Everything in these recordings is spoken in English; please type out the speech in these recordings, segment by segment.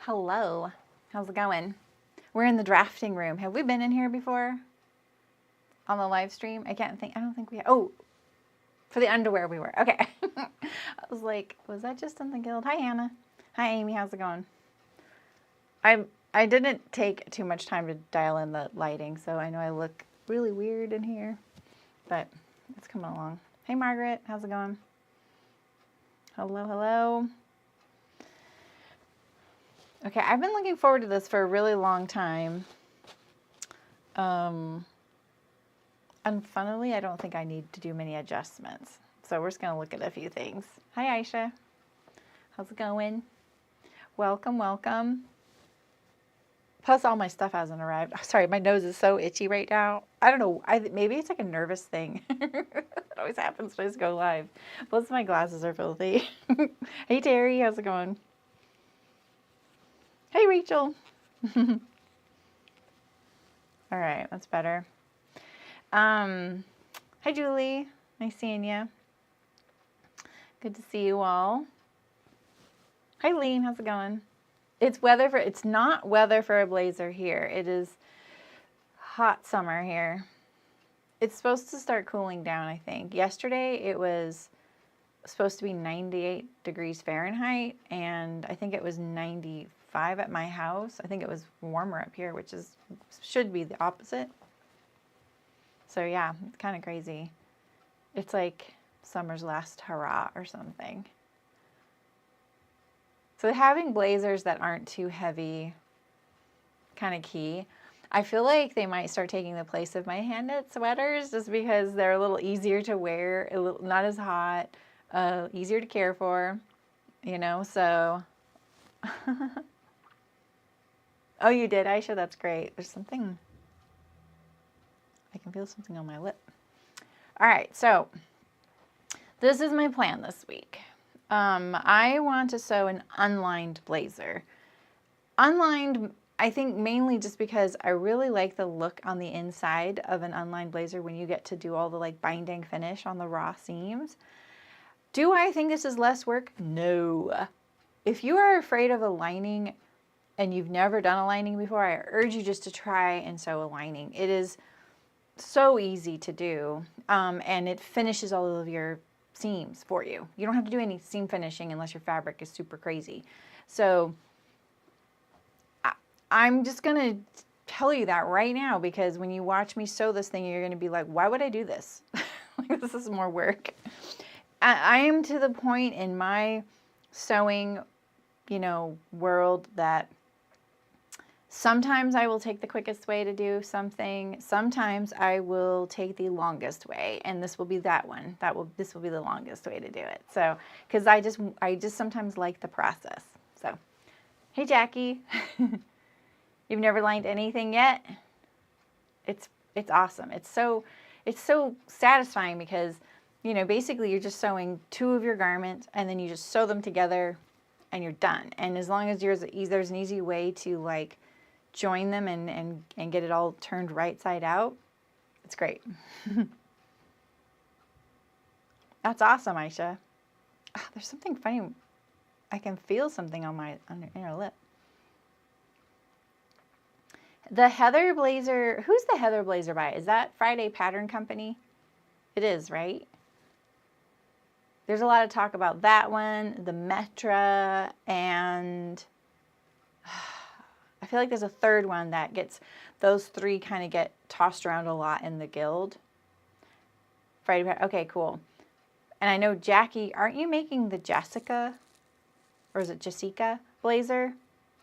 Hello. How's it going? We're in the drafting room. Have we been in here before? On the live stream? I don't think we have. Oh, for the underwear we were. Okay. I was like, was that just in the guild? Hi, Hannah. Hi, Amy. How's it going? I didn't take too much time to dial in the lighting, so I know I look really weird in here, but it's coming along. Hey, Margaret. How's it going? Hello, hello. Okay, I've been looking forward to this for a really long time. And funnily, I don't think I need to do many adjustments. So we're just going to look at a few things. Hi, Aisha. How's it going? Welcome, welcome. Plus, all my stuff hasn't arrived. Sorry, my nose is so itchy right now. I don't know. Maybe it's like a nervous thing. It always happens when I just go live. Plus, my glasses are filthy. Hey, Terry. How's it going? Hey, Rachel. All right, that's better. Hi, Julie. Nice seeing you. Good to see you all. Hi, Lean. How's it going? It's not weather for a blazer here. It is hot summer here. It's supposed to start cooling down, I think. Yesterday, it was supposed to be 98 degrees Fahrenheit, and I think it was 95 at my house. I think it was warmer up here, which should be the opposite. So yeah, it's kind of crazy. It's like summer's last hurrah or something. So having blazers that aren't too heavy, kind of key. I feel like they might start taking the place of my hand-knit sweaters just because they're a little easier to wear, not as hot, easier to care for, you know, so. Oh, you did, Aisha? That's great. There's something, I can feel something on my lip. All right, so this is my plan this week. I want to sew an unlined blazer. Unlined, I think mainly just because I really like the look on the inside of an unlined blazer when you get to do all the like binding finish on the raw seams. Do I think this is less work? No. If you are afraid of a lining and you've never done a lining before, I urge you just to try and sew a lining. It is so easy to do, and it finishes all of your seams for you. You don't have to do any seam finishing unless your fabric is super crazy. So I'm just going to tell you that right now, because when you watch me sew this thing, you're going to be like, why would I do this? Like, this is more work. I am to the point in my sewing, world that sometimes I will take the quickest way to do something. Sometimes I will take the longest way, and this will be that one. This will be the longest way to do it. So, because I just sometimes like the process. So, hey Jackie, you've never lined anything yet? It's awesome. It's so satisfying because basically you're just sewing two of your garments and then you just sew them together and you're done. And as long as there's an easy way to like join them and get it all turned right side out, it's great. That's awesome, Aisha. Oh, there's something funny. I can feel something on my inner lip. The Heather blazer, who's the Heather blazer by? Is that Friday Pattern Company? It is, right? There's a lot of talk about that one, the Metra, and I feel like there's a third one that those three kind of get tossed around a lot in the guild. Friday, okay, cool. And I know Jackie, aren't you making the Jessica, or is it Jessica blazer?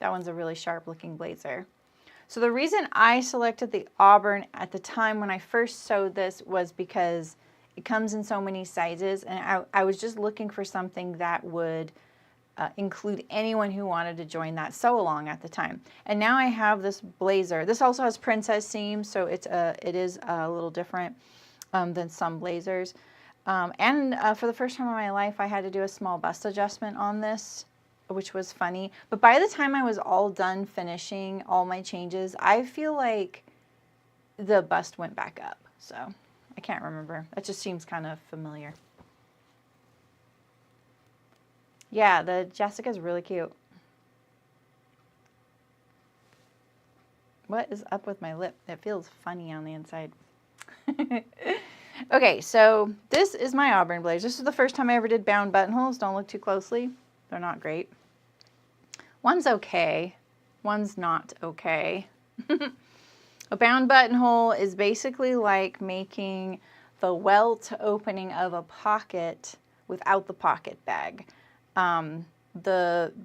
That one's a really sharp looking blazer. So the reason I selected the Auburn at the time when I first sewed this was because it comes in so many sizes, and I was just looking for something that would include anyone who wanted to join that sew along at the time. And now I have this blazer. This also has princess seams, so it is a little different than some blazers. And for the first time in my life, I had to do a small bust adjustment on this, which was funny. But by the time I was all done finishing all my changes, I feel like the bust went back up. So I can't remember. That just seems kind of familiar. Yeah, the Jessica's really cute. What is up with my lip? It feels funny on the inside. Okay, so this is my Auburn blazer. This is the first time I ever did bound buttonholes. Don't look too closely. They're not great. One's okay. One's not okay. A bound buttonhole is basically like making the welt opening of a pocket without the pocket bag. But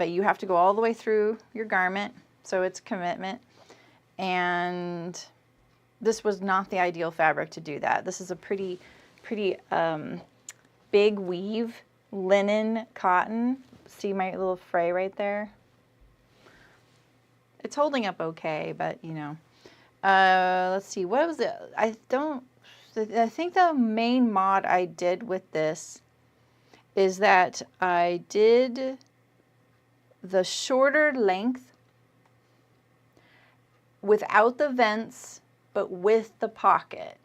you have to go all the way through your garment, so it's commitment. And this was not the ideal fabric to do that. This is a pretty big weave, linen cotton. See my little fray right there? It's holding up okay, but you know. Let's see, what was it? I think the main mod I did with this is that I did the shorter length without the vents, but with the pocket.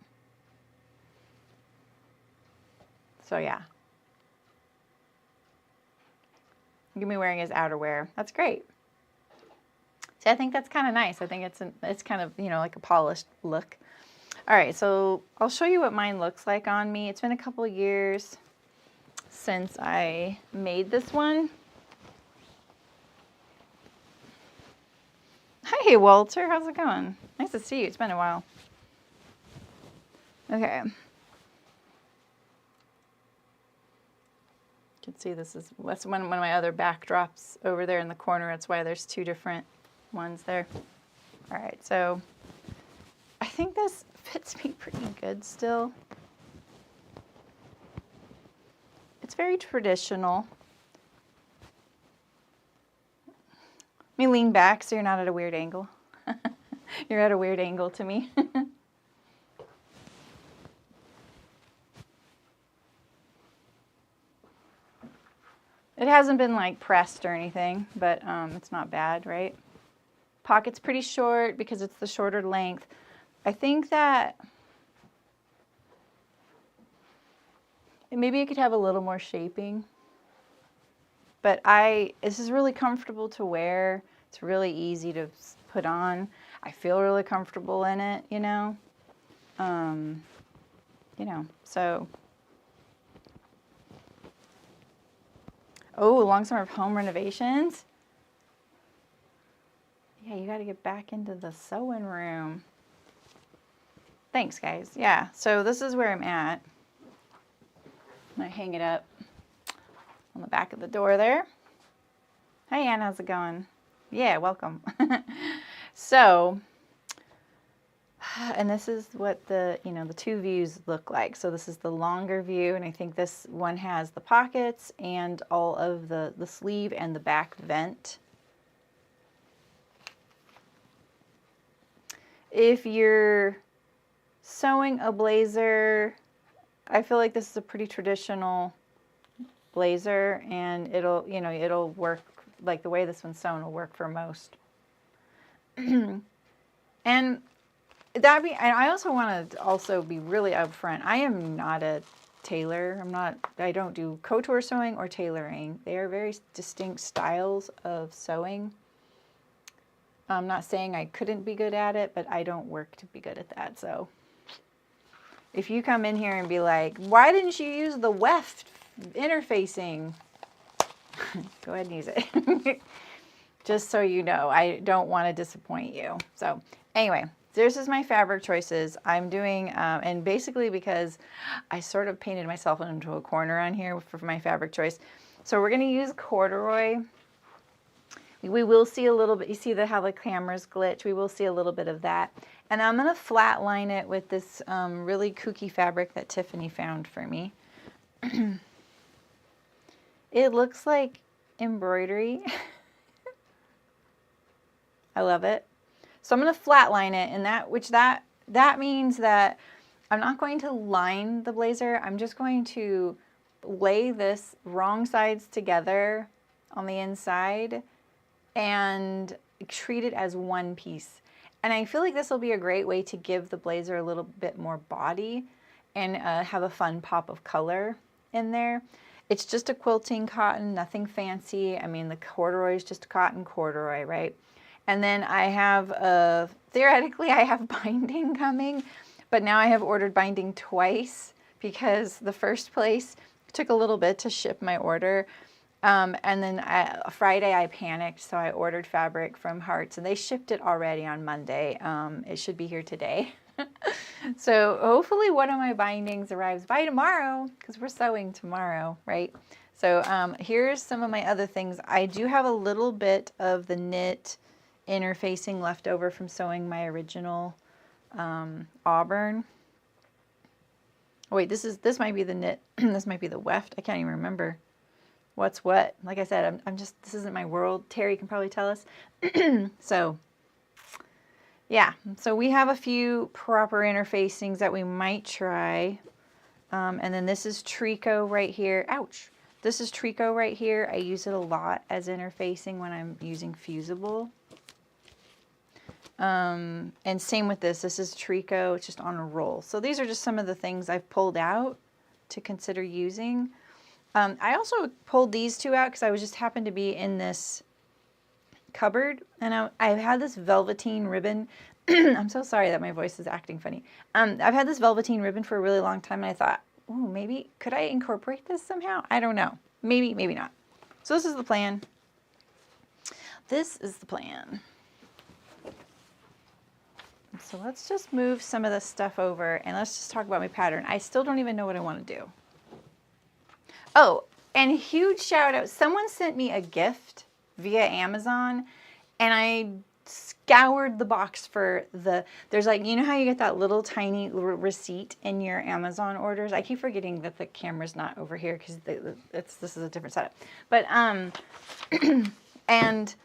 So yeah. I'm gonna be wearing his outerwear. That's great. See, I think that's kind of nice. I think it's kind of, you know, like a polished look. All right, so I'll show you what mine looks like on me. It's been a couple of years since I made this one. Hey, Walter, how's it going? Nice to see you. It's been a while. Okay. You can see that's one of my other backdrops over there in the corner. That's why there's two different ones there. All right, so I think this fits me pretty good still. It's very traditional. Let me lean back so you're not at a weird angle. You're at a weird angle to me. It hasn't been like pressed or anything, but it's not bad, right? Pocket's pretty short because it's the shorter length. I think that maybe it could have a little more shaping, but this is really comfortable to wear. It's really easy to put on. I feel really comfortable in it, you know. So. Oh, long summer of home renovations. Yeah, you got to get back into the sewing room. Thanks, guys. Yeah, so this is where I'm at. I'm going to hang it up on the back of the door there. Hey, Ann, how's it going? Yeah, welcome. So, and this is what the two views look like. So this is the longer view, and I think this one has the pockets and all of the sleeve and the back vent. If you're sewing a blazer, I feel like this is a pretty traditional blazer, and it'll work like the way this one's sewn will work for most. And I also want to be really upfront. I am not a tailor. I don't do couture sewing or tailoring. They are very distinct styles of sewing. I'm not saying I couldn't be good at it, but I don't work to be good at that. So if you come in here and be like, why didn't you use the weft interfacing? Go ahead and use it. Just so you know, I don't want to disappoint you. So anyway, this is my fabric choices. I'm doing, and basically because I sort of painted myself into a corner on here for my fabric choice. So we're going to use corduroy. We will see a little bit, you see how the cameras glitch, we will see a little bit of that. And I'm going to flat line it with this really kooky fabric that Tiffany found for me. It looks like embroidery. I love it. So I'm going to flat line it, and that means that I'm not going to line the blazer. I'm just going to lay this wrong sides together on the inside and treat it as one piece. And I feel like this will be a great way to give the blazer a little bit more body and have a fun pop of color in there. It's just a quilting cotton, nothing fancy. I mean, the corduroy is just cotton corduroy, right? And then I have, theoretically, I have binding coming, but now I have ordered binding twice because the first place took a little bit to ship my order. And then Friday I panicked, so I ordered fabric from Hearts, and they shipped it already on Monday. It should be here today. So hopefully one of my bindings arrives by tomorrow, because we're sewing tomorrow, right? So here's some of my other things. I do have a little bit of the knit interfacing left over from sewing my original Auburn. Oh, wait, this might be the knit. This might be the weft. I can't even remember what's what. Like I said, I'm just, this isn't my world. Terry can probably tell us. So yeah, so we have a few proper interfacings that we might try. And then this is tricot right here. Ouch. This is tricot right here. I use it a lot as interfacing when I'm using fusible. And same with this. This is tricot. It's just on a roll. So these are just some of the things I've pulled out to consider using. I also pulled these two out because I was just happened to be in this cupboard, and I had this velveteen ribbon. I'm so sorry that my voice is acting funny. I've had this velveteen ribbon for a really long time, and I thought, oh, maybe could I incorporate this somehow? I don't know. Maybe, maybe not. So this is the plan. This is the plan. So let's just move some of this stuff over, and let's just talk about my pattern. I still don't even know what I want to do. Oh, and huge shout out. Someone sent me a gift via Amazon, and I scoured the box for there's like, you know how you get that little tiny receipt in your Amazon orders? I keep forgetting that the camera's not over here because this is a different setup. But, and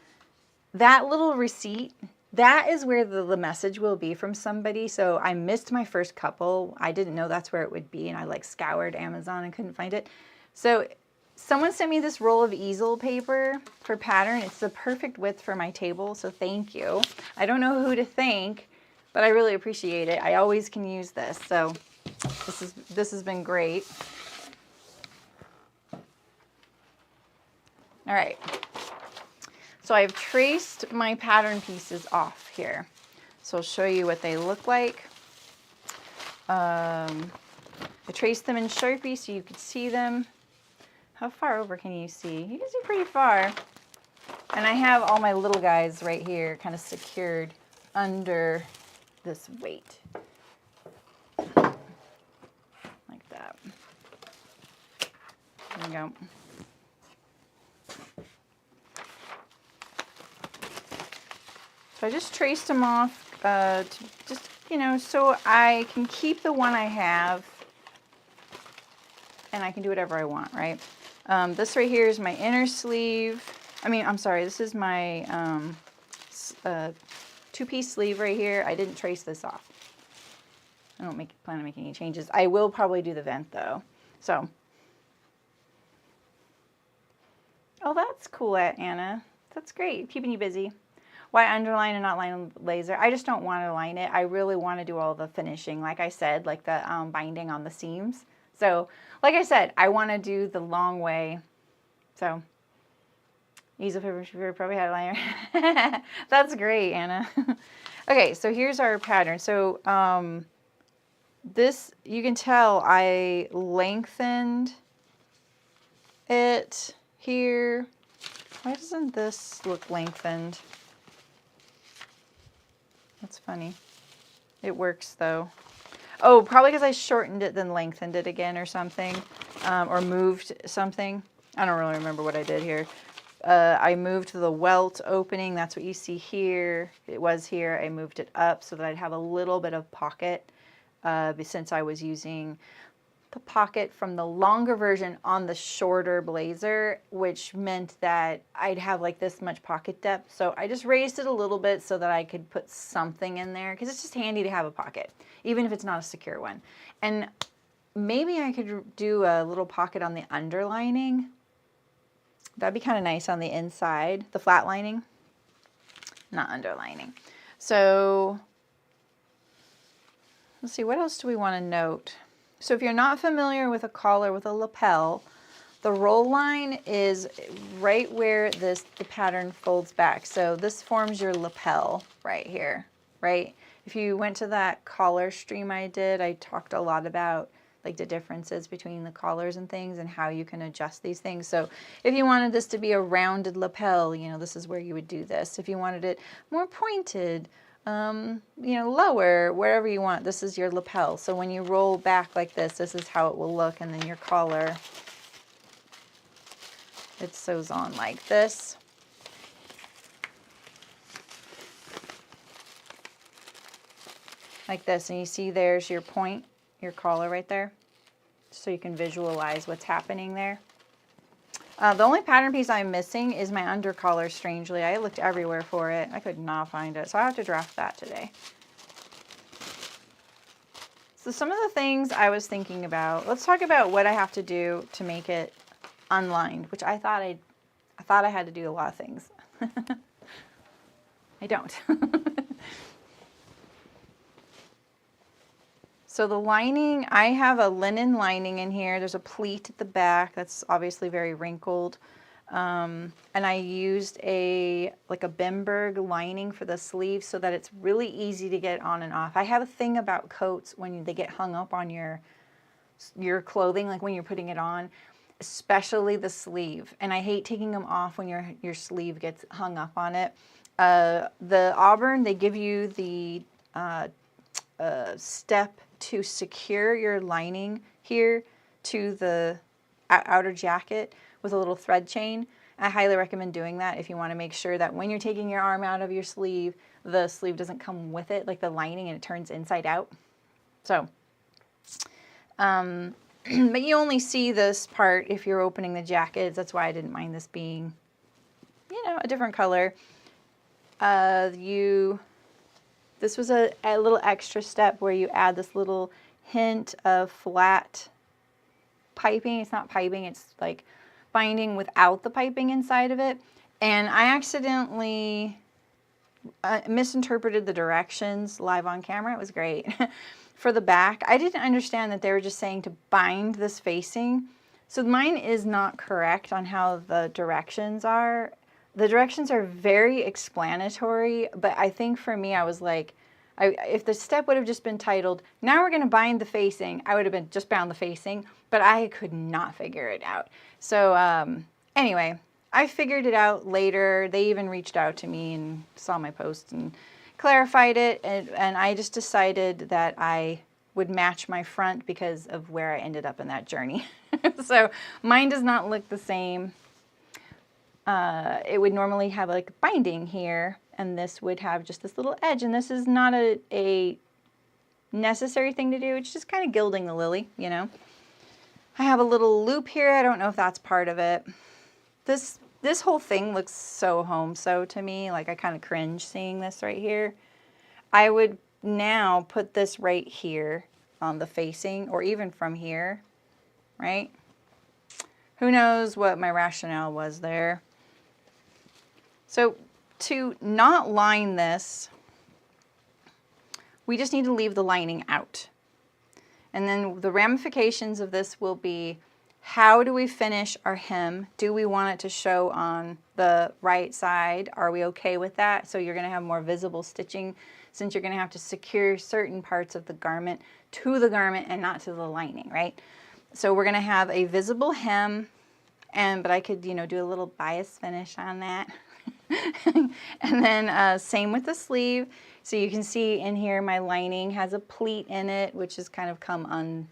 that little receipt, that is where the message will be from somebody. So I missed my first couple. I didn't know that's where it would be, and I like scoured Amazon and couldn't find it. So someone sent me this roll of easel paper for pattern. It's the perfect width for my table, so thank you. I don't know who to thank, but I really appreciate it. I always can use this, so this has been great. All right. So I've traced my pattern pieces off here. So I'll show you what they look like. I traced them in Sharpie so you could see them. How far over can you see? You can see pretty far. And I have all my little guys right here kind of secured under this weight. Like that. There we go. So I just traced them off to just, you know, so I can keep the one I have and I can do whatever I want, right? This right here is my inner sleeve. I'm sorry, this is my two-piece sleeve right here. I didn't trace this off. I don't plan on making any changes. I will probably do the vent though. So, oh, that's cool, Anna. That's great, keeping you busy. Why underline and not line laser? I just don't want to line it. I really want to do all the finishing, like I said, like the binding on the seams. So, like I said, I want to do the long way. So, easel paper probably had a liner. That's great, Anna. Okay, so here's our pattern. So, this, you can tell I lengthened it here. Why doesn't this look lengthened? That's funny. It works though. Oh, probably because I shortened it then lengthened it again or something, or moved something. I don't really remember what I did here. I moved the welt opening. That's what you see here. It was here. I moved it up so that I'd have a little bit of pocket, since I was using the pocket from the longer version on the shorter blazer, which meant that I'd have like this much pocket depth. So I just raised it a little bit so that I could put something in there, because it's just handy to have a pocket, even if it's not a secure one. And maybe I could do a little pocket on the underlining. That'd be kind of nice on the inside, the flat lining, not underlining. So let's see, what else do we want to note? So if you're not familiar with a collar with a lapel, The roll line is right where the pattern folds back. So this forms your lapel right here, right? If you went to that collar stream I did, I talked a lot about like the differences between the collars and things and how you can adjust these things. So if you wanted this to be a rounded lapel, you know, this is where you would do this. If you wanted it more pointed, you know, lower, wherever you want, this is your lapel. So when you roll back like this is how it will look. And then your collar, it sews on like this. Like this. And you see there's your point, your collar right there. So you can visualize what's happening there. The only pattern piece I'm missing is my under collar, strangely. I looked everywhere for it. I could not find it. So I have to draft that today. So some of the things I was thinking about, let's talk about what I have to do to make it unlined, which I thought I had to do a lot of things. I don't. So the lining, I have a linen lining in here. There's a pleat at the back that's obviously very wrinkled. And I used like a Bimberg lining for the sleeve so that it's really easy to get on and off. I have a thing about coats when they get hung up on your clothing, like when you're putting it on, especially the sleeve. And I hate taking them off when your sleeve gets hung up on it. The Auburn, they give you the step to secure your lining here to the outer jacket with a little thread chain. I highly recommend doing that if you want to make sure that when you're taking your arm out of your sleeve, the sleeve doesn't come with it, like the lining, and it turns inside out. So, but you only see this part if you're opening the jackets. That's why I didn't mind this being, you know, a different color. This was a little extra step where you add this little hint of flat piping. It's not piping, it's like binding without the piping inside of it. And I accidentally misinterpreted the directions live on camera. It was great. For the back, I didn't understand that they were just saying to bind this facing. So mine is not correct on how the directions are. The directions are very explanatory, but I think for me, I was like, if the step would have just been titled, now we're going to bind the facing, I would have been just bound the facing, but I could not figure it out. So anyway, I figured it out later. They even reached out to me and saw my post and clarified it, and I just decided that I would match my front because of where I ended up in that journey. So mine does not look the same. It would normally have like binding here, and this would have just this little edge, and this is not a necessary thing to do. It's just kind of gilding the lily, you know. I have a little loop here. I don't know if that's part of it. This whole thing looks so home-sew to me. Like I kind of cringe seeing this right here. I would now put this right here on the facing, or even from here, right? Who knows what my rationale was there. So to not line this, we just need to leave the lining out. And then the ramifications of this will be, how do we finish our hem? Do we want it to show on the right side? Are we okay with that? So you're going to have more visible stitching, since you're going to have to secure certain parts of the garment to the garment and not to the lining, right? So we're going to have a visible hem, but I could, you know, do a little bias finish on that. And then same with the sleeve. So you can see in here my lining has a pleat in it, which has kind of come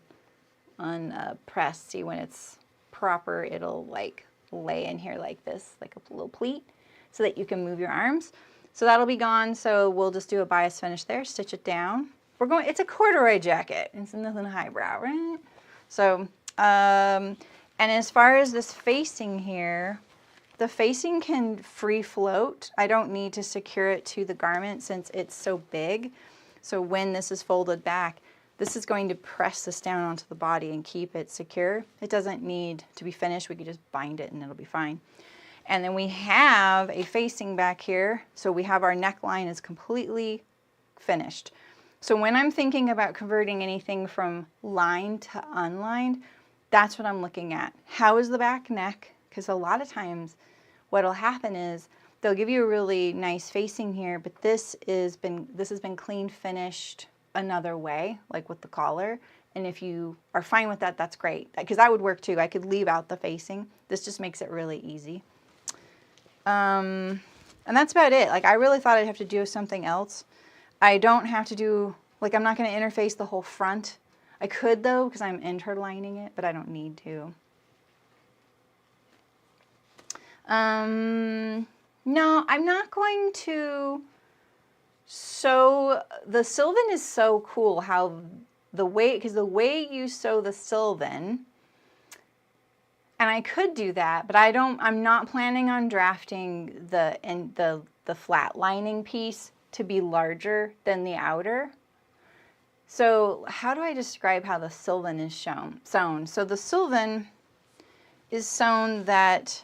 unpressed. See, when it's proper, it'll like lay in here like this, like a little pleat, so that you can move your arms. So that'll be gone. So we'll just do a bias finish there, stitch it down. It's a corduroy jacket. It's nothing highbrow, right? So, and as far as this facing here, the facing can free float. I don't need to secure it to the garment since it's so big. So when this is folded back, this is going to press this down onto the body and keep it secure. It doesn't need to be finished. We could just bind it and it'll be fine. And then we have a facing back here. So we have our neckline is completely finished. So when I'm thinking about converting anything from lined to unlined, That's what I'm looking at. How is the back neck? Because a lot of times what'll happen is they'll give you a really nice facing here, but this has been clean finished another way, like with the collar. And if you are fine with that, that's great. Because that would work too. I could leave out the facing. This just makes it really easy. And that's about it. Like, I really thought I'd have to do something else. I don't have to do, like, I'm not going to interface the whole front. I could though, because I'm interlining it, but I don't need to. No, I'm not going to sew. The sylvan is so cool how because the way you sew the sylvan, and I could do that, but I'm not planning on drafting the flat lining piece to be larger than the outer. So how do I describe how the sylvan is sewn? So the sylvan is sewn that,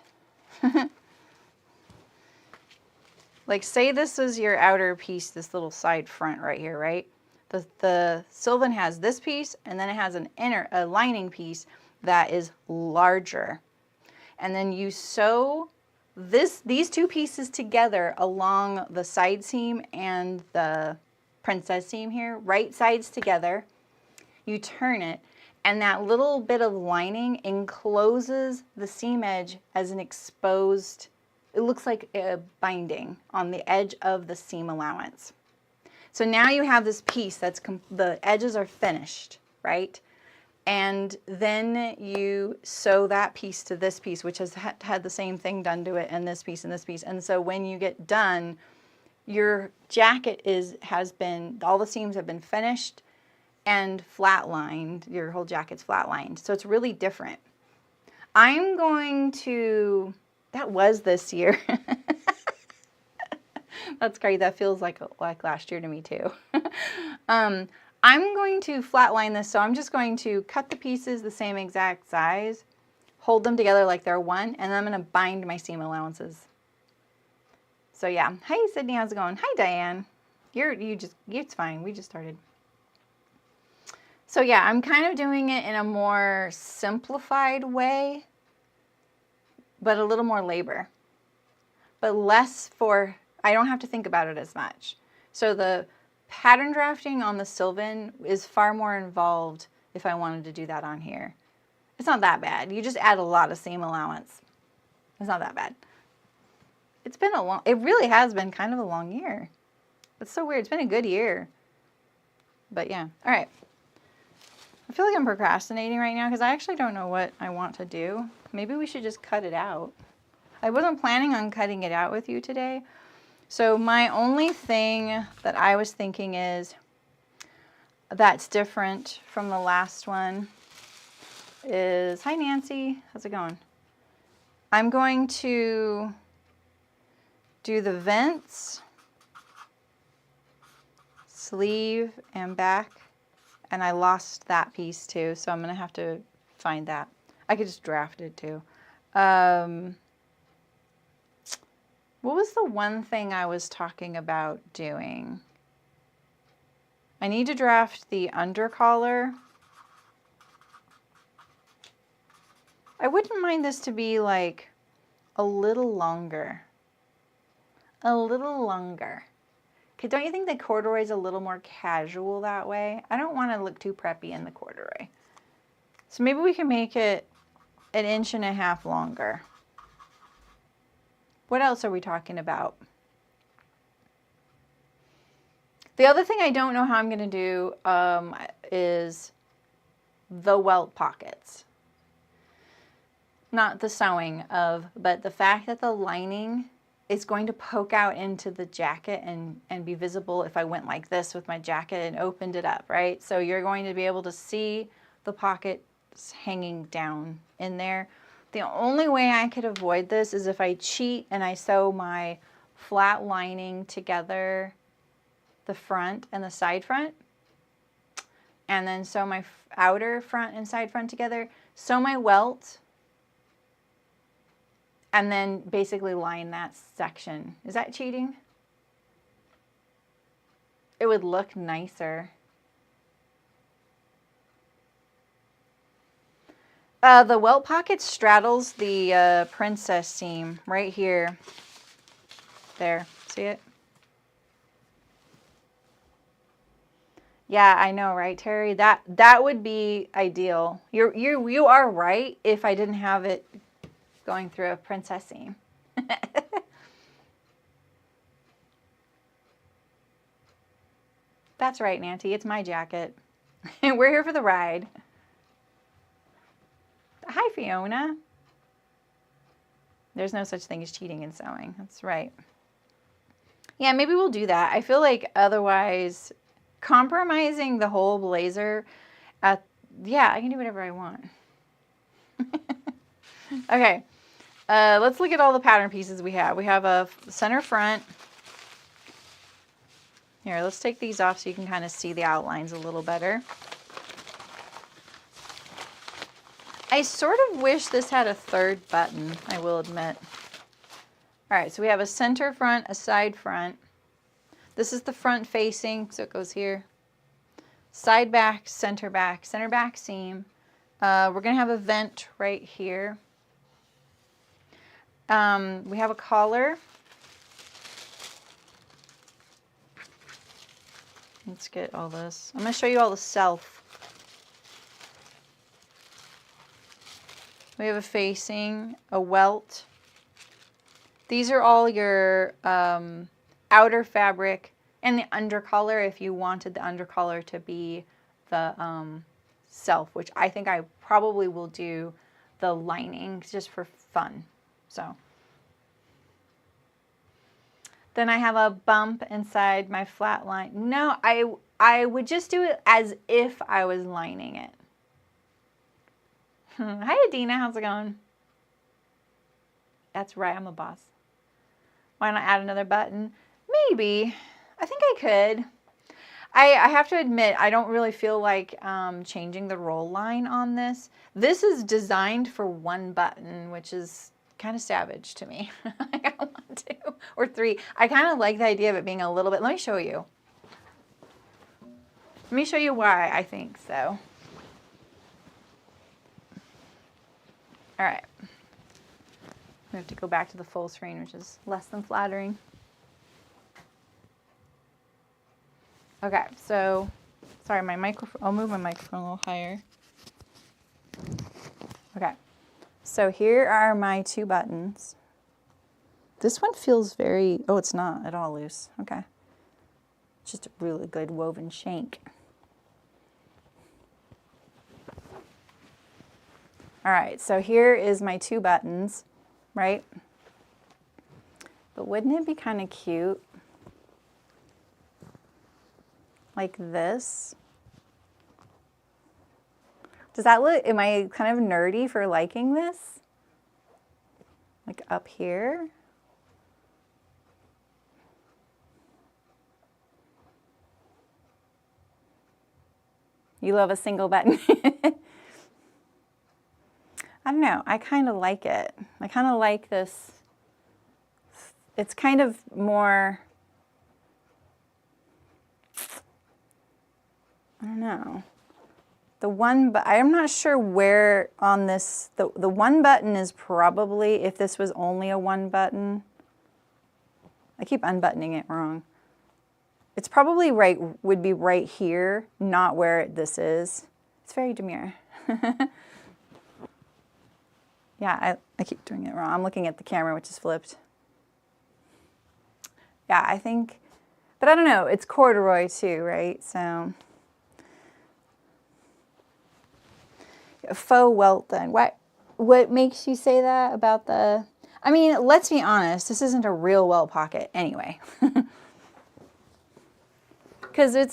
like, say this is your outer piece, this little side front right here, right? The sylvan has this piece, and then it has a lining piece that is larger. And then you sew these two pieces together along the side seam and the princess seam here, right sides together. You turn it, and that little bit of lining encloses the seam edge as an exposed, it looks like a binding on the edge of the seam allowance. So now you have this piece that's, the edges are finished, right? And then you sew that piece to this piece, which has had the same thing done to it, and this piece and this piece. And so when you get done, your jacket all the seams have been finished and flat lined. Your whole jacket's flat lined. So it's really different. I'm going to, that was this year. That's great. That feels like last year to me too. I'm going to flatline this, so I'm just going to cut the pieces the same exact size, hold them together like they're one, and then I'm going to bind my seam allowances. So yeah. Hey Sydney, how's it going? Hi Diane. It's fine. We just started. So yeah, I'm kind of doing it in a more simplified way, but a little more labor. But less for, I don't have to think about it as much. So the pattern drafting on the sylvan is far more involved if I wanted to do that on here. It's not that bad. You just add a lot of seam allowance. It's not that bad. It's been it really has been kind of a long year. It's so weird. It's been a good year. But yeah. All right. I feel like I'm procrastinating right now because I actually don't know what I want to do. Maybe we should just cut it out. I wasn't planning on cutting it out with you today. So my only thing that I was thinking is that's different from the last one is, hi Nancy, how's it going? I'm going to do the vents, sleeve and back, and I lost that piece too, so I'm gonna have to find that. I could just draft it too. What was the one thing I was talking about doing? I need to draft the under collar. I wouldn't mind this to be like a little longer. A little longer. Okay, don't you think the corduroy is a little more casual that way? I don't want to look too preppy in the corduroy. So maybe we can make it 1.5 inches longer. What else are we talking about? The other thing I don't know how I'm going to do is the welt pockets. Not the sewing but the fact that the lining is going to poke out into the jacket and be visible if I went like this with my jacket and opened it up, right? So you're going to be able to see the pockets hanging down in there. The only way I could avoid this is if I cheat and I sew my flat lining together, the front and the side front, and then sew my outer front and side front together, sew my welt, and then basically line that section. Is that cheating? It would look nicer. The welt pocket straddles the princess seam right here. There, see it? Yeah, I know, right, Terry? That would be ideal. You are right if I didn't have it going through a princess seam. That's right, Nancy. It's my jacket. We're here for the ride. Hi, Fiona. There's no such thing as cheating in sewing. That's right. Yeah, maybe we'll do that. I feel like otherwise compromising the whole blazer yeah, I can do whatever I want. Okay. Let's look at all the pattern pieces we have. We have a center front. Here, let's take these off so you can kind of see the outlines a little better. I sort of wish this had a third button, I will admit. All right, so we have a center front, a side front. This is the front facing, so it goes here. Side back, center back seam. We're going to have a vent right here. We have a collar. Let's get all this. I'm going to show you all the self. We have a facing, a welt. These are all your outer fabric and the undercollar if you wanted the undercollar to be the self, which I think I probably will do the lining just for fun. So then I have a bump inside my flat line. No, I would just do it as if I was lining it. Hi, Adina. How's it going? That's right. I'm a boss. Why not add another button? Maybe. I think I could. I have to admit, I don't really feel like changing the roll line on this. This is designed for one button, which is kind of savage to me. I don't want to. Or three. I kind of like the idea of it being a little bit. Let me show you. Let me show you why I think so. All right. We have to go back to the full screen, which is less than flattering. Okay, so, sorry, my microphone, I'll move my microphone a little higher. Okay, so here are my two buttons. This one feels very, oh, it's not at all loose. Okay. It's just a really good woven shank. All right, so here is my two buttons, right? But wouldn't it be kind of cute? Like this. Does that look, am I kind of nerdy for liking this? Like up here? You love a single button. I don't know, I kind of like it. I kind of like this. It's kind of more, I don't know. The one, but I'm not sure where on this, the one button is probably, if this was only a one button, I keep unbuttoning it wrong. It's probably right, would be right here, not where this is. It's very demure. Yeah, I keep doing it wrong. I'm looking at the camera, which is flipped. Yeah, I think, but I don't know, it's corduroy too, right? So, faux welt then. What makes you say that about the, I mean, let's be honest, this isn't a real welt pocket anyway. Because it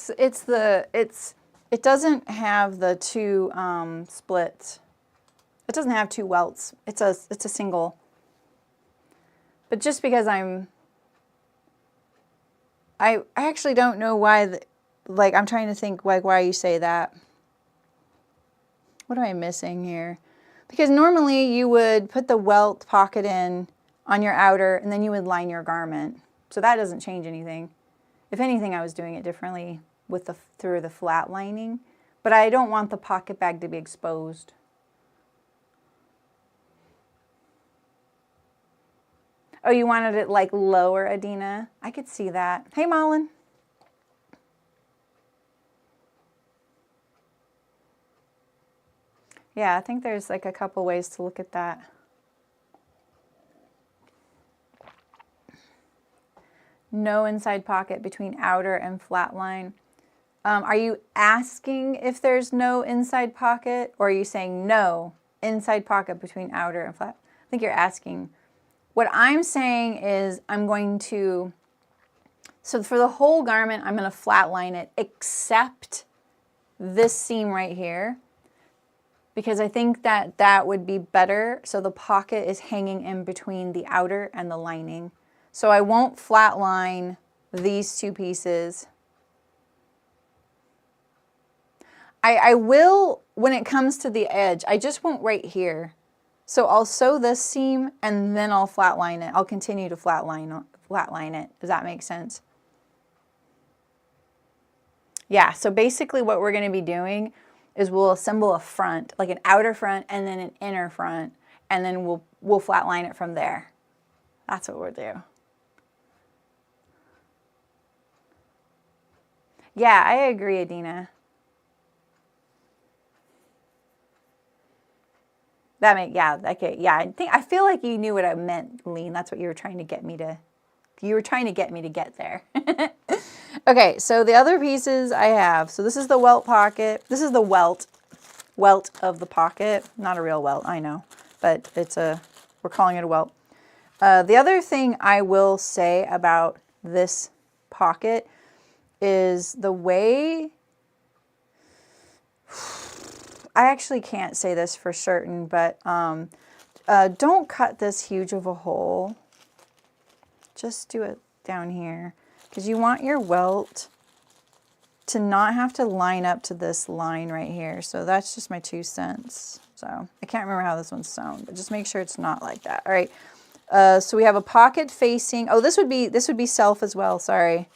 doesn't have the two splits. It doesn't have two welts. It's a single. But just because I actually don't know why, like I'm trying to think like why you say that. What am I missing here? Because normally you would put the welt pocket in on your outer and then you would line your garment. So that doesn't change anything. If anything, I was doing it differently with through the flat lining, but I don't want the pocket bag to be exposed. Oh, you wanted it like lower, Adina? I could see that. Hey, Malin. Yeah, I think there's like a couple ways to look at that. No inside pocket between outer and flat line. Are you asking if there's no inside pocket, or are you saying no inside pocket between outer and flat? I think you're asking. What I'm saying is I'm going to, so for the whole garment, I'm going to flat line it except this seam right here, because I think that that would be better. So the pocket is hanging in between the outer and the lining. So I won't flat line these two pieces. I will when it comes to the edge. I just won't right here. So I'll sew this seam and then I'll flat line it. I'll continue to flat line it. Does that make sense? Yeah, so basically what we're going to be doing is we'll assemble a front, like an outer front and then an inner front, and then we'll flat line it from there. That's what we'll do. Yeah, I agree, Adina. That make, yeah, okay, yeah. I feel like you knew what I meant, Lean. That's what you were trying to get me to. You were trying to get me to get there. Okay, so the other pieces I have. So this is the welt pocket. This is the welt of the pocket. Not a real welt, I know, but it's a. We're calling it a welt. The other thing I will say about this pocket is the way. I actually can't say this for certain, but don't cut this huge of a hole. Just do it down here, because you want your welt to not have to line up to this line right here. So that's just my 2 cents. So I can't remember how this one's sewn, but just make sure it's not like that. All right. So we have a pocket facing. Oh, this would be self as well. Sorry,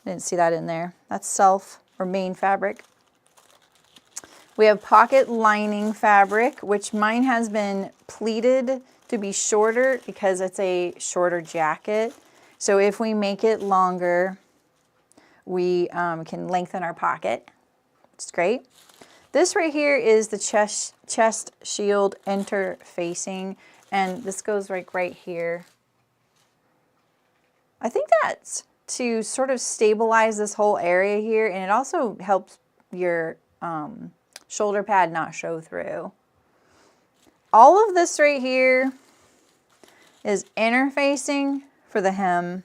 I didn't see that in there. That's self or main fabric. We have pocket lining fabric, which mine has been pleated to be shorter because it's a shorter jacket. So if we make it longer, we can lengthen our pocket. It's great. This right here is the chest shield interfacing, and this goes like right here. I think that's to sort of stabilize this whole area here, and it also helps your shoulder pad not show through. All of this right here is interfacing for the hem.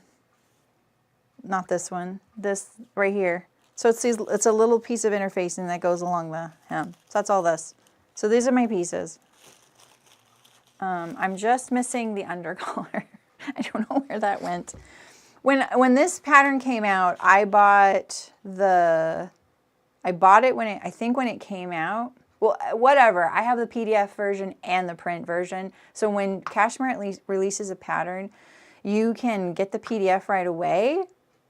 Not this one, this right here. So it's a little piece of interfacing that goes along the hem. So that's all this. So these are my pieces. I'm just missing the undercollar. I don't know where that went. When this pattern came out, I bought it when I think when it came out. Well, whatever. I have the PDF version and the print version. So when Cashmere releases a pattern, you can get the PDF right away,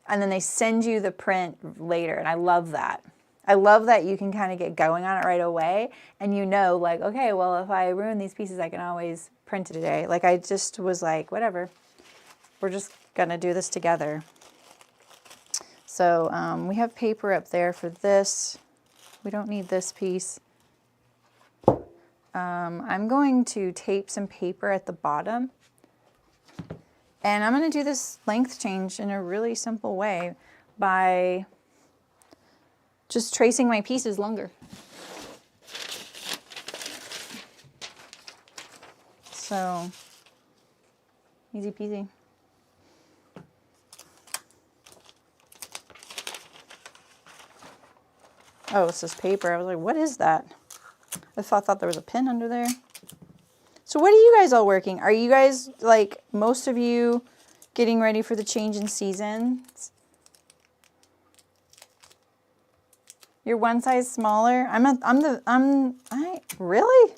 and then they send you the print later. And I love that. I love that you can kind of get going on it right away, and you know, like, okay, well, if I ruin these pieces, I can always print it today. Like, I just was like, whatever. We're just going to do this together. So we have paper up there for this. We don't need this piece. I'm going to tape some paper at the bottom. And I'm going to do this length change in a really simple way by just tracing my pieces longer. So, easy peasy. Oh, it's this paper. I was like, what is that? I thought there was a pin under there. So what are you guys all working? Are you guys, like, most of you getting ready for the change in seasons? You're one size smaller? Really?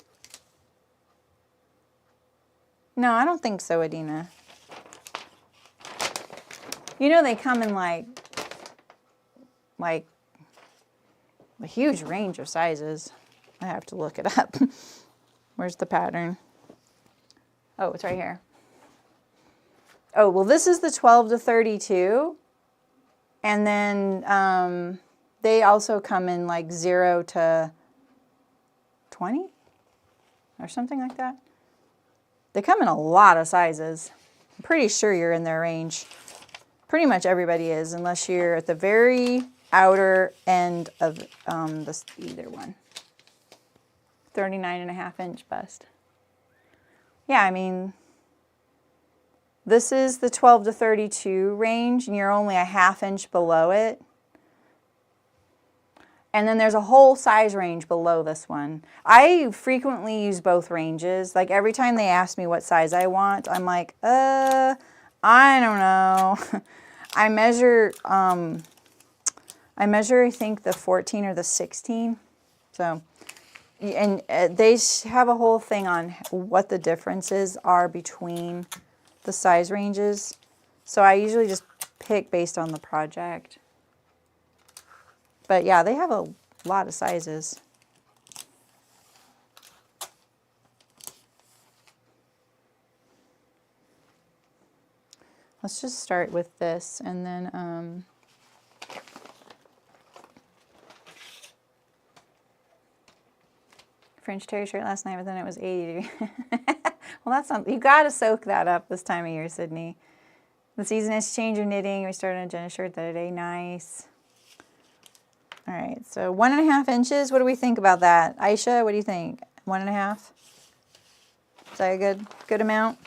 No, I don't think so, Adina. You know they come in like a huge range of sizes. I have to look it up. Where's the pattern? Oh, it's right here. Oh, well, this is the 12 to 32. And then they also come in like 0 to 20 or something like that. They come in a lot of sizes. I'm pretty sure you're in their range. Pretty much everybody is, unless you're at the very outer end of this either one. 39.5-inch bust. Yeah, I mean, this is the 12 to 32 range, and you're only a 1/2 inch below it. And then there's a whole size range below this one. I frequently use both ranges. Like every time they ask me what size I want, I'm like, I don't know. I measure, I think the 14 or the 16. So, and they have a whole thing on what the differences are between the size ranges. So I usually just pick based on the project. But yeah, they have a lot of sizes. Let's just start with this, and then French terry shirt last night, but then it was 80 degrees. Well, that's not, you got to soak that up this time of year, Sydney. The season has changed your knitting. We started on a Jenna shirt the other day. Nice. All right, so 1.5 inches. What do we think about that? Aisha, what do you think? 1.5? Is that a good amount?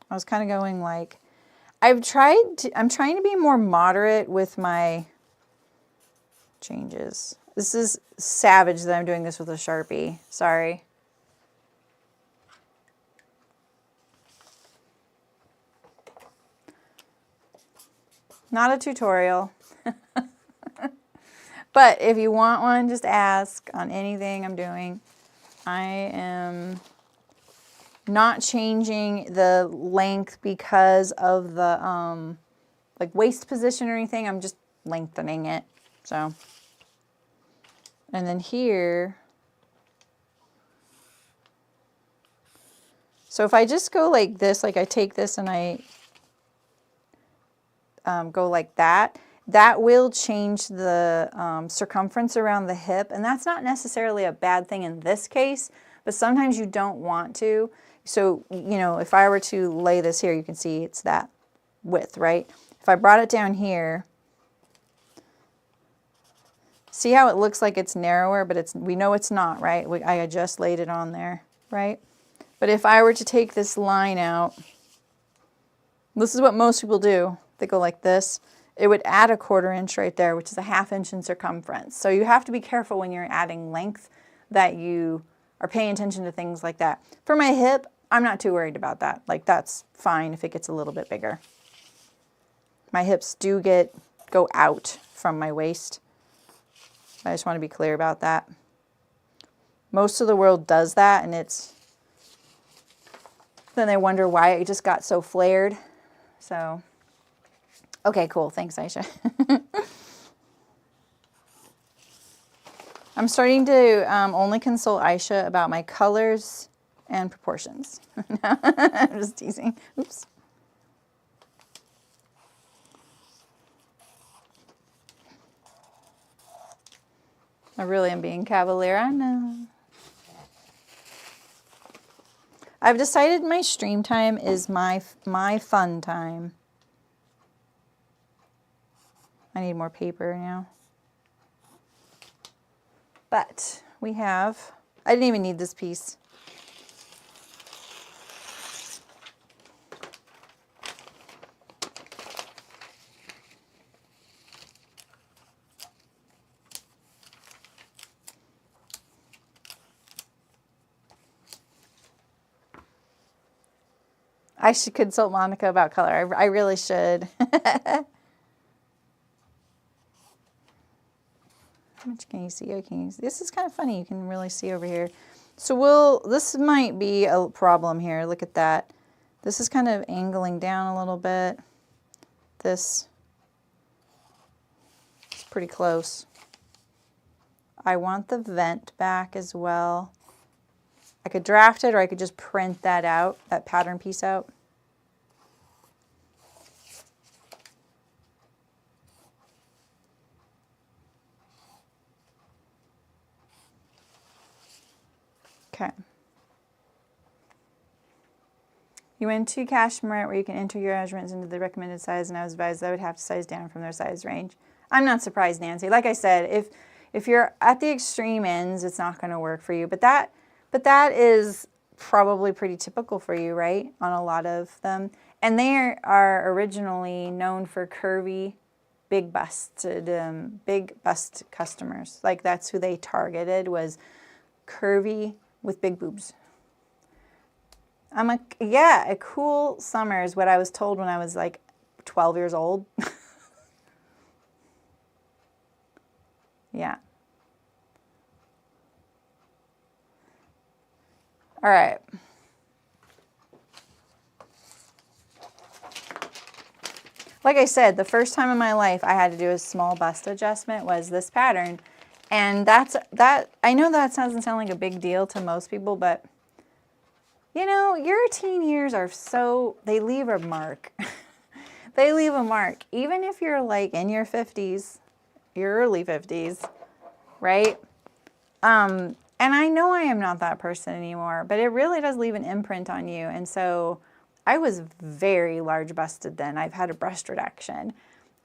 I was kind of going like, I'm trying to be more moderate with my changes. This is savage that I'm doing this with a Sharpie. Sorry. Not a tutorial. But if you want one, just ask on anything I'm doing. I am not changing the length because of the like waist position or anything. I'm just lengthening it. So, and then here, so if I just go like this, like I take this and I go like that, that will change the circumference around the hip. And that's not necessarily a bad thing in this case, but sometimes you don't want to. So, you know, if I were to lay this here, you can see it's that width, right? If I brought it down here, see how it looks like it's narrower, but we know it's not, right? I just laid it on there, right? But if I were to take this line out, this is what most people do. They go like this. It would add a 1/4 inch right there, which is a 1/2 inch in circumference. So you have to be careful when you're adding length that you are paying attention to things like that. For my hip, I'm not too worried about that. Like that's fine if it gets a little bit bigger. My hips do go out from my waist. I just want to be clear about that. Most of the world does that, and then they wonder why it just got so flared. So, okay, cool. Thanks, Aisha. I'm starting to only consult Aisha about my colors and proportions. I'm just teasing. Oops. I really am being cavalier, I know. I've decided my stream time is my fun time. I need more paper now. But we have, I didn't even need this piece. I should consult Monica about color. I really should. How much can you see? Oh, can you see? This is kind of funny. You can really see over here. So this might be a problem here. Look at that. This is kind of angling down a little bit. This is pretty close. I want the vent back as well. I could draft it, or I could just print that out, that pattern piece out. Okay. You went to Cashmere where you can enter your measurements into the recommended size, and I was advised I would have to size down from their size range. I'm not surprised, Nancy. Like I said, if you're at the extreme ends, it's not going to work for you. But that is probably pretty typical for you, right? On a lot of them. And they are originally known for curvy, big bust customers. Like that's who they targeted, was curvy with big boobs. A cool summer is what I was told when I was like 12 years old. Yeah. All right. Like I said, the first time in my life I had to do a small bust adjustment was this pattern. And I know that doesn't sound like a big deal to most people, but you know, your teen years are they leave a mark. They leave a mark. Even if you're like in your 50s, your early 50s, right? And I know I am not that person anymore, but it really does leave an imprint on you. And so I was very large busted then. I've had a breast reduction.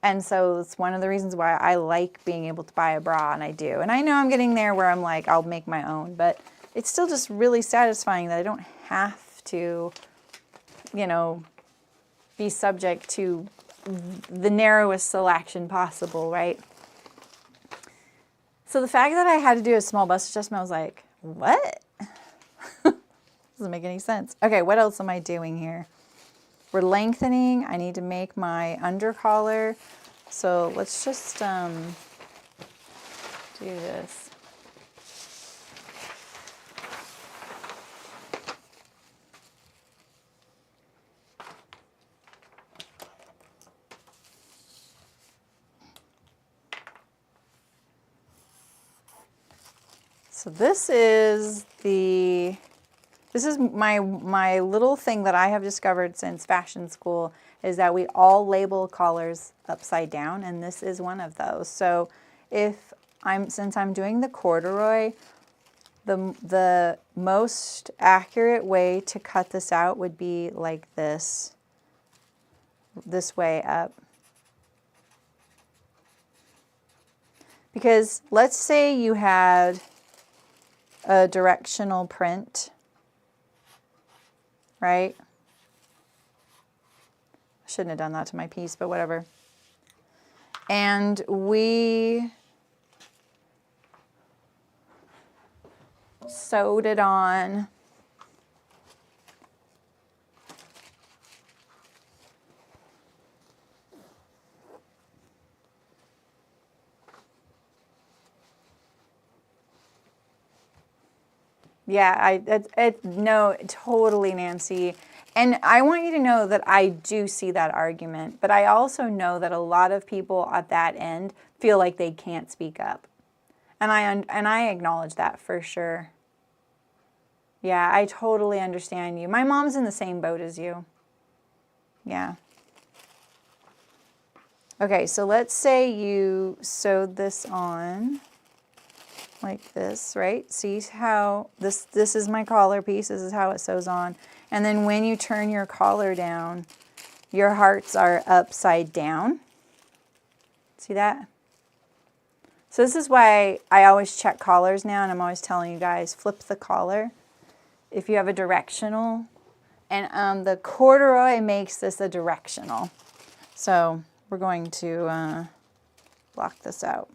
And so it's one of the reasons why I like being able to buy a bra, and I do. And I know I'm getting there where I'm like, I'll make my own, but it's still just really satisfying that I don't have to, you know, be subject to the narrowest selection possible, right? So the fact that I had to do a small bust adjustment, I was like, what? Doesn't make any sense. Okay, what else am I doing here? We're lengthening. I need to make my under collar. So let's just do this. So this is my little thing that I have discovered since fashion school, is that we all label collars upside down, and this is one of those. So since I'm doing the corduroy, the most accurate way to cut this out would be like this way up. Because let's say you had a directional print, right? I shouldn't have done that to my piece, but whatever. And we sewed it on. Yeah, no, totally, Nancy. And I want you to know that I do see that argument, but I also know that a lot of people at that end feel like they can't speak up. And I acknowledge that for sure. Yeah, I totally understand you. My mom's in the same boat as you. Yeah. Okay, so let's say you sewed this on like this, right? See how this is my collar piece. This is how it sews on. And then when you turn your collar down, your hearts are upside down. See that? So this is why I always check collars now, and I'm always telling you guys, flip the collar if you have a directional. And the corduroy makes this a directional. So we're going to block this out.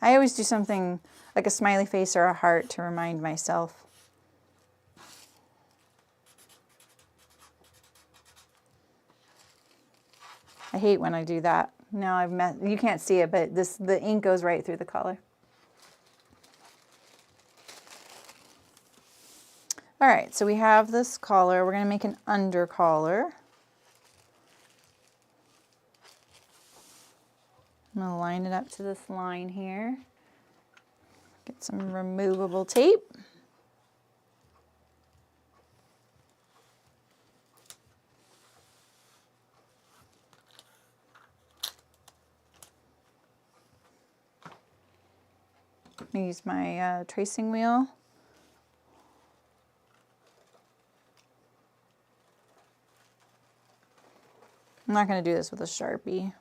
I always do something like a smiley face or a heart to remind myself. I hate when I do that. Now you can't see it, but the ink goes right through the collar. All right, so we have this collar. We're going to make an under collar. I'm going to line it up to this line here. Get some removable tape. I use my tracing wheel. I'm not going to do this with a Sharpie.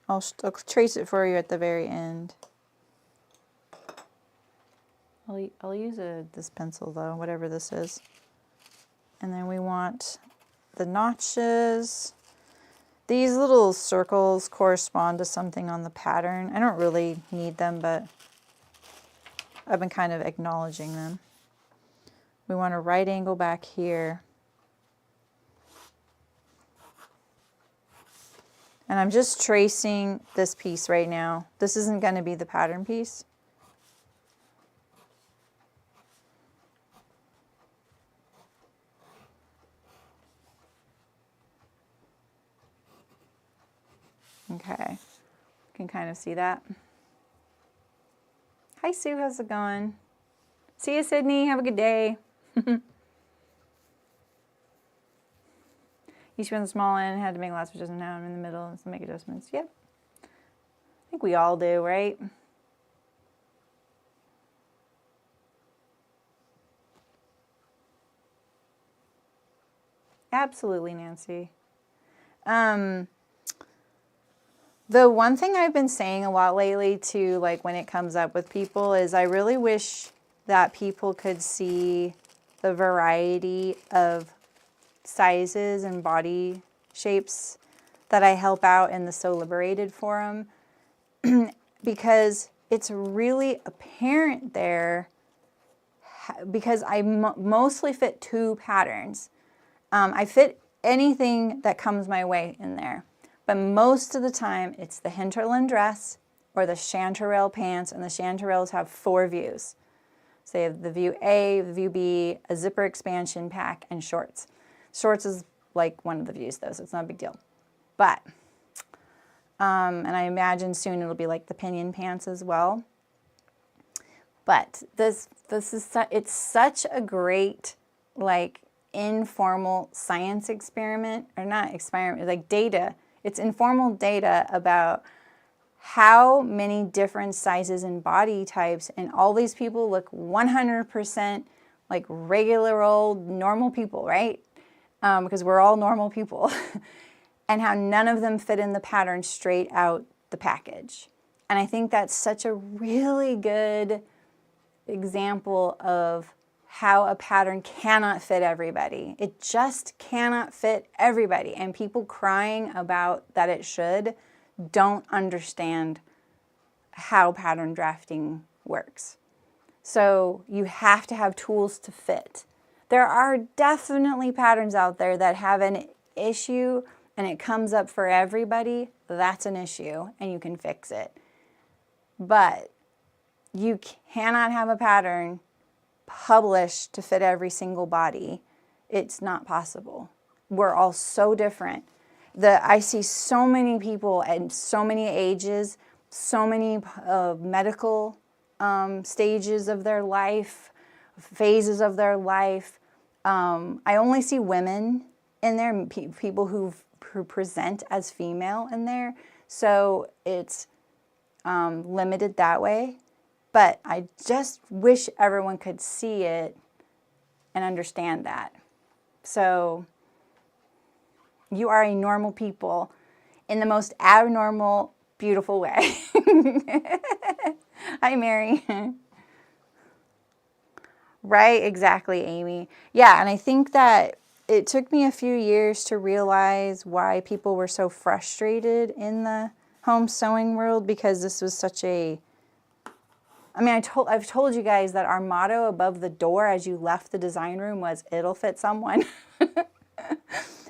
I'll trace it for you at the very end. I'll use this pencil though, whatever this is. And then we want the notches. These little circles correspond to something on the pattern. I don't really need them, but I've been kind of acknowledging them. We want a right angle back here. And I'm just tracing this piece right now. This isn't going to be the pattern piece. Okay, you can kind of see that. Hi Sue, how's it going? See you, Sydney, have a good day. Each one the small end, had to make lots of adjustments. Now I'm in the middle and make adjustments. Yep. I think we all do, right? Absolutely, Nancy. The one thing I've been saying a lot lately too, like when it comes up with people, is I really wish that people could see the variety of sizes and body shapes that I help out in the So Liberated forum, because it's really apparent there, because I mostly fit 2 patterns. I fit anything that comes my way in there, but most of the time it's the hinterland dress or the chanterelle pants, and the chanterelles have 4 views. So they have the view A, the view B, a zipper expansion pack, and shorts. Shorts is like one of the views though, so it's not a big deal. But, and I imagine soon it'll be like the pinion pants as well. But this is, it's such a great, like, informal science experiment, or not experiment, like data. It's informal data about how many different sizes and body types, and all these people look 100% like regular old normal people, right? Because we're all normal people, and how none of them fit in the pattern straight out the package. And I think that's such a really good example of how a pattern cannot fit everybody. It just cannot fit everybody. And people crying about that it should don't understand how pattern drafting works. So you have to have tools to fit. There are definitely patterns out there that have an issue and it comes up for everybody. That's an issue and you can fix it. But you cannot have a pattern published to fit every single body. It's not possible. We're all so different. I see so many people at so many ages, so many medical stages of their life, phases of their life. I only see women in there, people who present as female in there. So it's limited that way. But I just wish everyone could see it and understand that. So you are a normal people in the most abnormal, beautiful way. Hi, Mary. Right, exactly, Amy. Yeah, and I think that it took me a few years to realize why people were so frustrated in the home sewing world, because this was such a... I mean, I've told you guys that our motto above the door as you left the design room was, "It'll fit someone."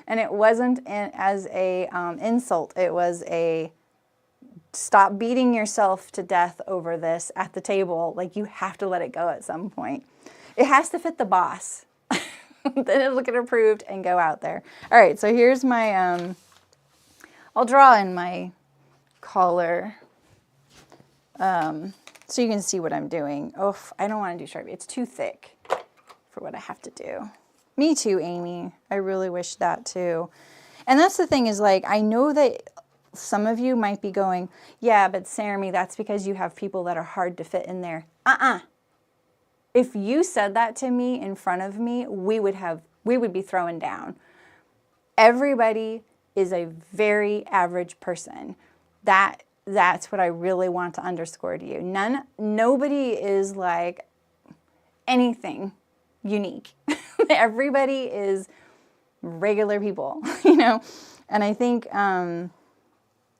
And it wasn't as a insult. It was a, stop beating yourself to death over this at the table. Like, you have to let it go at some point. It has to fit the boss. Then it'll get approved and go out there. All right, so here's my, I'll draw in my collar. So you can see what I'm doing. Oh, I don't want to do Sharpie. It's too thick for what I have to do. Me too, Amy. I really wish that too. And that's the thing is, like, I know that some of you might be going, yeah, but Saremy, that's because you have people that are hard to fit in there. If you said that to me in front of me, we would be throwing down. Everybody is a very average person. That's what I really want to underscore to you. Nobody is like anything unique. Everybody is regular people, you know? And I think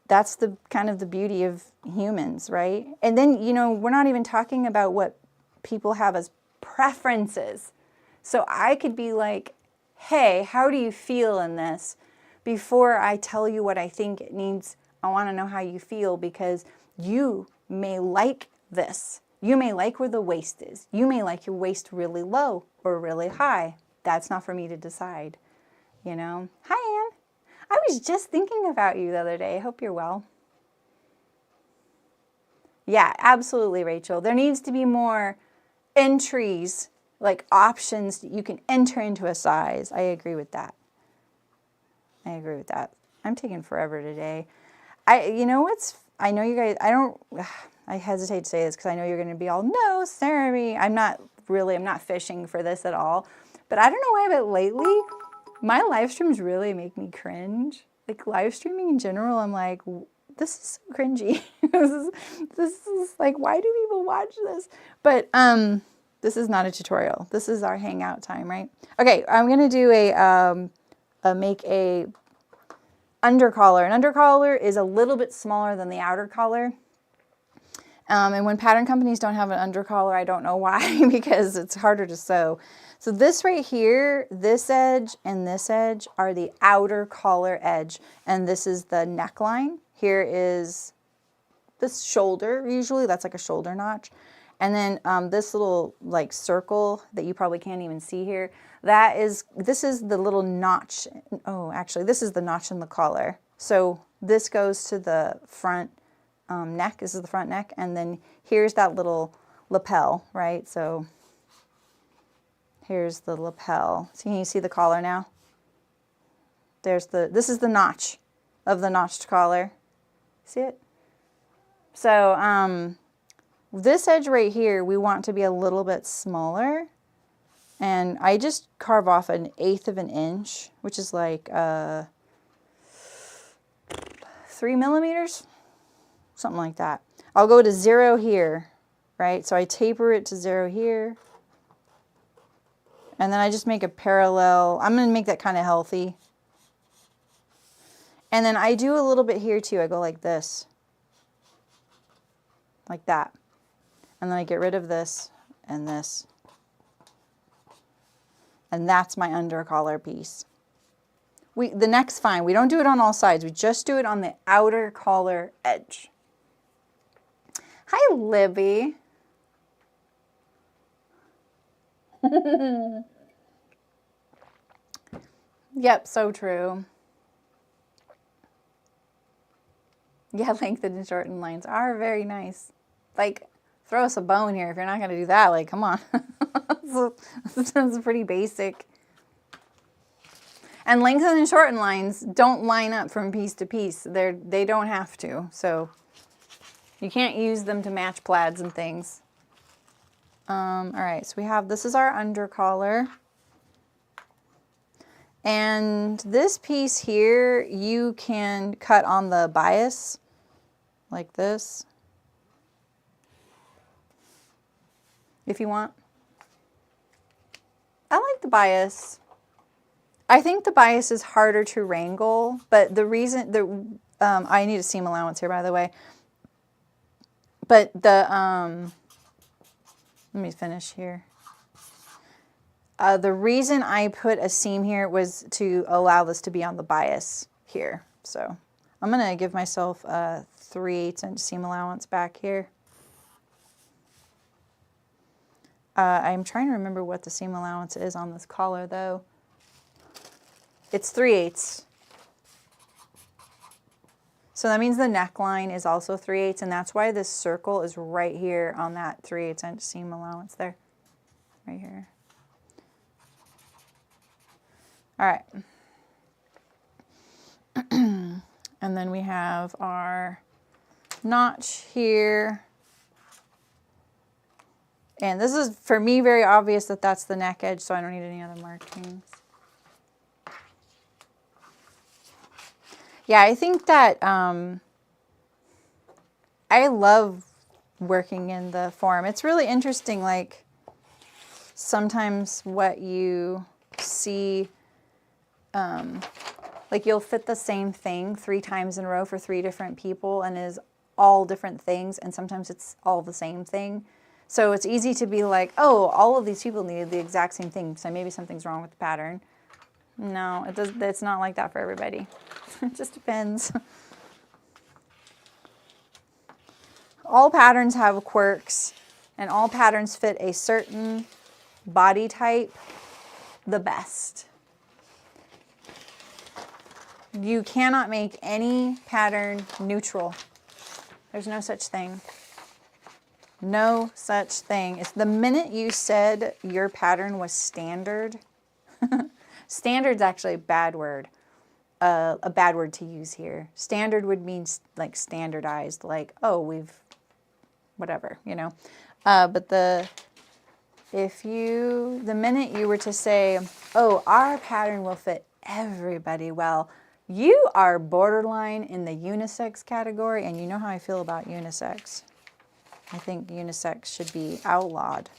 that's the kind of the beauty of humans, right? And then, you know, we're not even talking about what people have as preferences. So I could be like, hey, how do you feel in this? Before I tell you what I think it needs, I want to know how you feel, because you may like this. You may like where the waist is. You may like your waist really low or really high. That's not for me to decide, you know? Hi, Anne. I was just thinking about you the other day. I hope you're well. Yeah, absolutely, Rachel. There needs to be more entries, like options that you can enter into a size. I agree with that. I agree with that. I'm taking forever today. You know what's, I know you guys, I hesitate to say this because I know you're going to be all, no, Saremy. I'm not fishing for this at all. But I don't know why, but lately, my live streams really make me cringe. Like live streaming in general, I'm like, this is so cringy. this is like, why do people watch this? But this is not a tutorial. This is our hangout time, right? Okay, I'm going to do make a undercollar. An undercollar is a little bit smaller than the outer collar. And when pattern companies don't have an undercollar, I don't know why, because it's harder to sew. So this right here, this edge and this edge are the outer collar edge. And this is the neckline. Here is this shoulder, usually that's like a shoulder notch. And then this little like circle that you probably can't even see here, this is the little notch. Oh, actually, this is the notch in the collar. So this goes to the front neck. This is the front neck. And then here's that little lapel, right? So here's the lapel. So can you see the collar now? This is the notch of the notched collar. See it? So this edge right here, we want to be a little bit smaller. And I just carve off 1/8 of an inch, which is like 3 millimeters, something like that. I'll go to 0 here, right? So I taper it to 0 here. And then I just make a parallel. I'm going to make that kind of healthy. And then I do a little bit here too. I go like this. Like that. And then I get rid of this and this. And that's my undercollar piece. The neck's fine. We don't do it on all sides. We just do it on the outer collar edge. Hi, Libby. Yep, so true. Yeah, lengthened and shortened lines are very nice. Like, throw us a bone here if you're not going to do that. Like, come on. That's pretty basic. And lengthened and shortened lines don't line up from piece to piece. They don't have to. So you can't use them to match plaids and things. All right, so this is our undercollar. And this piece here, you can cut on the bias like this, if you want. I like the bias. I think the bias is harder to wrangle, but the reason, I need a seam allowance here, by the way. But let me finish here. The reason I put a seam here was to allow this to be on the bias here. So I'm going to give myself a 3/8 inch seam allowance back here. I'm trying to remember what the seam allowance is on this collar though. It's 3/8. So that means the neckline is also 3/8, and that's why this circle is right here on that 3/8 inch seam allowance there. Right here. All right. And then we have our notch here. And this is, for me, very obvious that that's the neck edge, so I don't need any other markings. Yeah, I think that I love working in the form. It's really interesting, like, sometimes what you see, like you'll fit the same thing 3 times in a row for 3 different people and is all different things, and sometimes it's all the same thing. So it's easy to be like, oh, all of these people needed the exact same thing, so maybe something's wrong with the pattern. No, it's not like that for everybody. It just depends. All patterns have quirks, and all patterns fit a certain body type the best. You cannot make any pattern neutral. There's no such thing. No such thing. It's the minute you said your pattern was standard. Standard's actually a bad word. A bad word to use here. Standard would mean like standardized, like, oh, we've whatever, you know. But the minute you were to say, oh, our pattern will fit everybody well, you are borderline in the unisex category, and you know how I feel about unisex. I think unisex should be outlawed.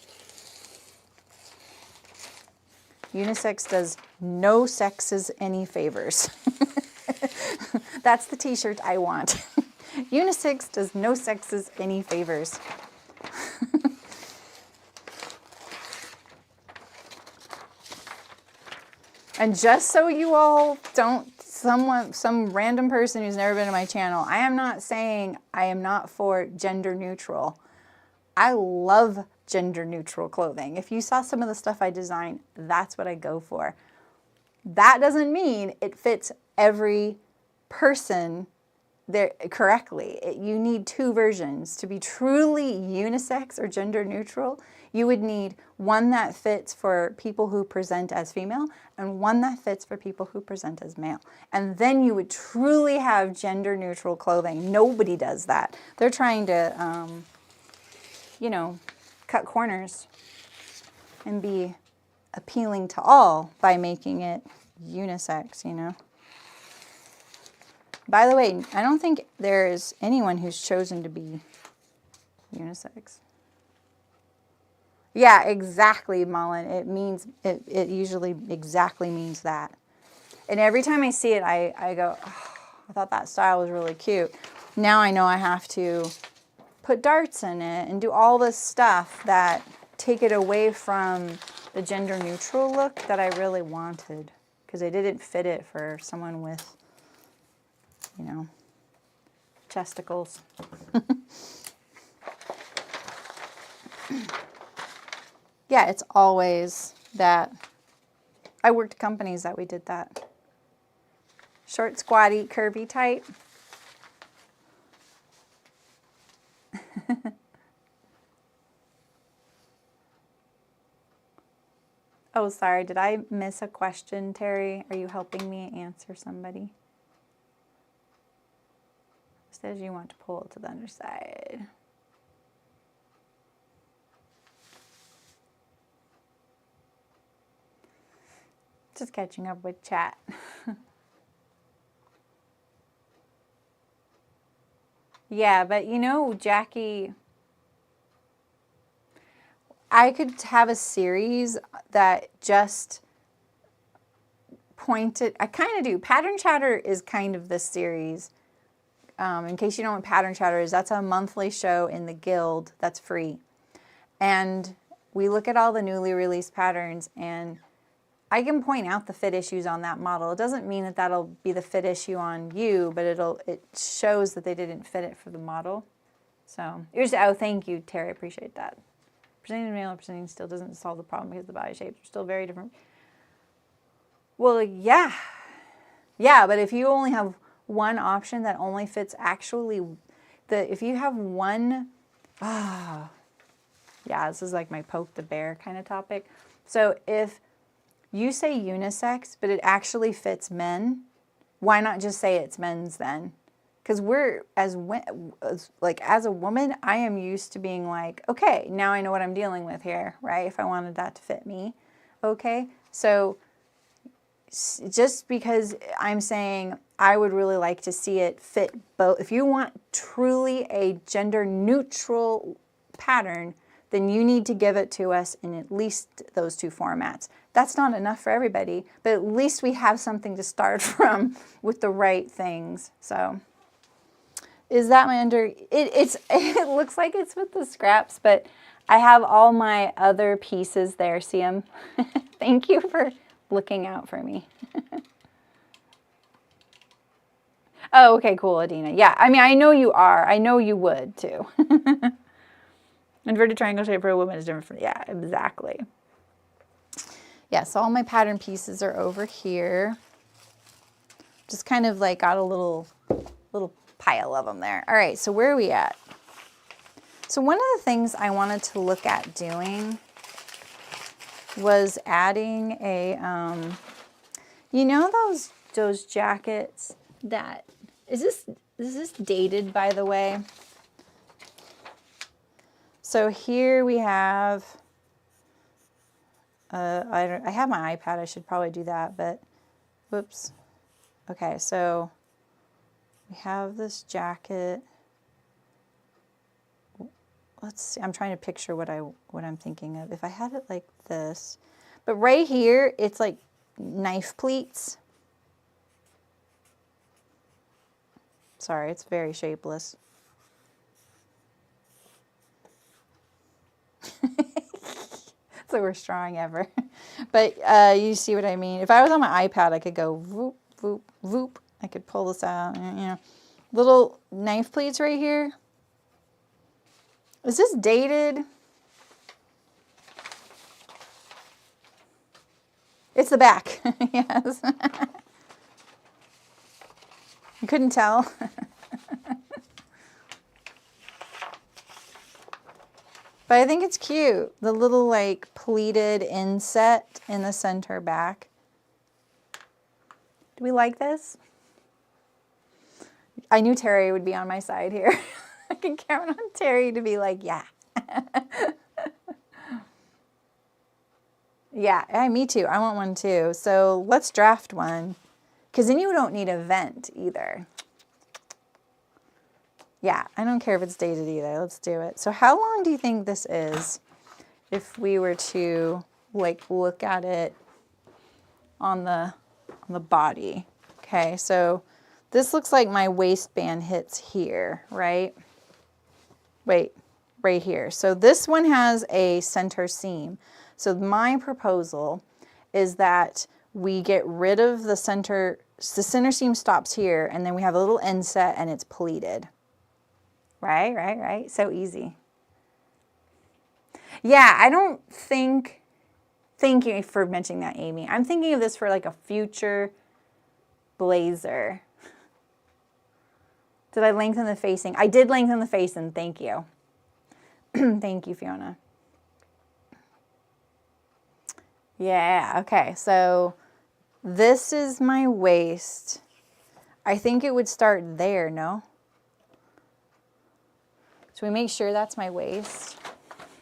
Unisex does no sexes any favors. That's the t-shirt I want. Unisex does no sexes any favors. And just so you all don't, some random person who's never been to my channel, I am not saying I am not for gender neutral. I love gender neutral clothing. If you saw some of the stuff I design, that's what I go for. That doesn't mean it fits every person there correctly. You need 2 versions. To be truly unisex or gender neutral, you would need one that fits for people who present as female and one that fits for people who present as male. And then you would truly have gender neutral clothing. Nobody does that. They're trying to, you know, cut corners and be appealing to all by making it unisex, you know. By the way, I don't think there is anyone who's chosen to be unisex. Yeah, exactly, Mullen. It means, it usually exactly means that. And every time I see it, I go, oh, I thought that style was really cute. Now I know I have to put darts in it and do all this stuff that take it away from the gender neutral look that I really wanted, because I didn't fit it for someone with, you know, chesticles. Yeah, it's always that. I worked companies that we did that. Short, squatty, curvy type. Oh, sorry, did I miss a question, Terry? Are you helping me answer somebody? It says you want to pull it to the underside. Just catching up with chat. Yeah, but you know, Jackie, I could have a series that just pointed, I kind of do. Pattern Chatter is kind of this series. In case you don't know what Pattern Chatter is, that's a monthly show in the Guild that's free. And we look at all the newly released patterns, and I can point out the fit issues on that model. It doesn't mean that that'll be the fit issue on you, but it shows that they didn't fit it for the model. So, oh, thank you, Terry, I appreciate that. Presenting male or presenting still doesn't solve the problem because the body shapes are still very different. Well, yeah. Yeah, but if you only have one option that only fits actually, if you have one, yeah, this is like my poke the bear kind of topic. So if you say unisex, but it actually fits men, why not just say it's men's then? Because we're, as a woman, I am used to being like, okay, now I know what I'm dealing with here, right? If I wanted that to fit me, okay? So just because I'm saying I would really like to see it fit both, if you want truly a gender neutral pattern, then you need to give it to us in at least those two formats. That's not enough for everybody, but at least we have something to start from with the right things. So is that my it looks like it's with the scraps, but I have all my other pieces there. See them? Thank you for looking out for me. Oh, okay, cool, Adina. Yeah, I mean, I know you are. I know you would too. Inverted triangle shape for a woman is different from, yeah, exactly. Yeah, so all my pattern pieces are over here. Just kind of like got a little pile of them there. All right, so where are we at? So one of the things I wanted to look at doing was adding a, you know those jackets that, is this dated, by the way? So here we have, I have my iPad, I should probably do that, but whoops. Okay, so we have this jacket. Let's see, I'm trying to picture what I'm thinking of. If I had it like this, but right here, it's like knife pleats. Sorry, it's very shapeless. It's the worst drawing ever. But you see what I mean? If I was on my iPad, I could go voop, voop, voop. I could pull this out, you know. Little knife pleats right here. Is this dated? It's the back, yes. You couldn't tell. But I think it's cute. The little like pleated inset in the center back. Do we like this? I knew Terry would be on my side here. I can count on Terry to be like, yeah. Yeah, me too. I want one too. So let's draft one. Because then you don't need a vent either. Yeah, I don't care if it's dated either. Let's do it. So how long do you think this is if we were to like look at it on the body? Okay, so this looks like my waistband hits here, right? Wait, right here. So this one has a center seam. So my proposal is that we get rid of the center seam stops here, and then we have a little inset and it's pleated. Right. So easy. Yeah, I don't think, thank you for mentioning that, Amy. I'm thinking of this for like a future blazer. Did I lengthen the facing? I did lengthen the facing, thank you. Thank you, Fiona. Yeah, okay, so this is my waist. I think it would start there, no? So we make sure that's my waist.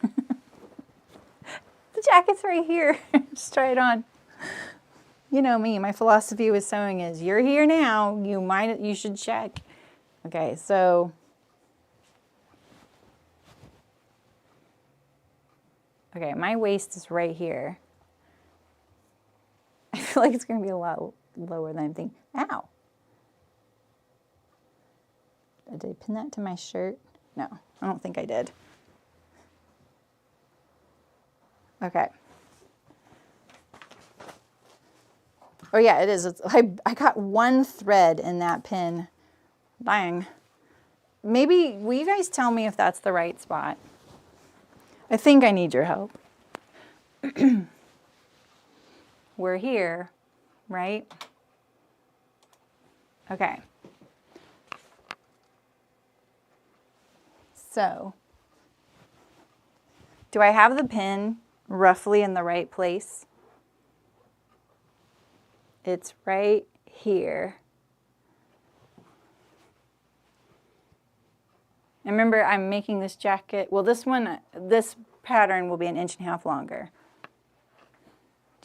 The jacket's right here. Just try it on. You know me, my philosophy with sewing is you're here now, you should check. Okay, so okay, my waist is right here. I feel like it's going to be a lot lower than I'm thinking. Ow. Did I pin that to my shirt? No, I don't think I did. Okay. Oh yeah, it is. I got one thread in that pin. Dang. Maybe, will you guys tell me if that's the right spot? I think I need your help. We're here, right? Okay. So, do I have the pin roughly in the right place? It's right here. And remember, I'm making this jacket, well, this pattern will be 1.5 inches longer.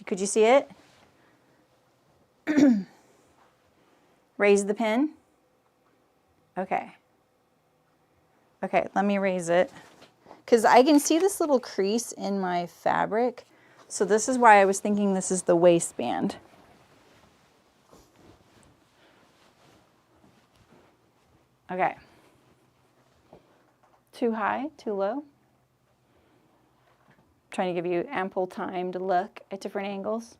Could you see it? Raise the pin. Okay. Okay, let me raise it. Because I can see this little crease in my fabric. So this is why I was thinking this is the waistband. Okay. Too high, too low? Trying to give you ample time to look at different angles.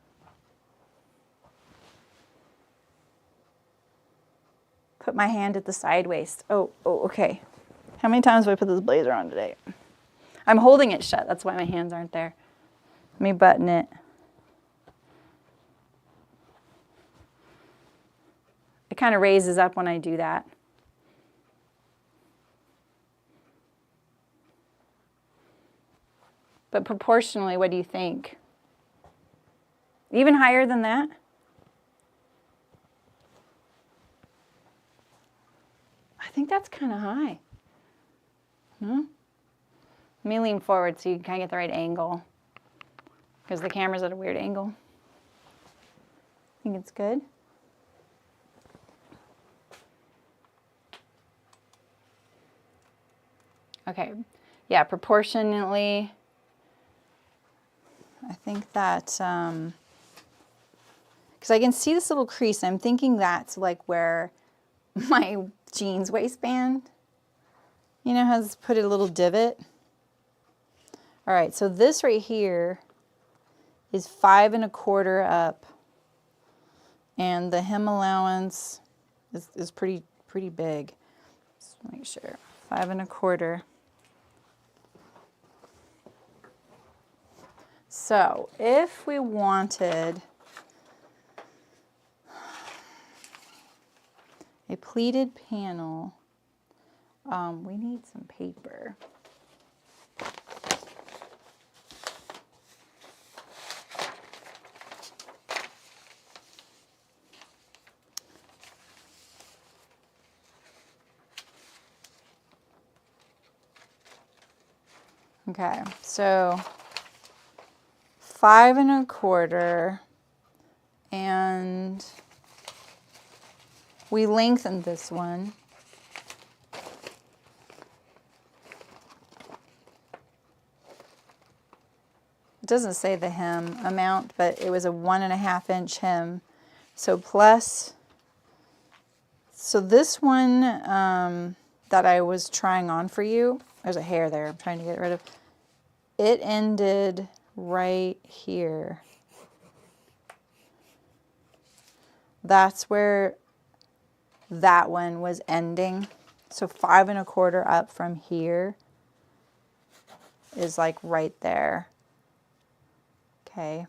Put my hand at the side waist. Oh, okay. How many times have I put this blazer on today? I'm holding it shut. That's why my hands aren't there. Let me button it. It kind of raises up when I do that. But proportionally, what do you think? Even higher than that? I think that's kind of high. Hmm? Let me lean forward so you can kind of get the right angle. Because the camera's at a weird angle. Think it's good? Okay. Yeah, proportionately, I think that, because I can see this little crease. I'm thinking that's like where my jeans waistband, you know, has put a little divot. All right, so this right here is 5 1/4 up, and the hem allowance is pretty big. Just make sure 5 1/4. So if we wanted a pleated panel, we need some paper. Okay, so 5 1/4, and we lengthened this one. It doesn't say the hem amount, but it was a 1.5 inch hem. So plus, so this one that I was trying on for you, there's a hair there I'm trying to get rid of. It ended right here. That's where that one was ending. So 5 1/4 up from here is like right there. Okay.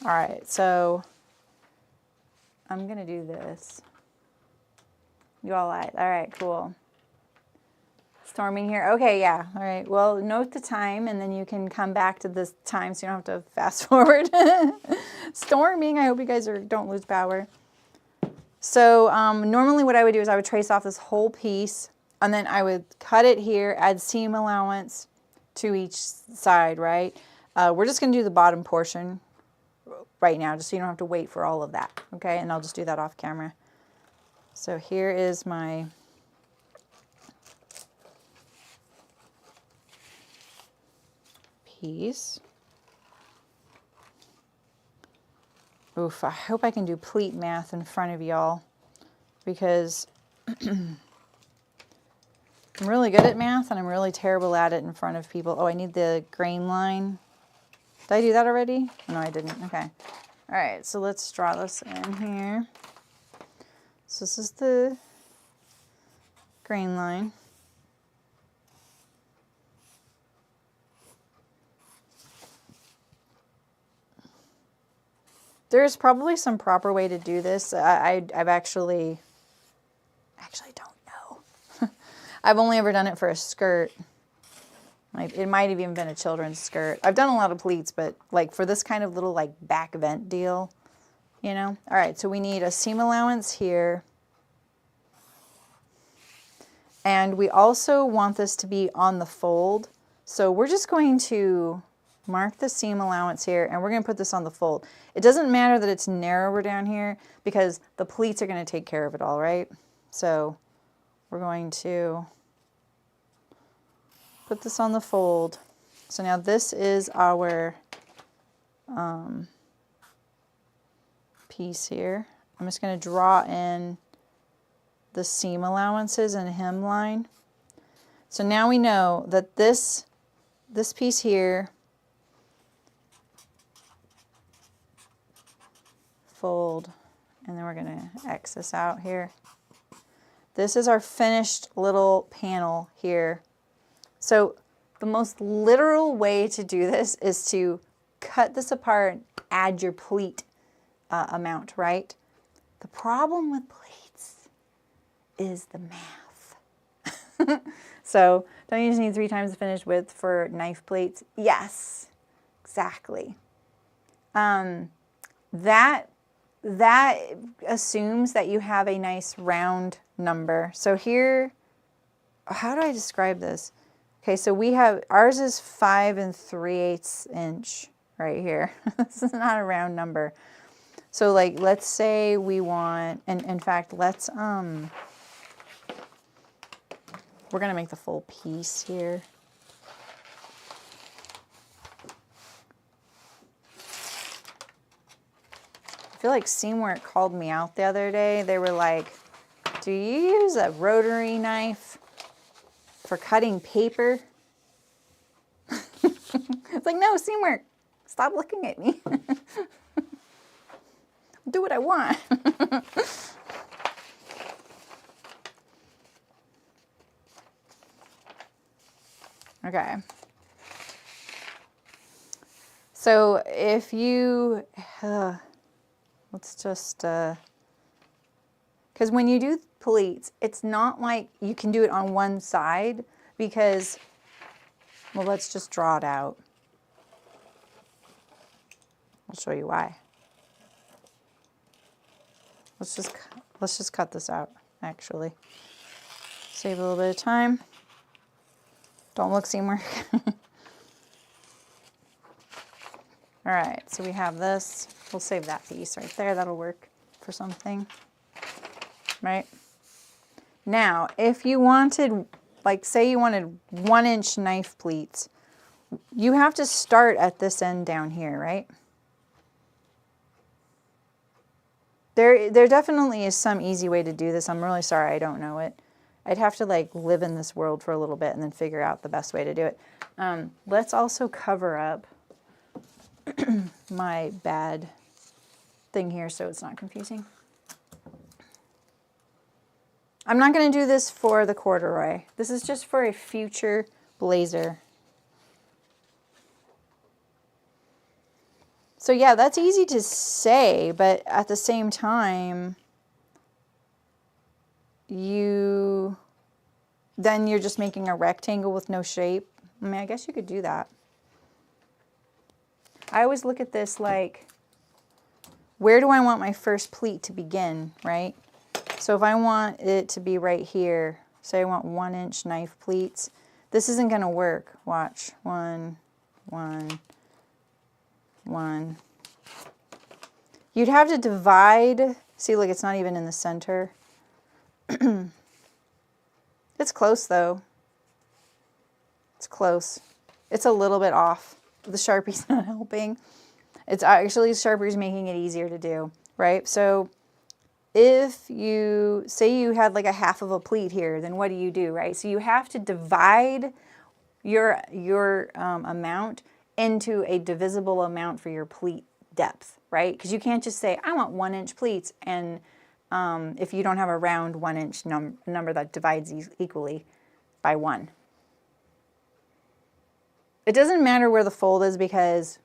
All right, so I'm gonna do this. You all right? All right, cool. Storming here. Okay, yeah. All right. Well, note the time, and then you can come back to this time so you don't have to fast forward. Storming. I hope you guys don't lose power. So normally what I would do is I would trace off this whole piece, and then I would cut it here, add seam allowance to each side, right? We're just going to do the bottom portion right now, just so you don't have to wait for all of that, okay? And I'll just do that off camera. So here is my piece. Oof, I hope I can do pleat math in front of y'all, because I'm really good at math and I'm really terrible at it in front of people. Oh, I need the grain line. Did I do that already? No, I didn't. Okay. All right, so let's draw this in here. So this is the grain line. There's probably some proper way to do this. I've actually don't know. I've only ever done it for a skirt. Like, it might have even been a children's skirt. I've done a lot of pleats, but like for this kind of little like back vent deal, you know? All right, so we need a seam allowance here. And we also want this to be on the fold. So we're just going to mark the seam allowance here, and we're going to put this on the fold. It doesn't matter that it's narrower down here because the pleats are going to take care of it all, right? So we're going to put this on the fold. So now this is our piece here. I'm just going to draw in the seam allowances and hemline. So now we know that this piece here, fold, and then we're going to X this out here. This is our finished little panel here. So the most literal way to do this is to cut this apart, add your pleat amount, right? The problem with pleats is the math. So don't you just need 3 times the finished width for knife pleats? Yes, exactly. That assumes that you have a nice round number. So here, how do I describe this? Okay, so we have, ours is 5 3/8 inch right here. This is not a round number. So like, let's say we want, and in fact, let's, we're gonna make the full piece here. I feel like Seamwork called me out the other day. They were like, do you use a rotary knife for cutting paper? It's like, no, Seamwork, stop looking at me. Do what I want. Okay. So if you, let's just, because when you do pleats, it's not like you can do it on one side because, well, let's just draw it out. I'll show you why. Let's just cut this out, actually. Save a little bit of time. Don't look Seamwork. All right, so we have this. We'll save that piece right there. That'll work for something, right? Now, if you wanted, like say you wanted 1-inch knife pleats, you have to start at this end down here, right? There definitely is some easy way to do this. I'm really sorry I don't know it. I'd have to like live in this world for a little bit and then figure out the best way to do it. Let's also cover up my bad thing here so it's not confusing. I'm not going to do this for the corduroy. This is just for a future blazer. So yeah, that's easy to say, but at the same time, then you're just making a rectangle with no shape. I mean, I guess you could do that. I always look at this like, where do I want my first pleat to begin, right? So if I want it to be right here, say I want 1-inch knife pleats, this isn't going to work. Watch. 1, 1, 1. You'd have to divide. See, look, it's not even in the center. It's close, though. It's close. It's a little bit off. The Sharpie's not helping. It's actually, Sharpie's making it easier to do, right? So if you, say you had like a half of a pleat here, then what do, right? So you have to divide your amount into a divisible amount for your pleat depth, right? Because you can't just say, I want 1-inch pleats, and if you don't have a round 1-inch number that divides equally by 1. It doesn't matter where the fold is because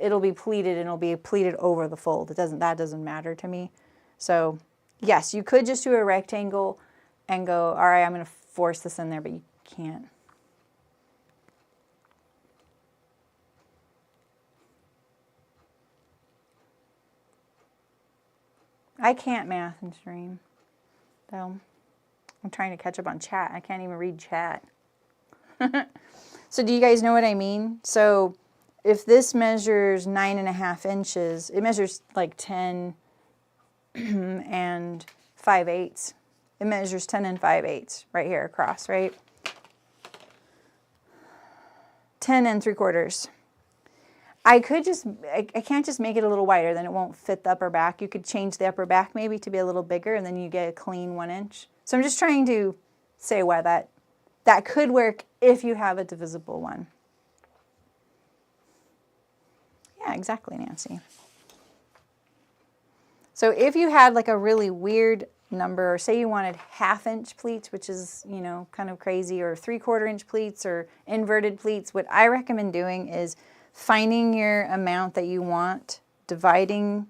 it'll be pleated and it'll be pleated over the fold. That doesn't matter to me. So yes, you could just do a rectangle and go, all right, I'm going to force this in there, but you can't. I can't math and stream, though. I'm trying to catch up on chat. I can't even read chat. So do you guys know what I mean? So if this measures 9.5 inches, it measures like 10 and 5/8. It measures 10 and 5/8 right here across, right? 10 and 3/4. I can't just make it a little wider, then it won't fit the upper back. You could change the upper back maybe to be a little bigger, and then you get a clean 1 inch. So I'm just trying to say why that could work if you have a divisible one. Yeah, exactly, Nancy. So if you had like a really weird number, or say you wanted 1/2 inch pleats, which is, you know, kind of crazy, or 3/4 inch pleats or inverted pleats, what I recommend doing is finding your amount that you want, dividing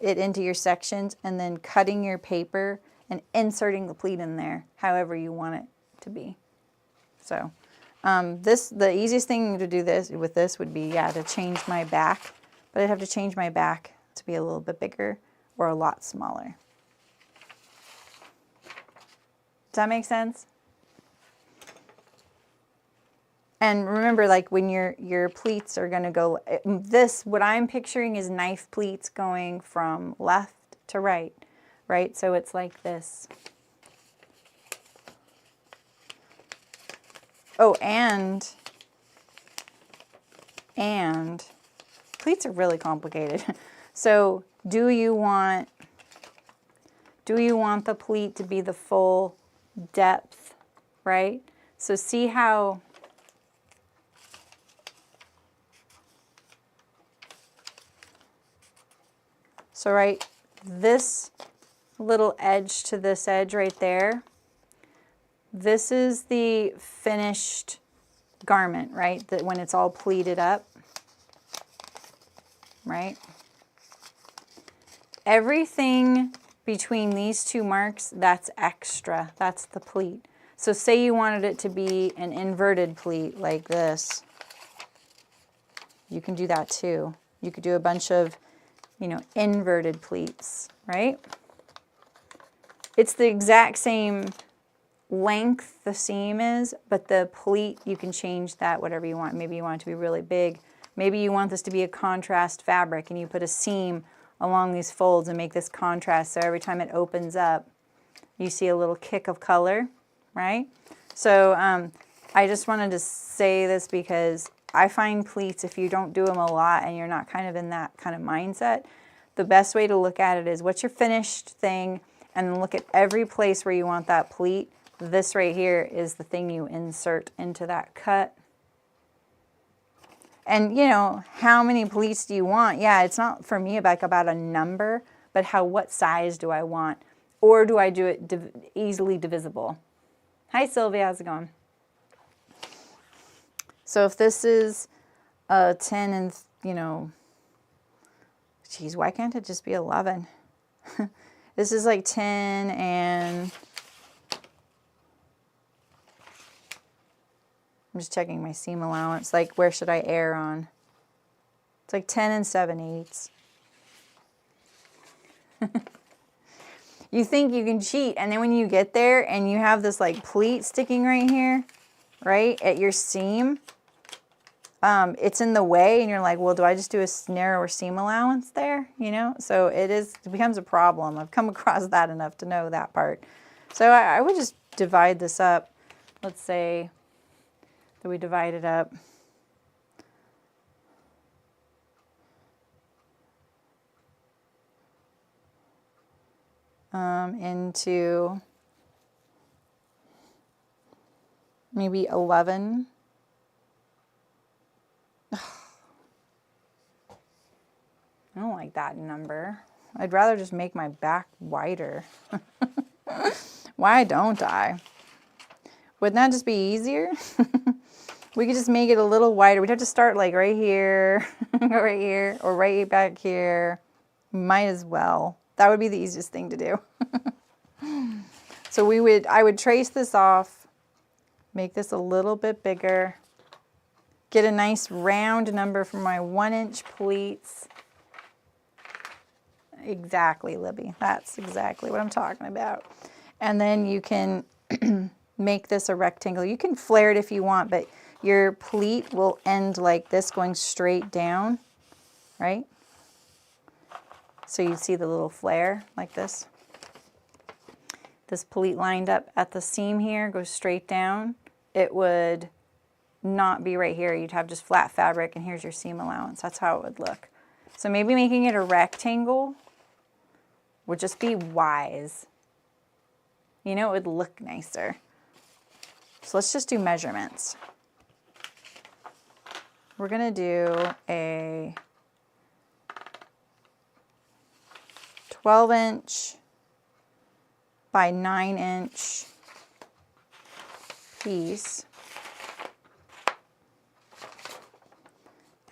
it into your sections, and then cutting your paper and inserting the pleat in there however you want it to be. So the easiest thing to do with this would be, yeah, to change my back, but I'd have to change my back to be a little bit bigger or a lot smaller. Does that make sense? And remember, like when your pleats are going to go, what I'm picturing is knife pleats going from left to right, right? So it's like this. Oh, and pleats are really complicated. So do you want the pleat to be the full depth, right? So see how right, this little edge to this edge right there, this is the finished garment, right? That when it's all pleated up, right? Everything between these two marks, that's extra. That's the pleat. So say you wanted it to be an inverted pleat like this. You can do that too. You could do a bunch of, you know, inverted pleats, right? It's the exact same length the seam is, but the pleat, you can change that whatever you want. Maybe you want it to be really big. Maybe you want this to be a contrast fabric and you put a seam along these folds and make this contrast, so every time it opens up you see a little kick of color, right? So I just wanted to say this because I find pleats, if you don't do them a lot and you're not kind of in that kind of mindset, the best way to look at it is what's your finished thing, and then look at every place where you want that pleat. This right here is the thing you insert into that cut. And you know, how many pleats do you want? Yeah, it's not for me about a number, but what size do I want? Or do I do it easily divisible? Hi Sylvia, how's it going? So if this is 10 and, you know, geez, why can't it just be 11? This is like 10 and, I'm just checking my seam allowance, like where should I err on? It's like 10 and 7/8. You think you can cheat, and then when you get there and you have this like pleat sticking right here, right, at your seam, it's in the way, and you're like, well, do I just do a narrower seam allowance there, you know? So it becomes a problem. I've come across that enough to know that part. So I would just divide this up. Let's say that we divide it up into maybe 11. I don't like that number. I'd rather just make my back wider. Why don't I? Wouldn't that just be easier? We could just make it a little wider. We'd have to start like right here, right here, or right back here. Might as well. That would be the easiest thing to do. So I would trace this off, make this a little bit bigger, get a nice round number for my 1-inch pleats. Exactly, Libby. That's exactly what I'm talking about. And then you can make this a rectangle. You can flare it if you want, but your pleat will end like this, going straight down, right? So you see the little flare like this. This pleat lined up at the seam here goes straight down. It would not be right here. You'd have just flat fabric, and here's your seam allowance. That's how it would look. So maybe making it a rectangle would just be wise. You know, it would look nicer. So let's just do measurements. We're gonna do a 12-inch by 9-inch piece.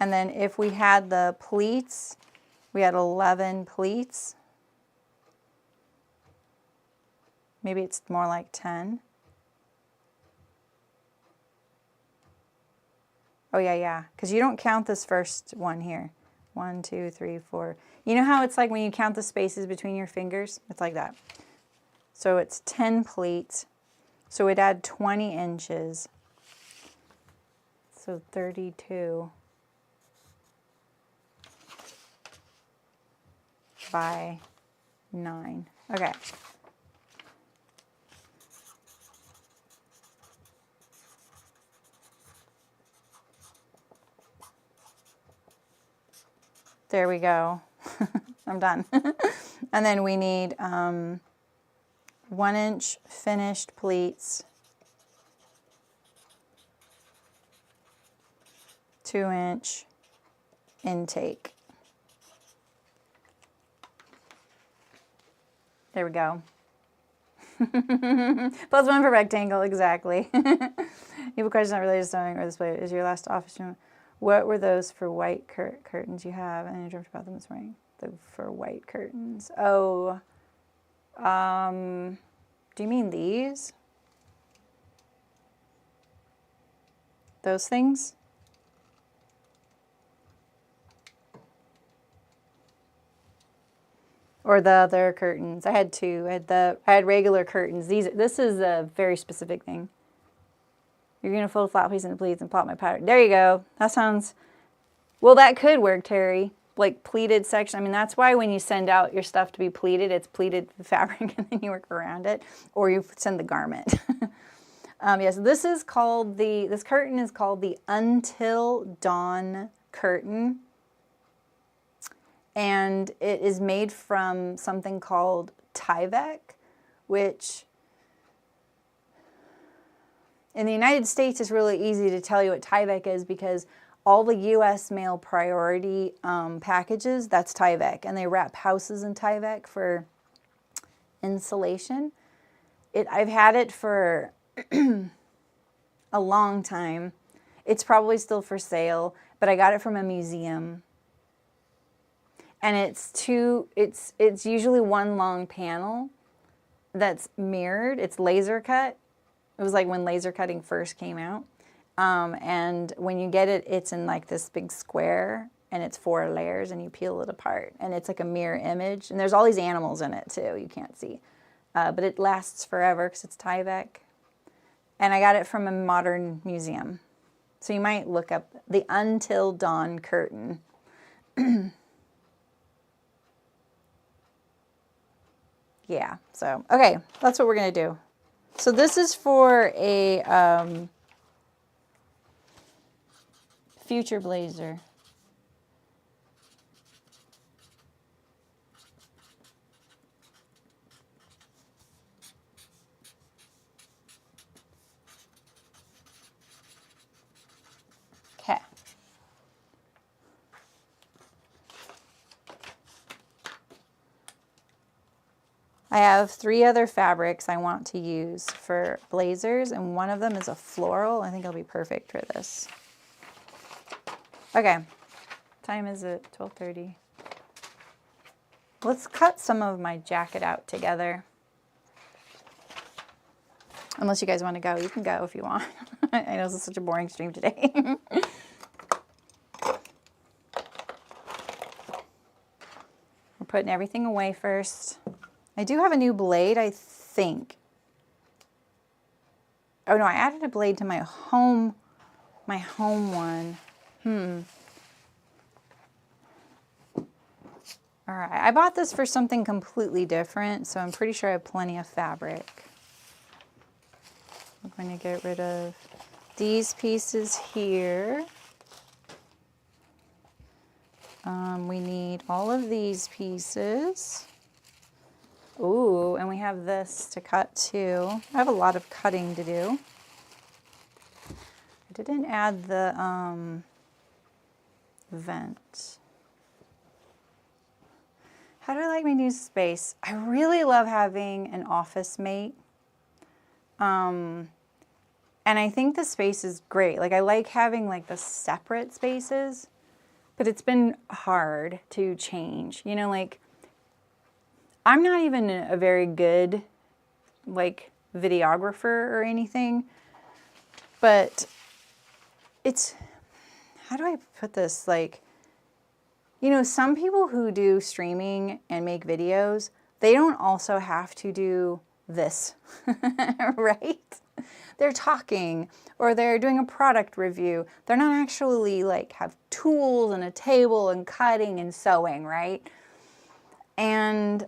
And then if we had the pleats, we had 11 pleats. Maybe it's more like 10. Oh yeah, because you don't count this first one here. 1, 2, 3, 4. You know how it's like when you count the spaces between your fingers? It's like that. So it's 10 pleats. So we'd add 20 inches. So 32 by 9. Okay. There we go. I'm done. And then we need 1-inch finished pleats, 2-inch intake. There we go. Plus 1 for rectangle, exactly. You have a question not related to sewing or display. Is your last office room? What were those for white curtains you have? And I dreamt about them this morning. For white curtains. Oh, do you mean these? Those things? Or the other curtains? I had two. I had regular curtains. This is a very specific thing. You're going to fold a flat piece into pleats and plot my pattern. There you go. That sounds... Well, that could work, Terry. Like pleated section. I mean, that's why when you send out your stuff to be pleated, it's pleated fabric and then you work around it. Or you send the garment. Yes, this curtain is called the Until Dawn curtain. And it is made from something called Tyvek, which... in the United States, it's really easy to tell you what Tyvek is because all the U.S. mail priority packages, that's Tyvek. And they wrap houses in Tyvek for insulation. I've had it for a long time. It's probably still for sale, but I got it from a museum. And it's usually one long panel that's mirrored. It's laser cut. It was like when laser cutting first came out. And when you get it, it's in like this big square and it's 4 layers and you peel it apart. And it's like a mirror image. And there's all these animals in it too, you can't see. But it lasts forever because it's Tyvek. And I got it from a modern museum. So you might look up the Until Dawn curtain. Yeah, so, okay, that's what we're going to do. So this is for a future blazer. Okay. I have 3 other fabrics I want to use for blazers, and one of them is a floral. I think it'll be perfect for this. Okay, time is it? 12:30. Let's cut some of my jacket out together. Unless you guys want to go, you can go if you want. I know this is such a boring stream today. We're putting everything away first. I do have a new blade, I think. Oh no, I added a blade to my home one. All right, I bought this for something completely different, so I'm pretty sure I have plenty of fabric. I'm going to get rid of these pieces here. We need all of these pieces. Ooh, and we have this to cut too. I have a lot of cutting to do. I didn't add the vent. How do I like my new space? I really love having an office mate. And I think the space is great. Like I like having like the separate spaces, but it's been hard to change. You know, like I'm not even a very good like videographer or anything, but it's, how do I put this? Like, you know, some people who do streaming and make videos, they don't also have to do this, right? They're talking or they're doing a product review. They're not actually like have tools and a table and cutting and sewing, right? And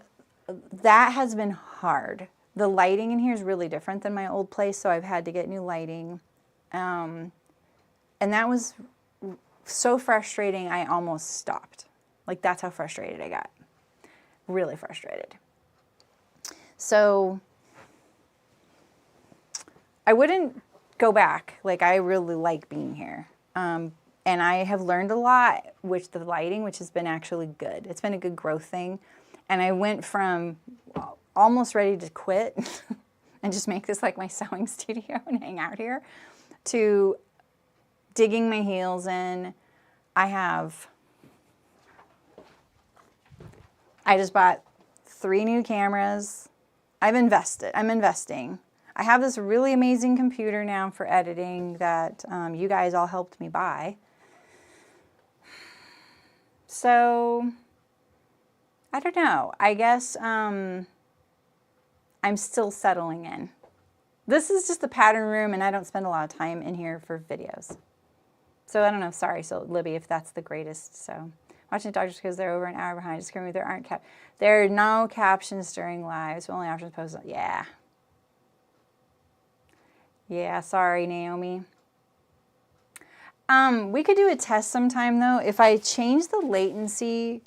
that has been hard. The lighting in here is really different than my old place, so I've had to get new lighting. And that was so frustrating, I almost stopped. Like that's how frustrated I got. Really frustrated. So I wouldn't go back. Like I really like being here. And I have learned a lot with the lighting, which has been actually good. It's been a good growth thing. And I went from almost ready to quit and just make this like my sewing studio and hang out here to digging my heels in. I just bought 3 new cameras. I'm investing. I have this really amazing computer now for editing that you guys all helped me buy. So, I don't know. I guess I'm still settling in. This is just the pattern room and I don't spend a lot of time in here for videos. So I don't know, sorry, so Libby, if that's the greatest. So watching doctors because they're over an hour behind. Just screaming, there are no captions during lives. Only options posted. Yeah. Yeah, sorry, Naomi. We could do a test sometime though. If I change the latency,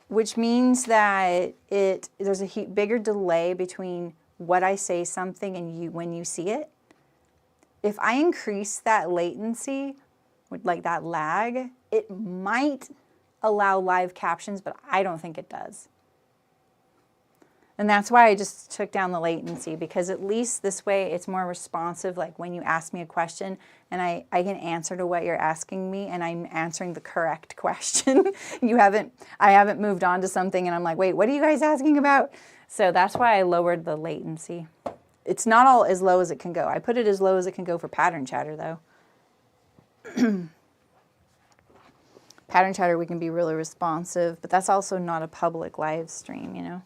which means that there's a bigger delay between what I say something and when you see it. If I increase that latency, like that lag, it might allow live captions, but I don't think it does. And that's why I just took down the latency, because at least this way it's more responsive, like when you ask me a question and I can answer to what you're asking me and I'm answering the correct question. I haven't moved on to something and I'm like, wait, what are you guys asking about? So that's why I lowered the latency. It's not all as low as it can go. I put it as low as it can go for pattern chatter though. Pattern chatter, we can be really responsive, but that's also not a public live stream, you know?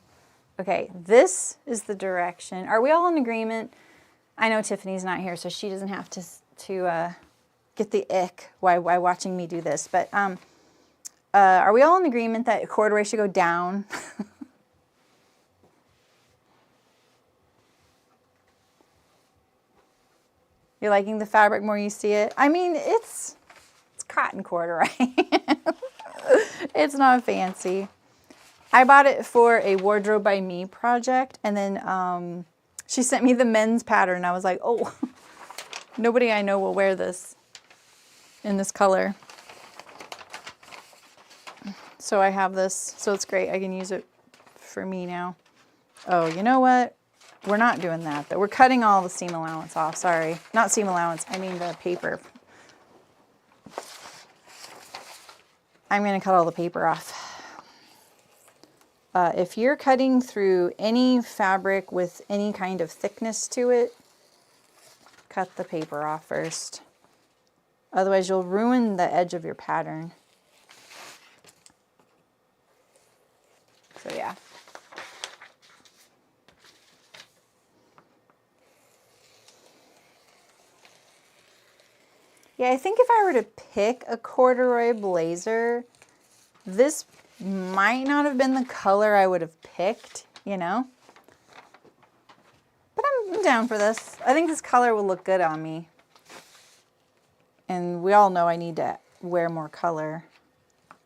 Okay, this is the direction. Are we all in agreement? I know Tiffany's not here, so she doesn't have to get the ick while watching me do this, but are we all in agreement that corduroy should go down? You're liking the fabric more you see it? I mean, it's cotton corduroy. It's not fancy. I bought it for a Wardrobe by Me project, and then she sent me the men's pattern. I was like, oh, nobody I know will wear this in this color. So I have this, so it's great. I can use it for me now. Oh, you know what? We're not doing that, though. We're cutting all the seam allowance off. Sorry. Not seam allowance. I mean the paper. I'm going to cut all the paper off. If you're cutting through any fabric with any kind of thickness to it, cut the paper off first. Otherwise, you'll ruin the edge of your pattern. So, yeah. Yeah, I think if I were to pick a corduroy blazer, this might not have been the color I would have picked, you know? But I'm down for this. I think this color will look good on me. And we all know I need to wear more color.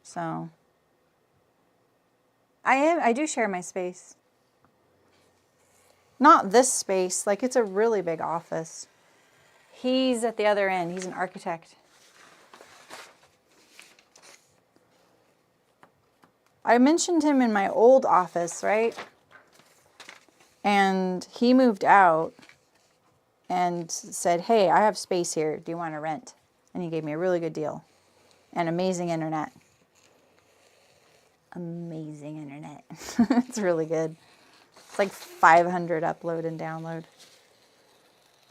So I do share my space. Not this space, like it's a really big office. He's at the other end. He's an architect. I mentioned him in my old office, right? And he moved out and said, hey, I have space here. Do you want to rent? And he gave me a really good deal. And amazing internet. Amazing internet. It's really good. It's like 500 upload and download.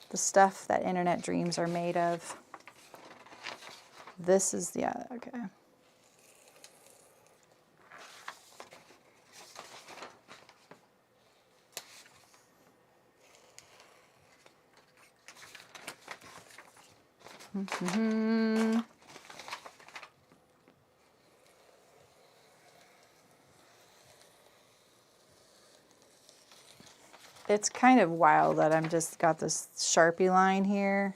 The stuff that internet dreams are made of. This is, yeah, okay. Mm-hmm. It's kind of wild that I'm just got this Sharpie line here.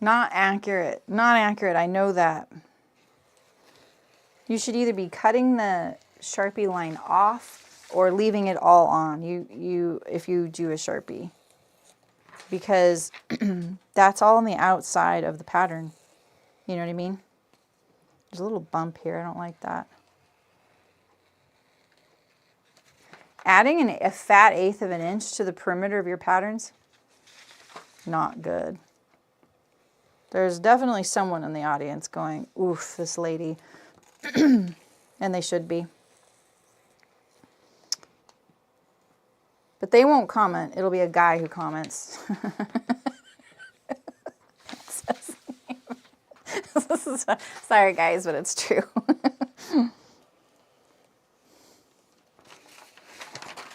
Not accurate. Not accurate. I know that. You should either be cutting the Sharpie line off or leaving it all on. If you do a Sharpie. Because that's all on the outside of the pattern. You know what I mean? There's a little bump here. I don't like that. Adding a fat 1/8 of an inch to the perimeter of your patterns, not good. There's definitely someone in the audience going, oof, this lady. And they should be. But they won't comment. It'll be a guy who comments. Sorry, guys, but it's true.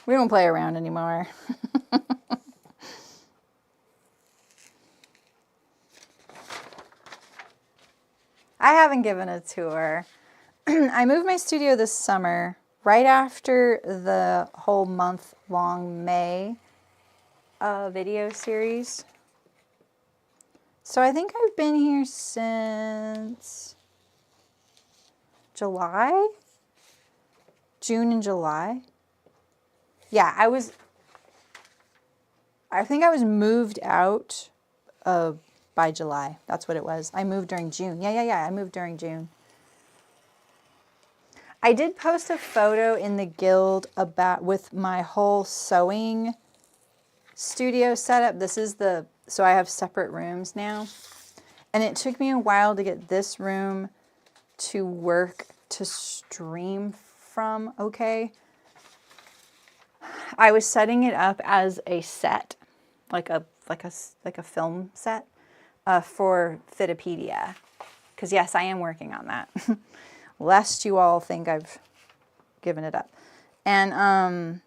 We don't play around anymore. I haven't given a tour. I moved my studio this summer, right after the whole month-long May video series. So I think I've been here since July? June and July. Yeah, I think I was moved out by July. That's what it was. I moved during June. Yeah, I moved during June. I did post a photo in the guild with my whole sewing studio setup. So I have separate rooms now. And it took me a while to get this room to work to stream from okay. I was setting it up as a set, like a film set for Fitopedia. Because yes, I am working on that. Lest you all think I've given it up. And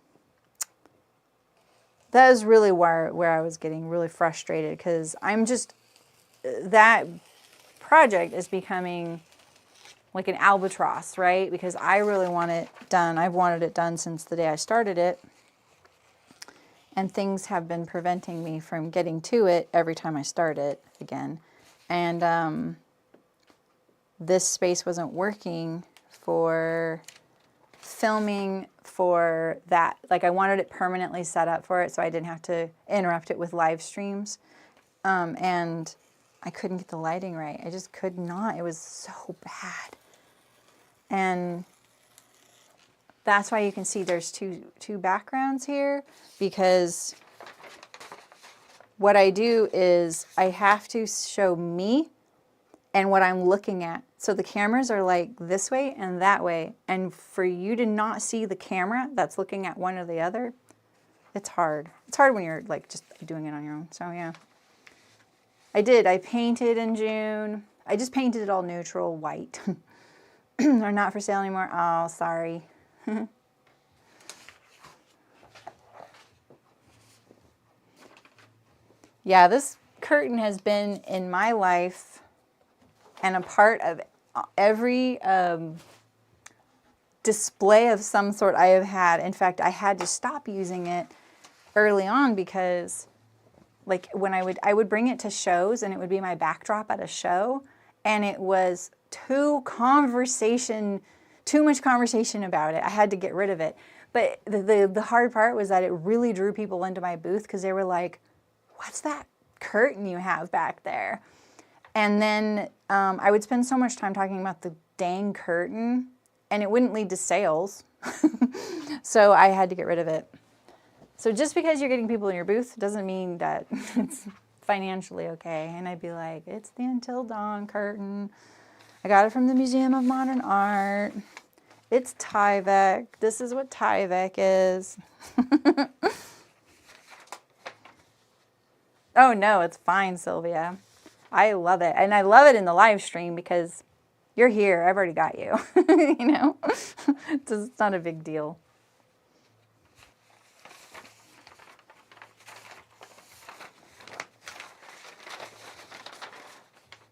that is really where I was getting really frustrated, because that project is becoming like an albatross, right? Because I really want it done. I've wanted it done since the day I started it. And things have been preventing me from getting to it every time I start it again. And this space wasn't working for filming for that. Like, I wanted it permanently set up for it so I didn't have to interrupt it with live streams. And I couldn't get the lighting right. I just could not. It was so bad. And that's why you can see there's two backgrounds here, because what I do is I have to show me and what I'm looking at. So the cameras are like this way and that way. And for you to not see the camera that's looking at one or the other, it's hard. It's hard when you're like just doing it on your own. So yeah. I painted in June. I just painted it all neutral white. They're not for sale anymore. Oh, sorry. Yeah, this curtain has been in my life and a part of every display of some sort I have had. In fact, I had to stop using it early on because like when I would bring it to shows and it would be my backdrop at a show, and it was too much conversation about it. I had to get rid of it. But the hard part was that it really drew people into my booth because they were like, what's that curtain you have back there? And then I would spend so much time talking about the dang curtain and it wouldn't lead to sales. So I had to get rid of it. So just because you're getting people in your booth doesn't mean that it's financially okay. And I'd be like, it's the Until Dawn curtain. I got it from the Museum of Modern Art. It's Tyvek. This is what Tyvek is. Oh no, it's fine, Sylvia. I love it. And I love it in the live stream because you're here. I've already got you. You know? It's not a big deal.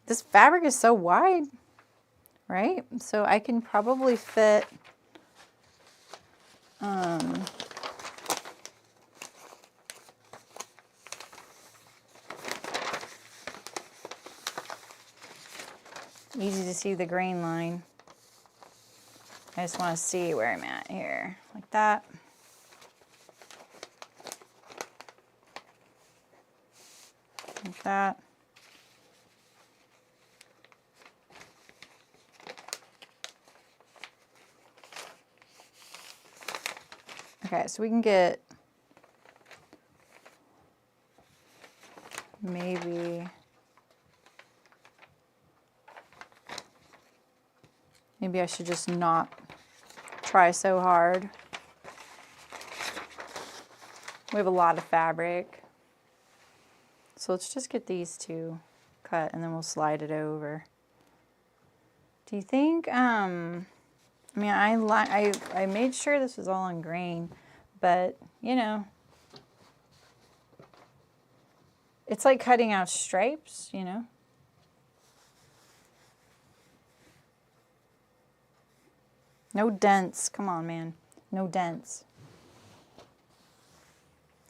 This fabric is so wide, right? So I can probably fit easy to see the grain line. I just want to see where I'm at here, like that. Like that. Okay, so we can get maybe I should just not try so hard. We have a lot of fabric. So let's just get these two cut and then we'll slide it over. Do you think, I mean, I made sure this was all on grain, but, you know, it's like cutting out stripes, you know. No dents. Come on, man. No dents.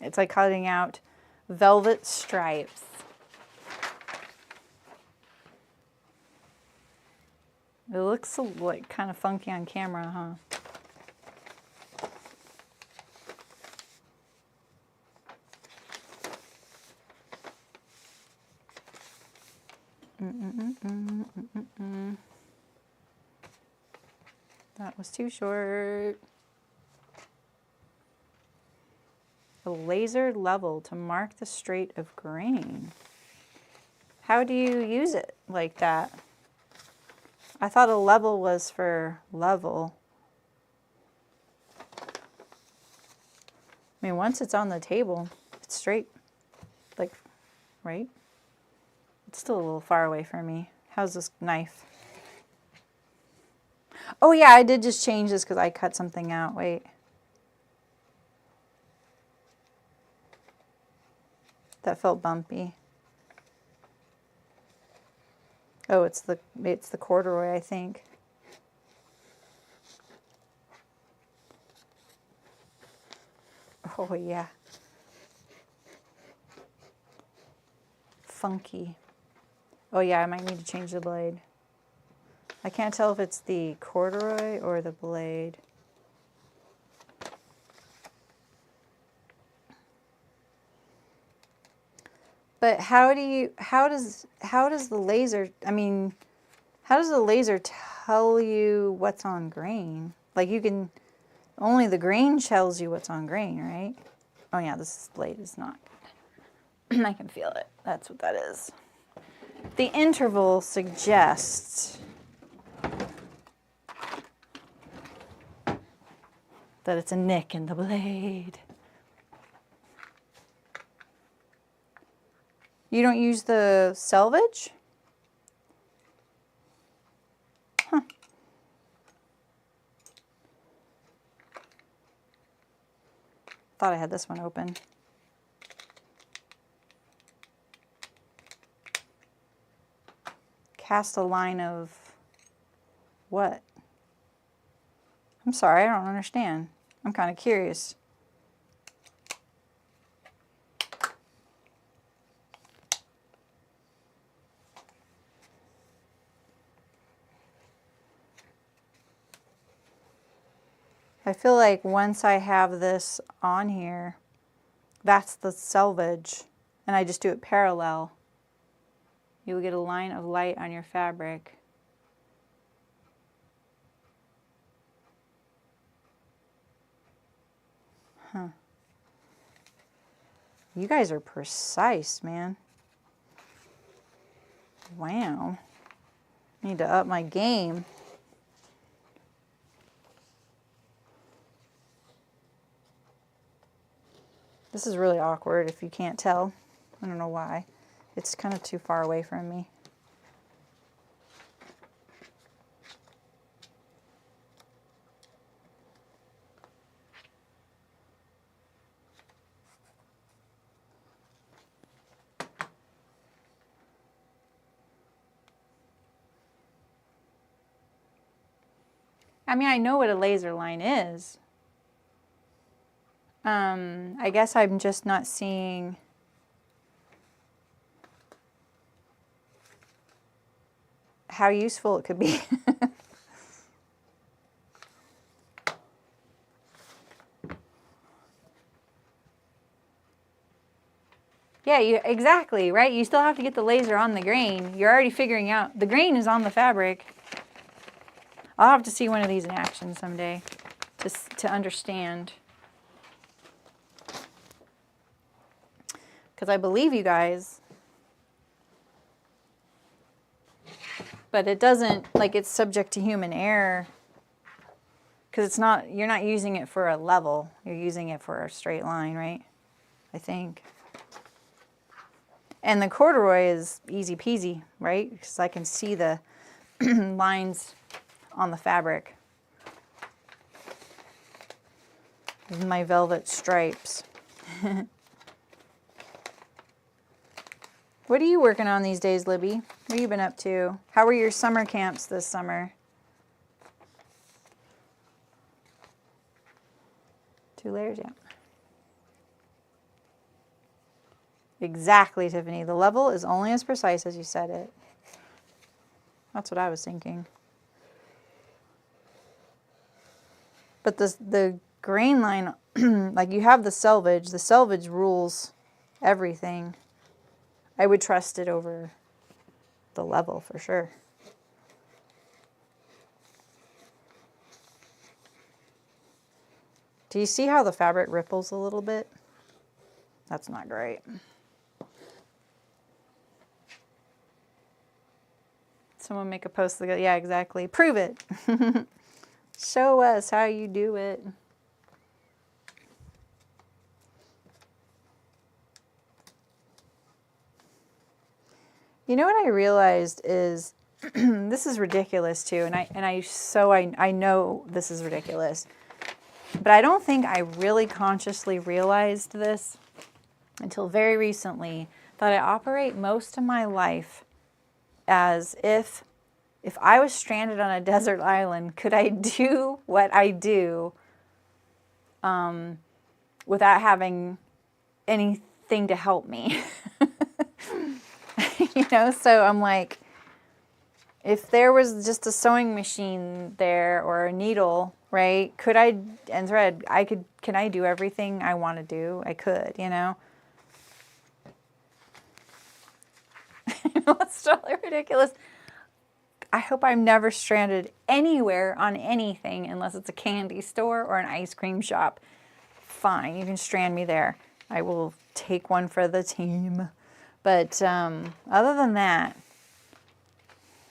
It's like cutting out velvet stripes. It looks like kind of funky on camera, huh? That was too short. A laser level to mark the straight of grain. How do you use it like that? I thought a level was for level. I mean, once it's on the table, it's straight. Like, right? It's still a little far away from me. How's this knife? Oh yeah, I did just change this because I cut something out. Wait. That felt bumpy. Oh, it's the corduroy, I think. Oh yeah. Funky. Oh yeah, I might need to change the blade. I can't tell if it's the corduroy or the blade. But how does the laser, I mean, how does the laser tell you what's on grain? Like you can, only the grain tells you what's on grain, right? Oh yeah, this blade is not good. I can feel it. That's what that is. The interval suggests that it's a nick in the blade. You don't use the selvage? Huh. Thought I had this one open. Cast a line of what? I'm sorry, I don't understand. I'm kind of curious. I feel like once I have this on here, that's the selvage, and I just do it parallel. You will get a line of light on your fabric. Huh. You guys are precise, man. Wow. Need to up my game. This is really awkward if you can't tell. I don't know why. It's kind of too far away from me. I mean, I know what a laser line is. I guess I'm just not seeing how useful it could be. Yeah, exactly, right? You still have to get the laser on the grain. You're already figuring out the grain is on the fabric. I'll have to see one of these in action someday to understand. Because I believe you guys. But it doesn't, like, it's subject to human error. Because it's not, you're not using it for a level. You're using it for a straight line, right? I think. And the corduroy is easy peasy, right? Because I can see the lines on the fabric. With my velvet stripes. What are you working on these days, Libby? What have you been up to? How were your summer camps this summer? 2 layers, yeah. Exactly, Tiffany. The level is only as precise as you said it. That's what I was thinking. But the grain line, like you have the selvage rules everything. I would trust it over the level for sure. Do you see how the fabric ripples a little bit? That's not great. Someone make a post that goes, yeah, exactly. Prove it. Show us how you do it. You know what I realized is this is ridiculous too, and I know this is ridiculous, but I don't think I really consciously realized this until very recently, that I operate most of my life as if I was stranded on a desert island, could I do what I do without having anything to help me? You know, so I'm like, if there was just a sewing machine there or a needle, right, and thread, can I do everything I want to do? I could, you know. It's totally ridiculous. I hope I'm never stranded anywhere on anything unless it's a candy store or an ice cream shop. Fine, you can strand me there. I will take one for the team. But other than that,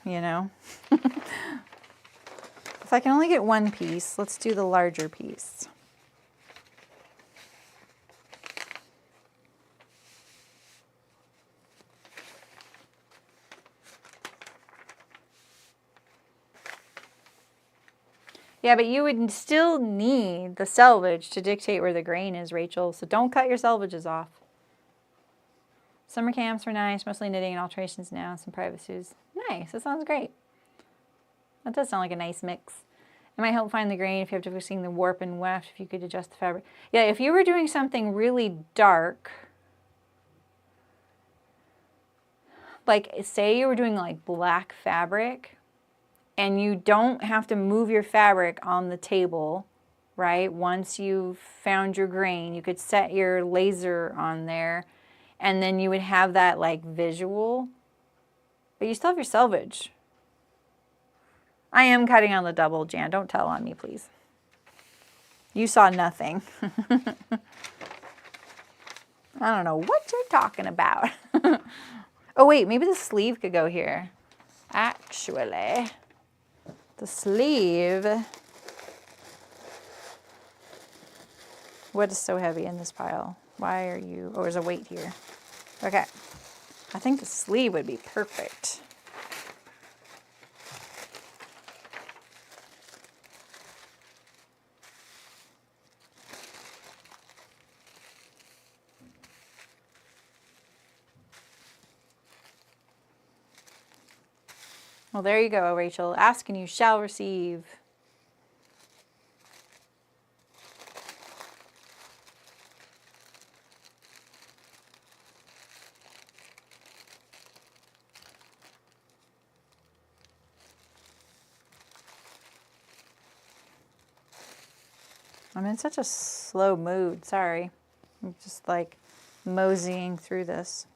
you know, if I can only get one piece, let's do the larger piece. Yeah, but you would still need the selvage to dictate where the grain is, Rachel. So don't cut your selvages off. Summer camps were nice, mostly knitting and alterations now, some privacies. Nice. That sounds great. That does sound like a nice mix. It might help find the grain if you have to seeing the warp and weft, if you could adjust the fabric. Yeah, if you were doing something really dark, like say you were doing like black fabric, and you don't have to move your fabric on the table, right? Once you've found your grain, you could set your laser on there, and then you would have that like visual, but you still have your selvage. I am cutting on the double, Jan. Don't tell on me, please. You saw nothing. I don't know what you're talking about. Oh, wait, maybe the sleeve could go here. Actually, the sleeve. What is so heavy in this pile? Why are you, oh, there's a weight here. Okay, I think the sleeve would be perfect. Well, there you go, Rachel. Ask and you shall receive. I'm in such a slow mood. Sorry. I'm just like moseying through this.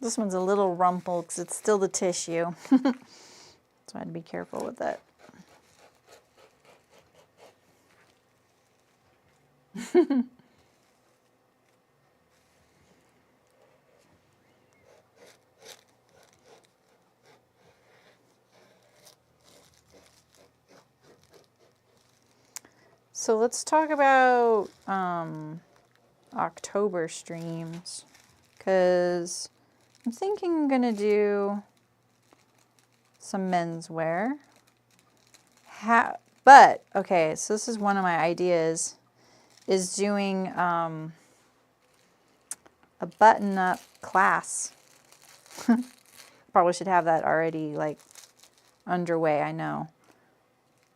This one's a little rumpled because it's still the tissue. So I had to be careful with it. So let's talk about October streams, because I'm thinking I'm going to do some menswear. But, okay, so this is one of my ideas, is doing a button-up class. Probably should have that already, like, underway, I know.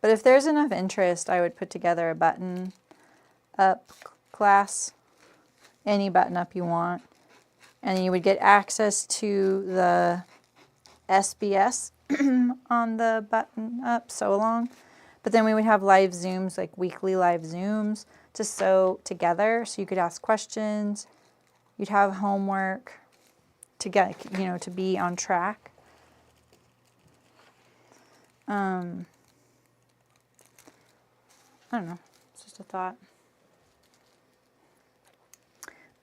But if there's enough interest, I would put together a button-up class, any button-up you want. And you would get access to the SBS on the button-up sew-along. But then we would have live Zooms, like weekly live Zooms, to sew together. So you could ask questions. You'd have homework to get, you know, to be on track. I don't know. It's just a thought.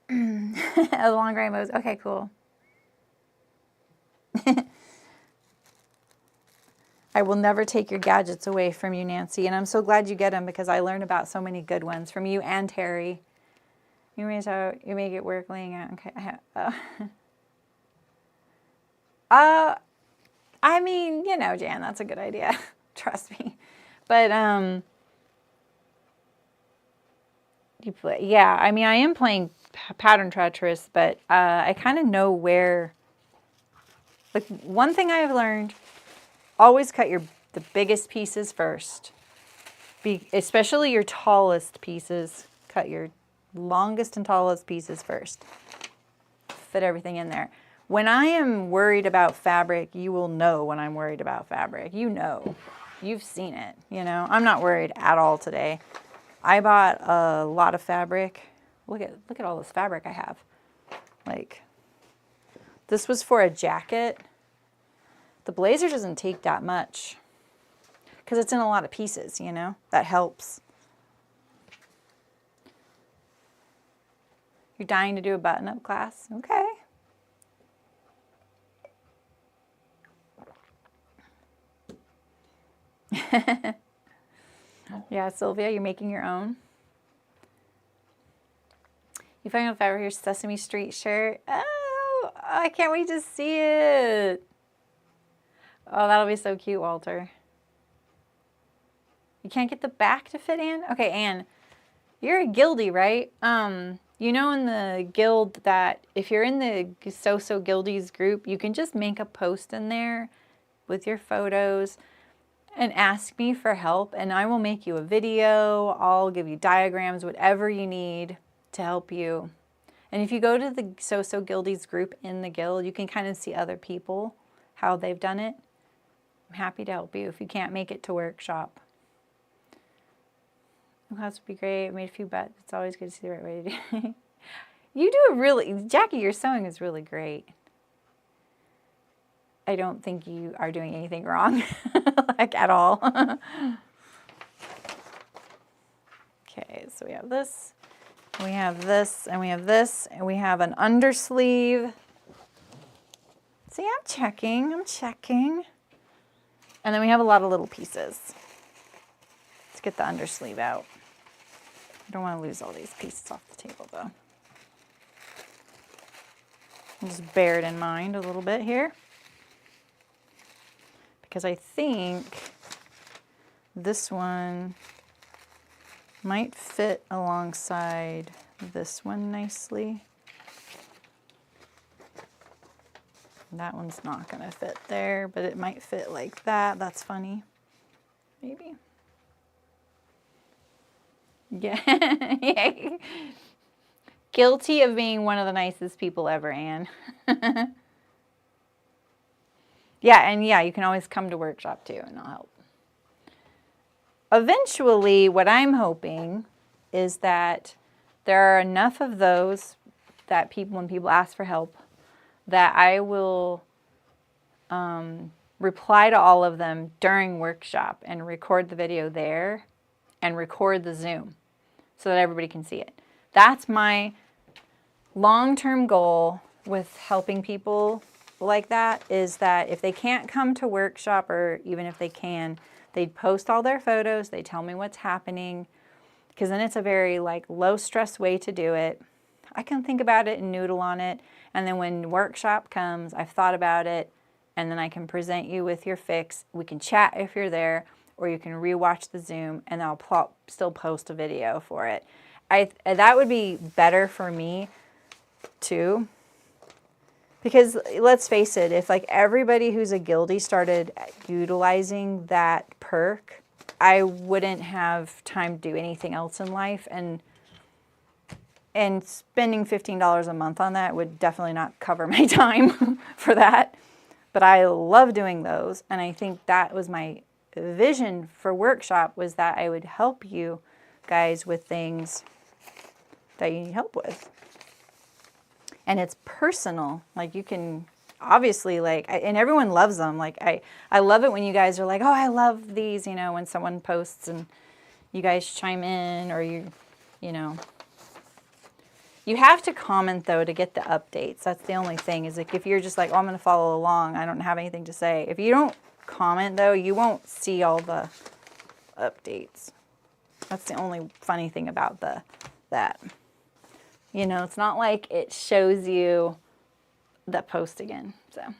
A long gray mows. Okay, cool. I will never take your gadgets away from you, Nancy. And I'm so glad you get them because I learn about so many good ones from you and Terry. You make it work laying out. Okay. I mean, you know, Jan, that's a good idea. Trust me. But, yeah, I mean, I am playing pattern Tetris, but I kind of know where, like, one thing I have learned, always cut the biggest pieces first. Especially your tallest pieces. Cut your longest and tallest pieces first. Fit everything in there. When I am worried about fabric, you will know when I'm worried about fabric. You know. You've seen it, you know. I'm not worried at all today. I bought a lot of fabric. Look at all this fabric I have. Like, this was for a jacket. The blazer doesn't take that much because it's in a lot of pieces, you know. That helps. You're dying to do a button-up class? Okay. Yeah, Sylvia, you're making your own. You found a fabric here, Sesame Street shirt. Oh, I can't wait to see it. Oh, that'll be so cute, Walter. You can't get the back to fit, Anne? Okay, Anne, you're a guildie, right? You know in the guild that if you're in the So Guildies group, you can just make a post in there with your photos and ask me for help, and I will make you a video. I'll give you diagrams, whatever you need to help you. And if you go to the So Guildies group in the guild, you can kind of see other people, how they've done it. I'm happy to help you if you can't make it to workshop. Class would be great. I made a few bets. It's always good to see the right way to do it. You do a really, Jackie, your sewing is really great. I don't think you are doing anything wrong, like at all. Okay, so we have this, we have this, and we have this, and we have an undersleeve. See, I'm checking. And then we have a lot of little pieces. Let's get the undersleeve out. I don't want to lose all these pieces off the table though. I'll just bear it in mind a little bit here. Because I think this one might fit alongside this one nicely. That one's not going to fit there, but it might fit like that. That's funny. Maybe. Yeah. Guilty of being one of the nicest people ever, Anne. Yeah, and yeah, you can always come to workshop too, and I'll help. Eventually, what I'm hoping is that there are enough of those that people, when people ask for help, that I will reply to all of them during workshop and record the video there and record the Zoom so that everybody can see it. That's my long-term goal with helping people like that, is that if they can't come to workshop, or even if they can, they'd post all their photos, they tell me what's happening, because then it's a very like low-stress way to do it. I can think about it and noodle on it, and then when workshop comes, I've thought about it, and then I can present you with your fix. We can chat if you're there, or you can rewatch the Zoom, and I'll still post a video for it. That would be better for me too, because let's face it, if like everybody who's a guildie started utilizing that perk, I wouldn't have time to do anything else in life, and spending $15 a month on that would definitely not cover my time for that. But I love doing those, and I think that was my vision for workshop, was that I would help you guys with things that you need help with. And it's personal. Like, you can obviously, like, and everyone loves them. Like, I love it when you guys are like, oh, I love these, you know, when someone posts and you guys chime in, or you know. You have to comment, though, to get the updates. That's the only thing, is like if you're just like, oh, I'm going to follow along, I don't have anything to say. If you don't comment, though, you won't see all the updates. That's the only funny thing about that. You know, it's not like it shows you the post again. So,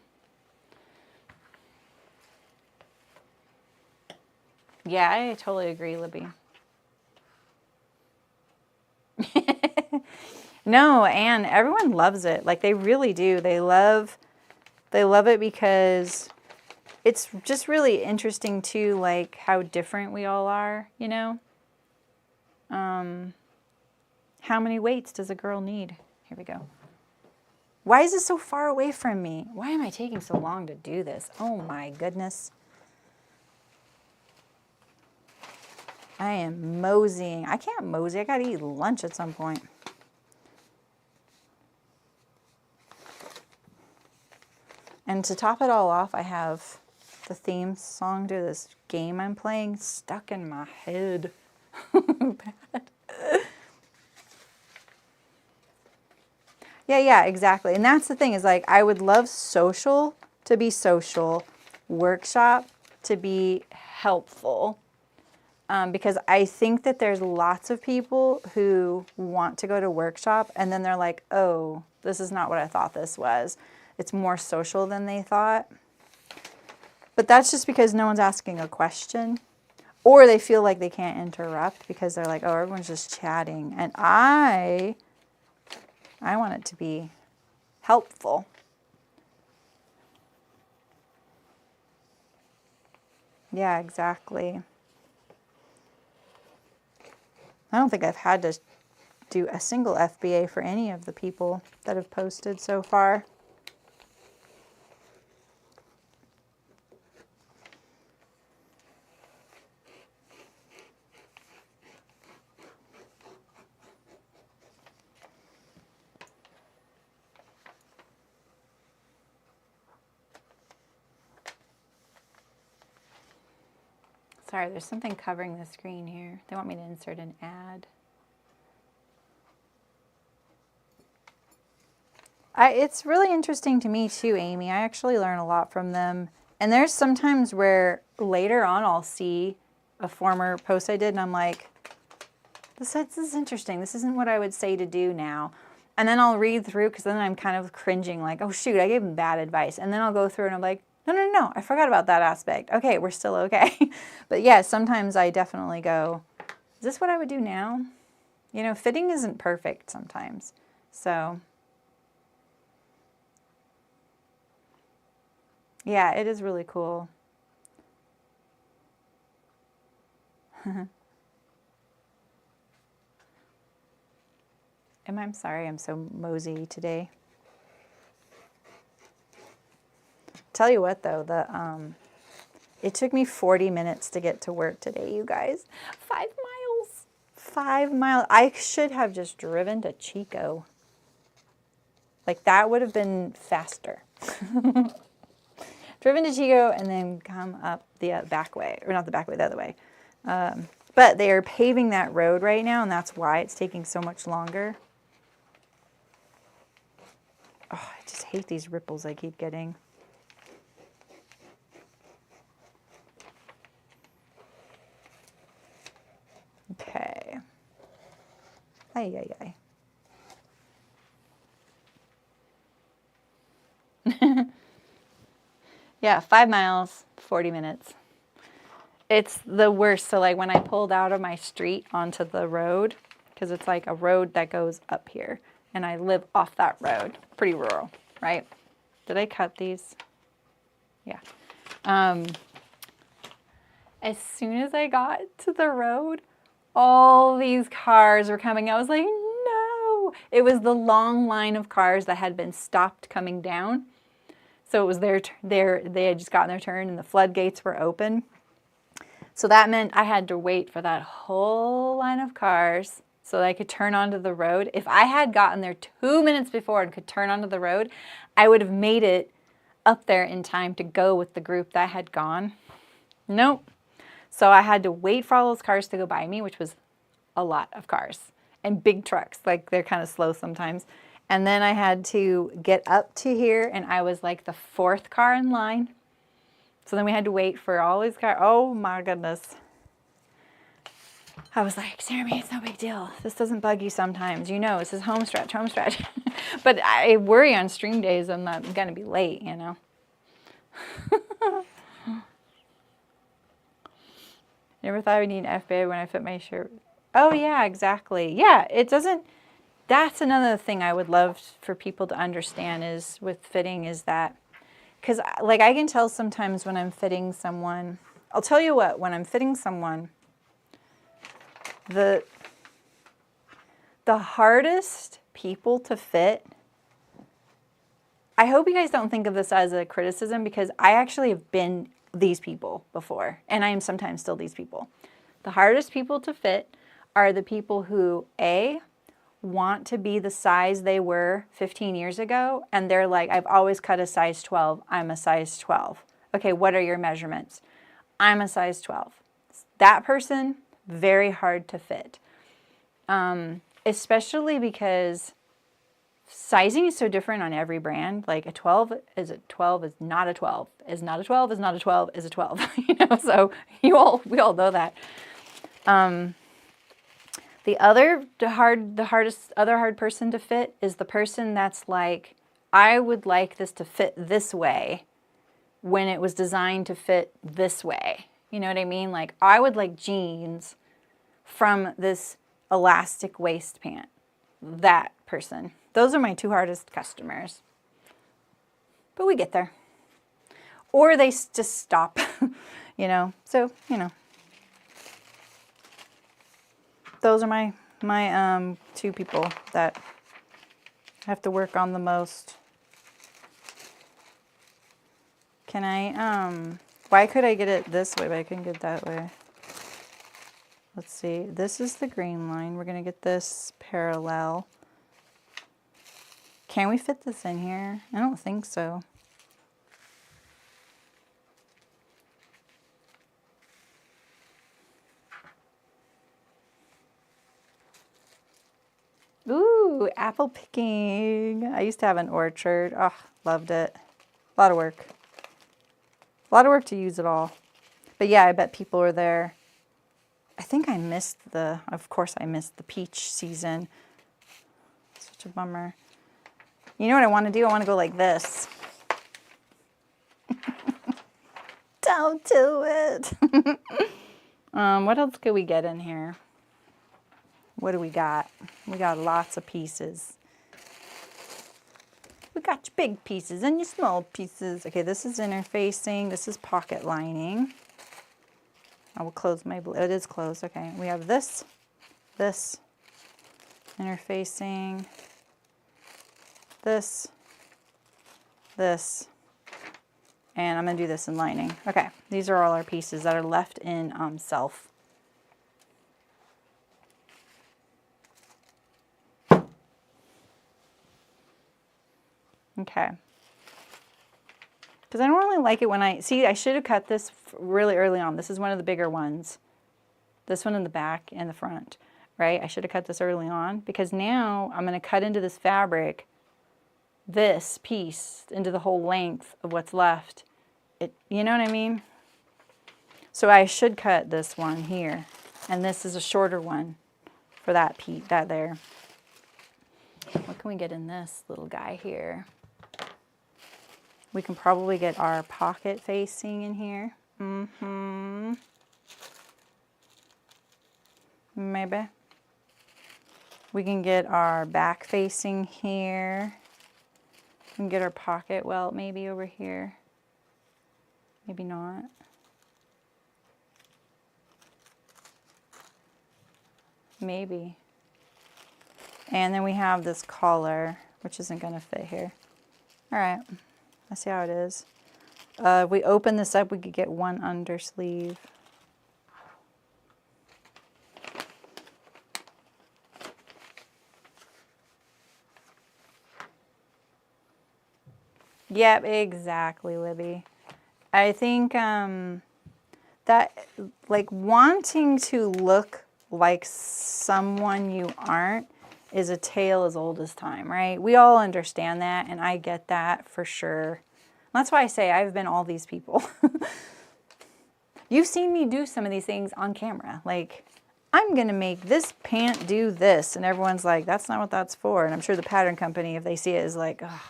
yeah, I totally agree, Libby. No, and everyone loves it. Like, they really do. They love it because it's just really interesting too, like how different we all are, you know? How many weights does a girl need? Here we go. Why is it so far away from me? Why am I taking so long to do this? Oh my goodness. I am moseying. I can't mosey. I gotta eat lunch at some point. And to top it all off, I have the theme song to this game I'm playing stuck in my head. Bad. Yeah, exactly. And that's the thing, is like, I would love social to be social, workshop to be helpful. Because I think that there's lots of people who want to go to workshop and then they're like, oh, this is not what I thought this was. It's more social than they thought. But that's just because no one's asking a question. or they feel like they can't interrupt because they're like, oh, everyone's just chatting. And I want it to be helpful. Yeah, exactly. I don't think I've had to do a single FBA for any of the people that have posted so far. Sorry, there's something covering the screen here. They want me to insert an ad. It's really interesting to me too, Amy. I actually learn a lot from them. And there's sometimes where later on I'll see a former post I did and I'm like, this is interesting. This isn't what I would say to do now. And then I'll read through because then I'm kind of cringing like, oh shoot, I gave him bad advice. And then I'll go through and I'm like, no, I forgot about that aspect. Okay, we're still okay. But yeah, sometimes I definitely go, is this what I would do now? You know, fitting isn't perfect sometimes. So yeah, it is really cool. I'm sorry, I'm so mosey today. Tell you what though, it took me 40 minutes to get to work today, you guys. 5 miles. 5 miles. I should have just driven to Chico. Like that would have been faster. Driven to Chico and then come up the back way, or not the back way, the other way. But they are paving that road right now, and that's why it's taking so much longer. Oh, I just hate these ripples I keep getting. Okay. Ay. Yeah, 5 miles, 40 minutes. It's the worst. So like when I pulled out of my street onto the road, because it's like a road that goes up here, and I live off that road, pretty rural, right? Did I cut these? Yeah. As soon as I got to the road, all these cars were coming. I was like, no. It was the long line of cars that had been stopped coming down. So it was they had just gotten their turn and the floodgates were open. So that meant I had to wait for that whole line of cars so that I could turn onto the road. If I had gotten there 2 minutes before and could turn onto the road, I would have made it up there in time to go with the group that had gone. Nope. So I had to wait for all those cars to go by me, which was a lot of cars and big trucks. Like they're kind of slow sometimes. And then I had to get up to here and I was like the 4th car in line. So then we had to wait for all these cars. Oh my goodness. I was like, Saremy, it's no big deal. This doesn't bug you sometimes. You know, this is home stretch. But I worry on stream days I'm not going to be late, you know. Never thought I would need an FBA when I fit my shirt. Oh yeah, exactly. Yeah, it doesn't. That's another thing I would love for people to understand is with fitting is that, because like I can tell sometimes when I'm fitting someone, I'll tell you what, when I'm fitting someone, the hardest people to fit, I hope you guys don't think of this as a criticism because I actually have been these people before and I am sometimes still these people. The hardest people to fit are the people who, A, want to be the size they were 15 years ago and they're like, I've always cut a size 12, I'm a size 12. Okay, what are your measurements? I'm a size 12. That person, very hard to fit. Especially because sizing is so different on every brand. Like a 12 is a 12 is not a 12, is not a 12, is not a 12, is a 12. You know, so we all know that. The hardest person to fit is the person that's like, I would like this to fit this way when it was designed to fit this way. You know what I mean? Like, I would like jeans from this elastic waist pant. That person. Those are my two hardest customers. But we get there. Or they just stop, you know. So, you know. Those are my two people that have to work on the most. Can I, why could I get it this way, but I couldn't get it that way? Let's see, this is the green line. We're gonna get this parallel. Can we fit this in here? I don't think so. Ooh, apple picking. I used to have an orchard. Oh, loved it. A lot of work. A lot of work to use it all. But yeah, I bet people are there. I think I missed of course I missed the peach season. Such a bummer. You know what I want to do? I want to go like this. Don't do it. What else could we get in here? What do we got? We got lots of pieces. We got your big pieces and your small pieces. Okay, this is interfacing. This is pocket lining. I will close my blue. It is closed. Okay, we have this interfacing, this, and I'm going to do this in lining. Okay, these are all our pieces that are left in self. Okay. Because I don't really like it when I should have cut this really early on. This is one of the bigger ones. This one in the back and the front, right? I should have cut this early on because now I'm going to cut into this fabric, this piece, into the whole length of what's left. You know what I mean? So I should cut this one here, and this is a shorter one for that piece, that there. What can we get in this little guy here? We can probably get our pocket facing in here. Maybe. We can get our back facing here. We can get our pocket welt maybe over here. Maybe not. Maybe. And then we have this collar, which isn't going to fit here. All right. Let's see how it is. If we open this up, we could get one under sleeve. Yep, exactly, Libby. I think that, like, wanting to look like someone you aren't is a tale as old as time, right? We all understand that, and I get that for sure. That's why I say I've been all these people. You've seen me do some of these things on camera. Like, I'm going to make this pant do this, and everyone's like, that's not what that's for. And I'm sure the pattern company, if they see it, is like, oh,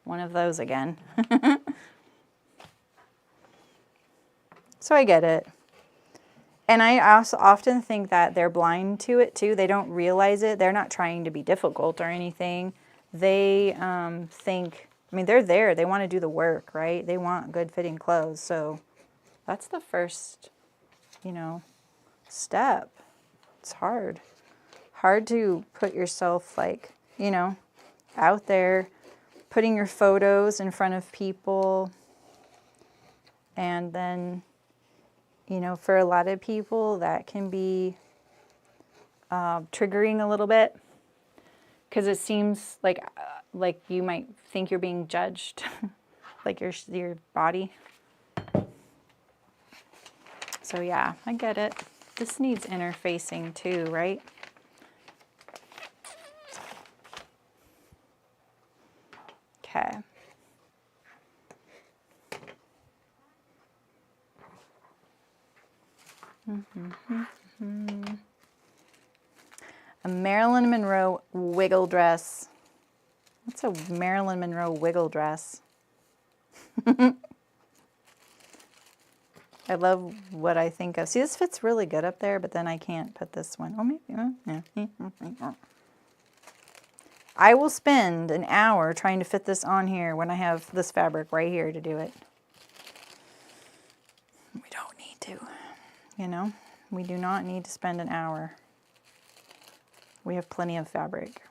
one of those again. So I get it. And I also often think that they're blind to it too. They don't realize it. They're not trying to be difficult or anything. They think, I mean, they're there. They want to do the work, right? They want good fitting clothes. So that's the first, you know, step. It's hard. Hard to put yourself, like, you know, out there, putting your photos in front of people. And then, you know, for a lot of people, that can be triggering a little bit because it seems like you might think you're being judged, like your body. So yeah, I get it. This needs interfacing too, right? Okay. A Marilyn Monroe wiggle dress. What's a Marilyn Monroe wiggle dress? I love what I think of. See, this fits really good up there, but then I can't put this one. Oh, maybe, yeah. I will spend an hour trying to fit this on here when I have this fabric right here to do it. We don't need to, you know? We do not need to spend an hour. We have plenty of fabric.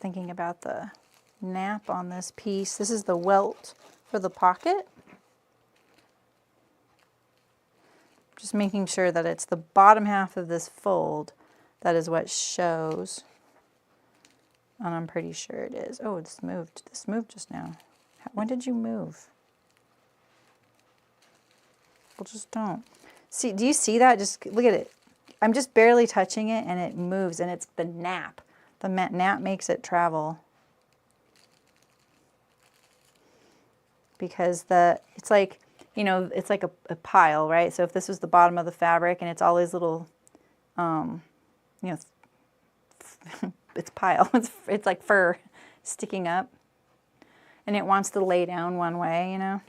Thinking about the nap on this piece. This is the welt for the pocket. Just making sure that it's the bottom half of this fold that is what shows. And I'm pretty sure it is. Oh, this moved. This moved just now. When did you move? Well, just don't. See, do you see that? Just look at it. I'm just barely touching it and it moves, and it's the nap. The nap makes it travel. Because it's like, you know, it's like a pile, right? So if this was the bottom of the fabric and it's all these little, you know, it's pile. It's like fur sticking up. And it wants to lay down one way, you know.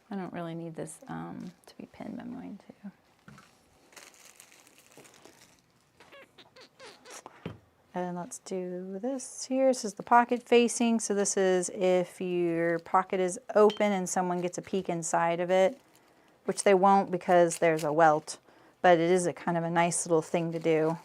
I don't really need this to be pinned. I'm going to. And let's do this here. This is the pocket facing. So this is if your pocket is open and someone gets a peek inside of it, which they won't because there's a welt, but it is a kind of a nice little thing to do.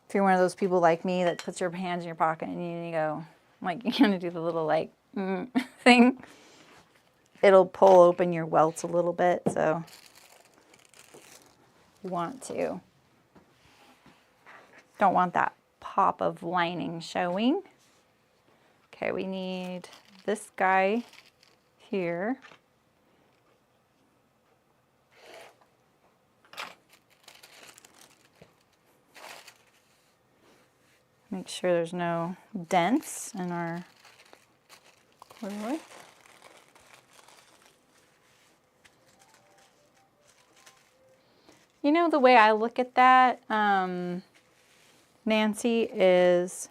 If you're one of those people like me that puts your hands in your pocket and you go, like, you're gonna do the little like thing. It'll pull open your welts a little bit, so you want to. Don't want that pop of lining showing. Okay, we need this guy here. Make sure there's no dents in our corduroy. You know, the way I look at that, Nancy, is,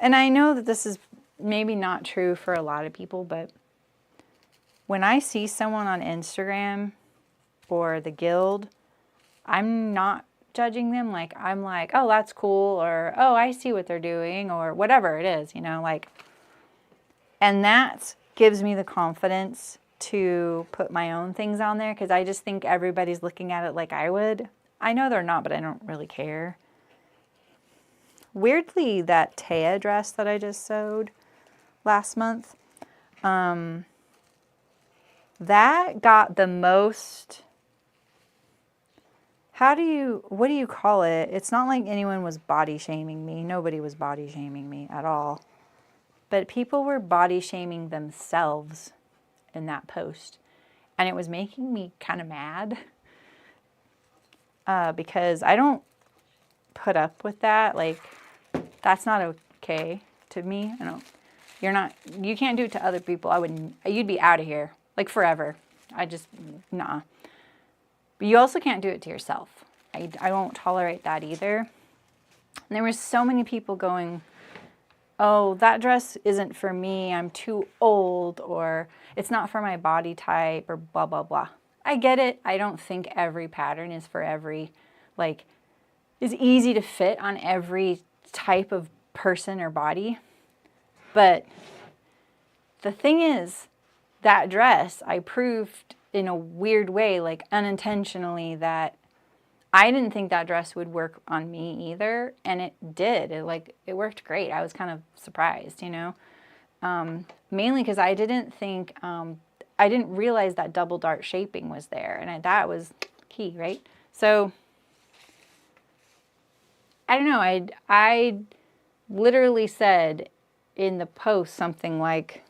and I know that this is maybe not true for a lot of people, but when I see someone on Instagram or the guild, I'm not judging them. Like, I'm like, oh, that's cool, or, oh, I see what they're doing, or whatever it is, you know, like, and that gives me the confidence to put my own things on there, because I just think everybody's looking at it like I would. I know they're not, but I don't really care. Weirdly, that Taya dress that I just sewed last month, that got the most, what do you call it? It's not like anyone was body shaming me. Nobody was body shaming me at all. But people were body shaming themselves in that post, and it was making me kind of mad because I don't put up with that. Like, that's not okay to me. You can't do it to other people. You'd be out of here, like, forever. Nah. But you also can't do it to yourself. I won't tolerate that either. And there were so many people going, oh, that dress isn't for me, I'm too old, or it's not for my body type, or blah, blah, blah. I get it. I don't think every pattern is for is easy to fit on every type of person or body. But the thing is, that dress, I proved in a weird way, like unintentionally, that I didn't think that dress would work on me either, and it did. It worked great. I was kind of surprised, you know, mainly because I didn't think, I didn't realize that double dart shaping was there, and that was key, right? So I don't know. I literally said in the post something like,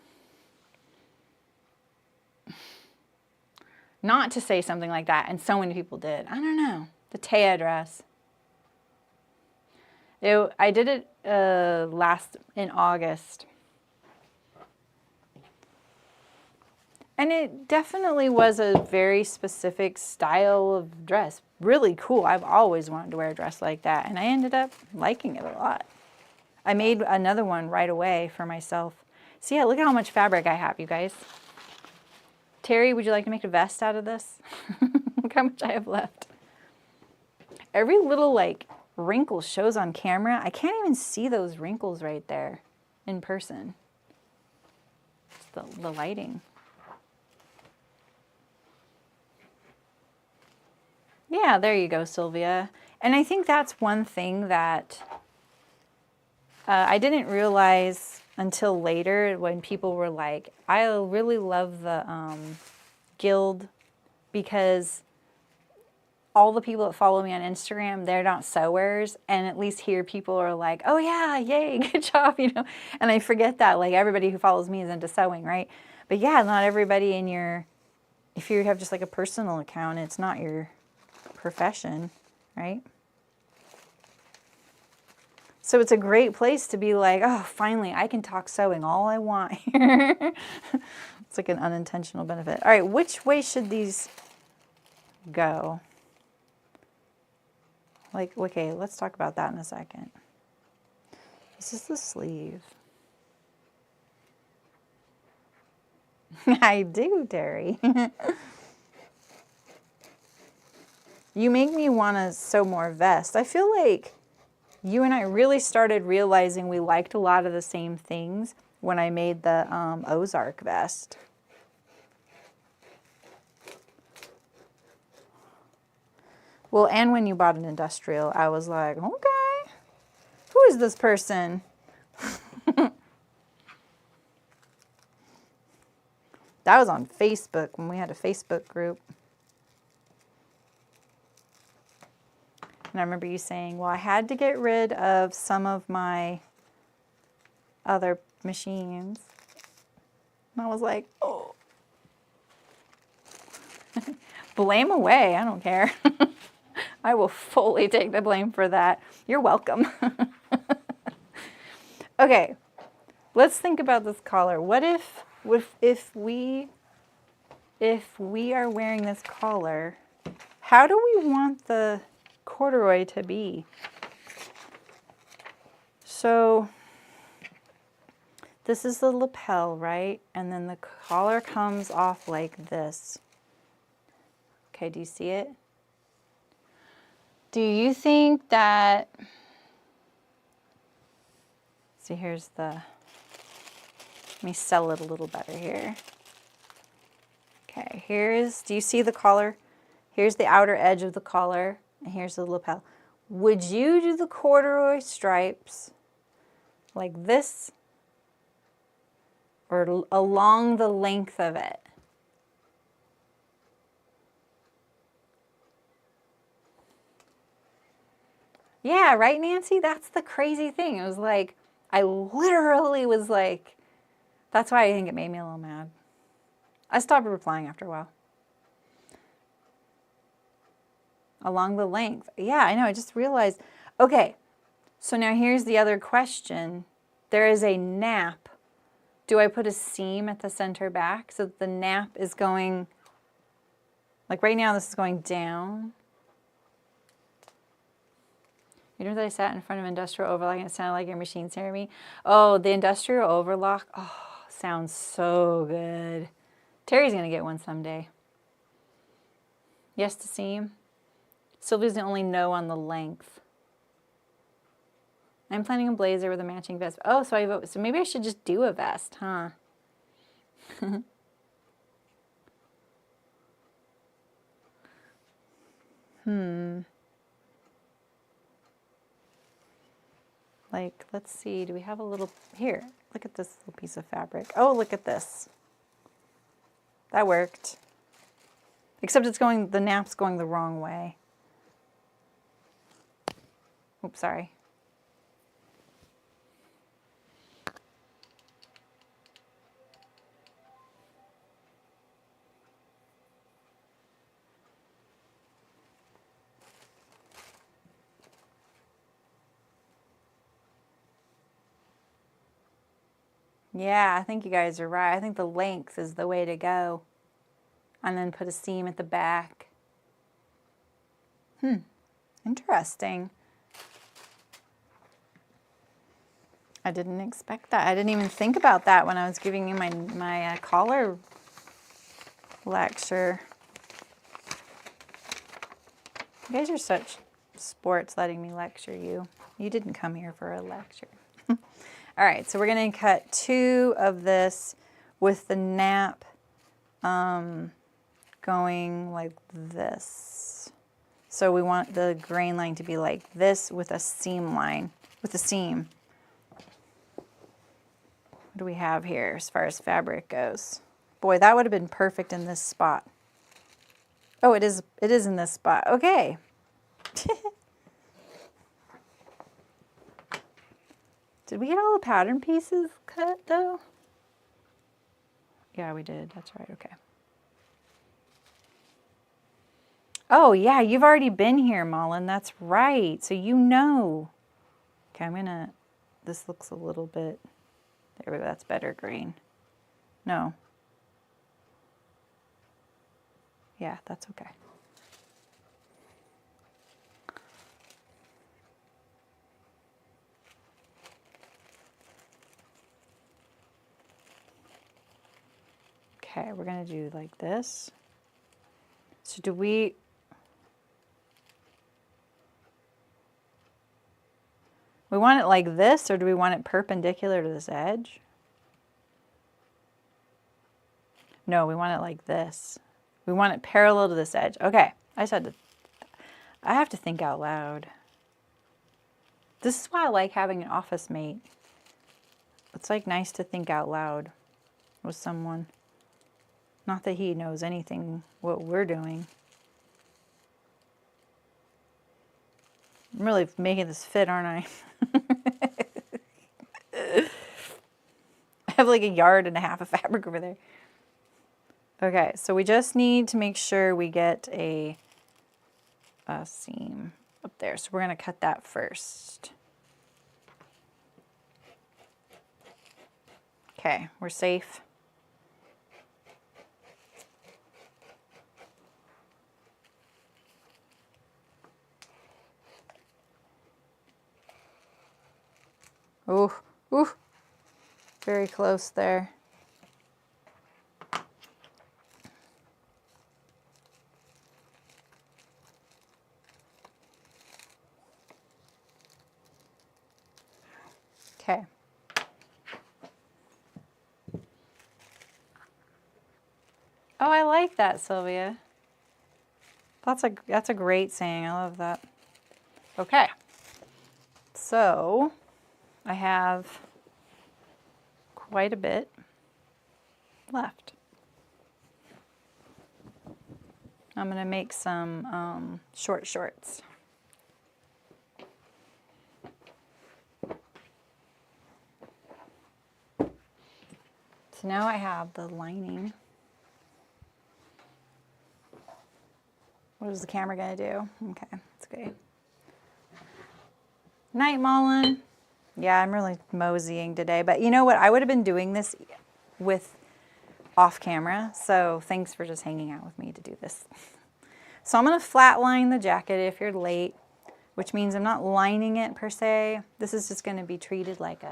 not to say something like that, and so many people did. I don't know. The Taya dress. I did it in August. And it definitely was a very specific style of dress. Really cool. I've always wanted to wear a dress like that, and I ended up liking it a lot. I made another one right away for myself. So yeah, look at how much fabric I have, you guys. Terry, would you like to make a vest out of this? Look how much I have left. Every little like wrinkle shows on camera. I can't even see those wrinkles right there in person. It's the lighting. Yeah, there you go, Sylvia. And I think that's one thing that I didn't realize until later when people were like, I really love the guild because all the people that follow me on Instagram, they're not sewers, and at least here people are like, oh yeah, yay, good job, you know. And I forget that like everybody who follows me is into sewing, right? But yeah, not everybody in your, if you have just like a personal account, it's not your profession, right? So it's a great place to be like, oh, finally, I can talk sewing all I want here. It's like an unintentional benefit. All right, which way should these go? Like, okay, let's talk about that in a second. This is the sleeve. I do, Terry. You make me want to sew more vests. I feel like you and I really started realizing we liked a lot of the same things when I made the Ozark vest. Well, and when you bought an industrial, I was like, okay, who is this person? That was on Facebook when we had a Facebook group. And I remember you saying, well, I had to get rid of some of my other machines. And I was like, oh. Blame away, I don't care. I will fully take the blame for that. You're welcome. Okay, let's think about this collar. What if we are wearing this collar, how do we want the corduroy to be? So this is the lapel, right? And then the collar comes off like this. Okay, do you see it? Do you think that, see, here's the, let me sell it a little better here. Okay, do you see the collar? Here's the outer edge of the collar, and here's the lapel. Would you do the corduroy stripes like this or along the length of it? Yeah, right, Nancy? That's the crazy thing. It was like, I literally was like, that's why I think it made me a little mad. I stopped replying after a while. Along the length. Yeah, I know. I just realized. Okay, so now here's the other question. There is a nap. Do I put a seam at the center back so that the nap is going, like right now this is going down? You know that I sat in front of industrial overlock and it sounded like your machine, Saremy? Oh, the industrial overlock. Oh, sounds so good. Terry's going to get one someday. Yes to seam. Sylvia's the only no on the length. I'm planning a blazer with a matching vest. Oh, so I vote. So maybe I should just do a vest, huh? Like, let's see, do we have a little, here, look at this little piece of fabric. Oh, look at this. That worked. Except it's going, the nap's going the wrong way. Oops, sorry. Yeah, I think you guys are right. I think the length is the way to go. And then put a seam at the back. Interesting. I didn't expect that. I didn't even think about that when I was giving you my collar lecture. You guys are such sports letting me lecture you. You didn't come here for a lecture. All right, so we're going to cut 2 of this with the nap going like this. So we want the grain line to be like this with a seam line, with a seam. What do we have here as far as fabric goes? Boy, that would have been perfect in this spot. Oh, it is in this spot. Okay. Did we get all the pattern pieces cut though? Yeah, we did. That's right. Okay. Oh, yeah, you've already been here, Mullen. That's right. So you know. Okay, this looks a little bit, there we go. That's better green. No. Yeah, that's okay. Okay, we're going to do like this. So do we want it like this, or do we want it perpendicular to this edge? No, we want it like this. We want it parallel to this edge. Okay, I have to think out loud. This is why I like having an office mate. It's like nice to think out loud with someone. Not that he knows anything what we're doing. I'm really making this fit, aren't I? I have like 1.5 yards of fabric over there. Okay, so we just need to make sure we get a seam up there. So we're going to cut that first. Okay, we're safe. Ooh, ooh, very close there. Okay. Oh, I like that, Sylvia. That's a great saying. I love that. Okay. So I have quite a bit left. I'm going to make some short shorts. So now I have the lining. What is the camera going to do? Okay, that's good. Night, Mullen. Yeah, I'm really moseying today. But you know what? I would have been doing this with off camera. So thanks for just hanging out with me to do this. So I'm going to flat line the jacket if you're late, which means I'm not lining it per se. This is just going to be treated like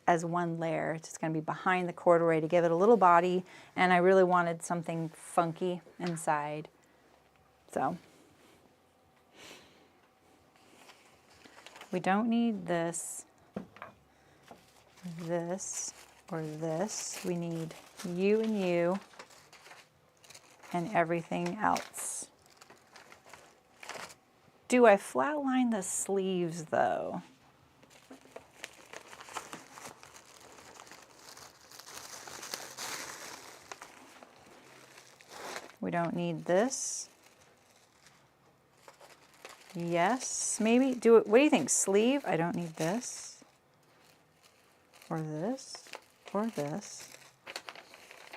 as one layer. It's just going to be behind the corduroy to give it a little body, and I really wanted something funky inside. So we don't need this, or this. We need you and you and everything else. Do I flatline the sleeves though? We don't need this. Yes, maybe. Do it. What do you think? Sleeve? I don't need this. Or this. Or this.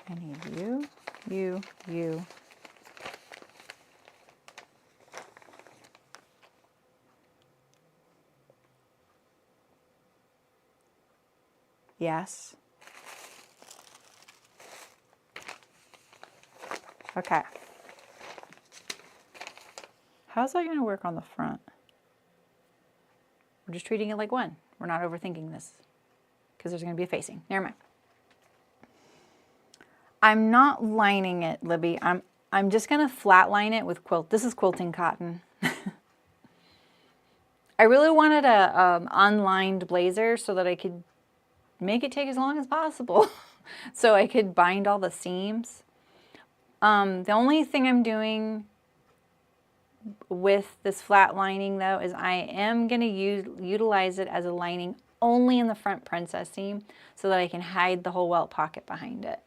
I need you, you, you. Yes. Okay. How's that going to work on the front? We're just treating it like one. We're not overthinking this because there's going to be a facing. Never mind. I'm not lining it, Libby. I'm just going to flat line it with quilt. This is quilting cotton. I really wanted a unlined blazer so that I could make it take as long as possible so I could bind all the seams. The only thing I'm doing with this flat lining though is I am going to utilize it as a lining only in the front princess seam so that I can hide the whole welt pocket behind it.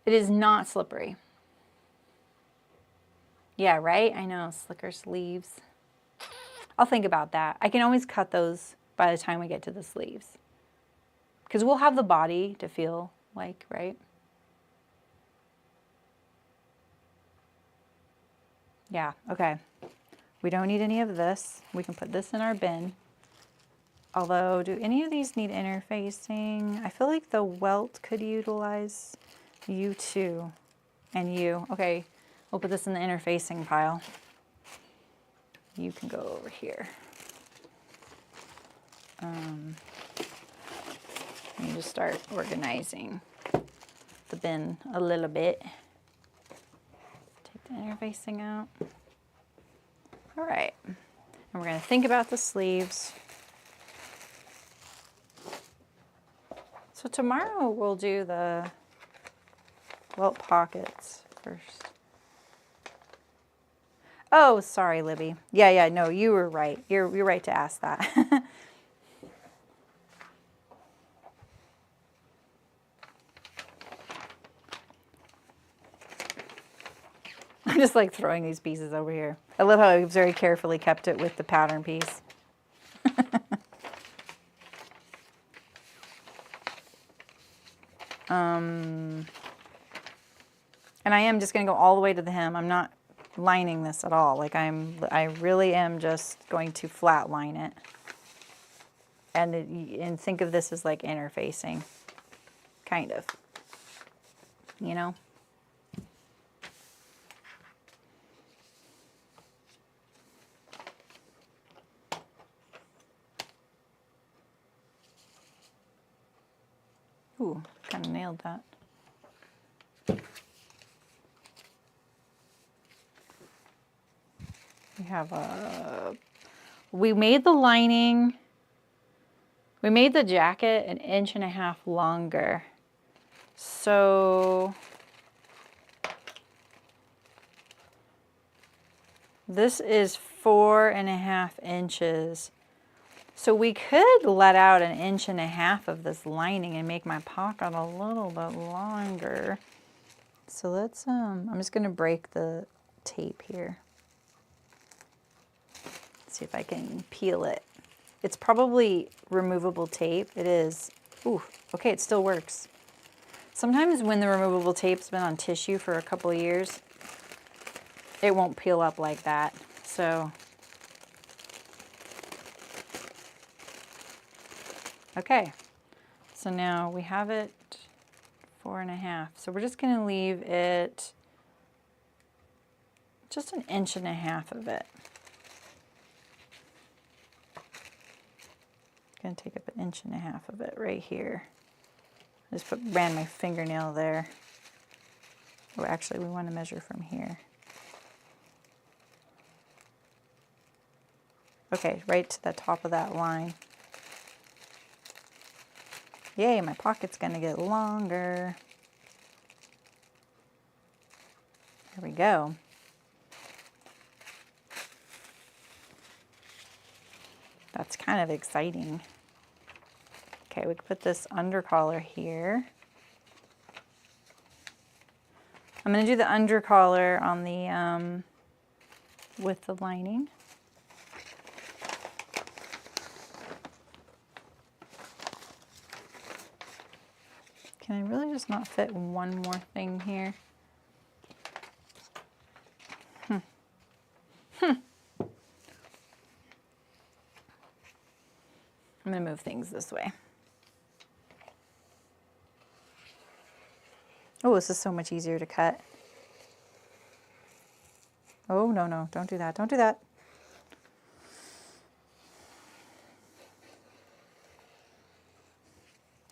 It is not slippery. Yeah, right? I know, slicker sleeves. I'll think about that. I can always cut those by the time we get to the sleeves. Because we'll have the body to feel like, right? Yeah, okay. We don't need any of this. We can put this in our bin. Although, do any of these need interfacing? I feel like the welt could utilize you too. And you. Okay, we'll put this in the interfacing pile. You can go over here. Let me just start organizing the bin a little bit. Take the interfacing out. All right, and we're going to think about the sleeves. So tomorrow we'll do the welt pockets first. Oh, sorry, Libby. Yeah, no, you were right. You're right to ask that. I'm just like throwing these pieces over here. I love how I've very carefully kept it with the pattern piece. And I am just going to go all the way to the hem. I'm not lining this at all. Like I really am just going to flat line it. And think of this as like interfacing. Kind of. You know? Ooh, kind of nailed that. We have we made the lining, we made the jacket 1.5 inches longer. So this is 4.5 inches. So we could let out 1.5 inches of this lining and make my pocket a little bit longer. So let's, I'm just gonna break the tape here. See if I can peel it. It's probably removable tape. It is. Ooh, okay, it still works. Sometimes when the removable tape's been on tissue for a couple of years, it won't peel up like that. So, okay. So now we have it 4.5. So we're just gonna leave it just 1.5 inches of it. Gonna take up 1.5 inches of it right here. Just ran my fingernail there. Oh, actually, we want to measure from here. Okay, right to the top of that line. Yay, my pocket's gonna get longer. There we go. That's kind of exciting. Okay, we can put this under collar here. I'm going to do the under collar on the, with the lining. Can I really just not fit one more thing here? I'm going to move things this way. Oh, this is so much easier to cut. Oh, no, no, don't do that. Don't do that.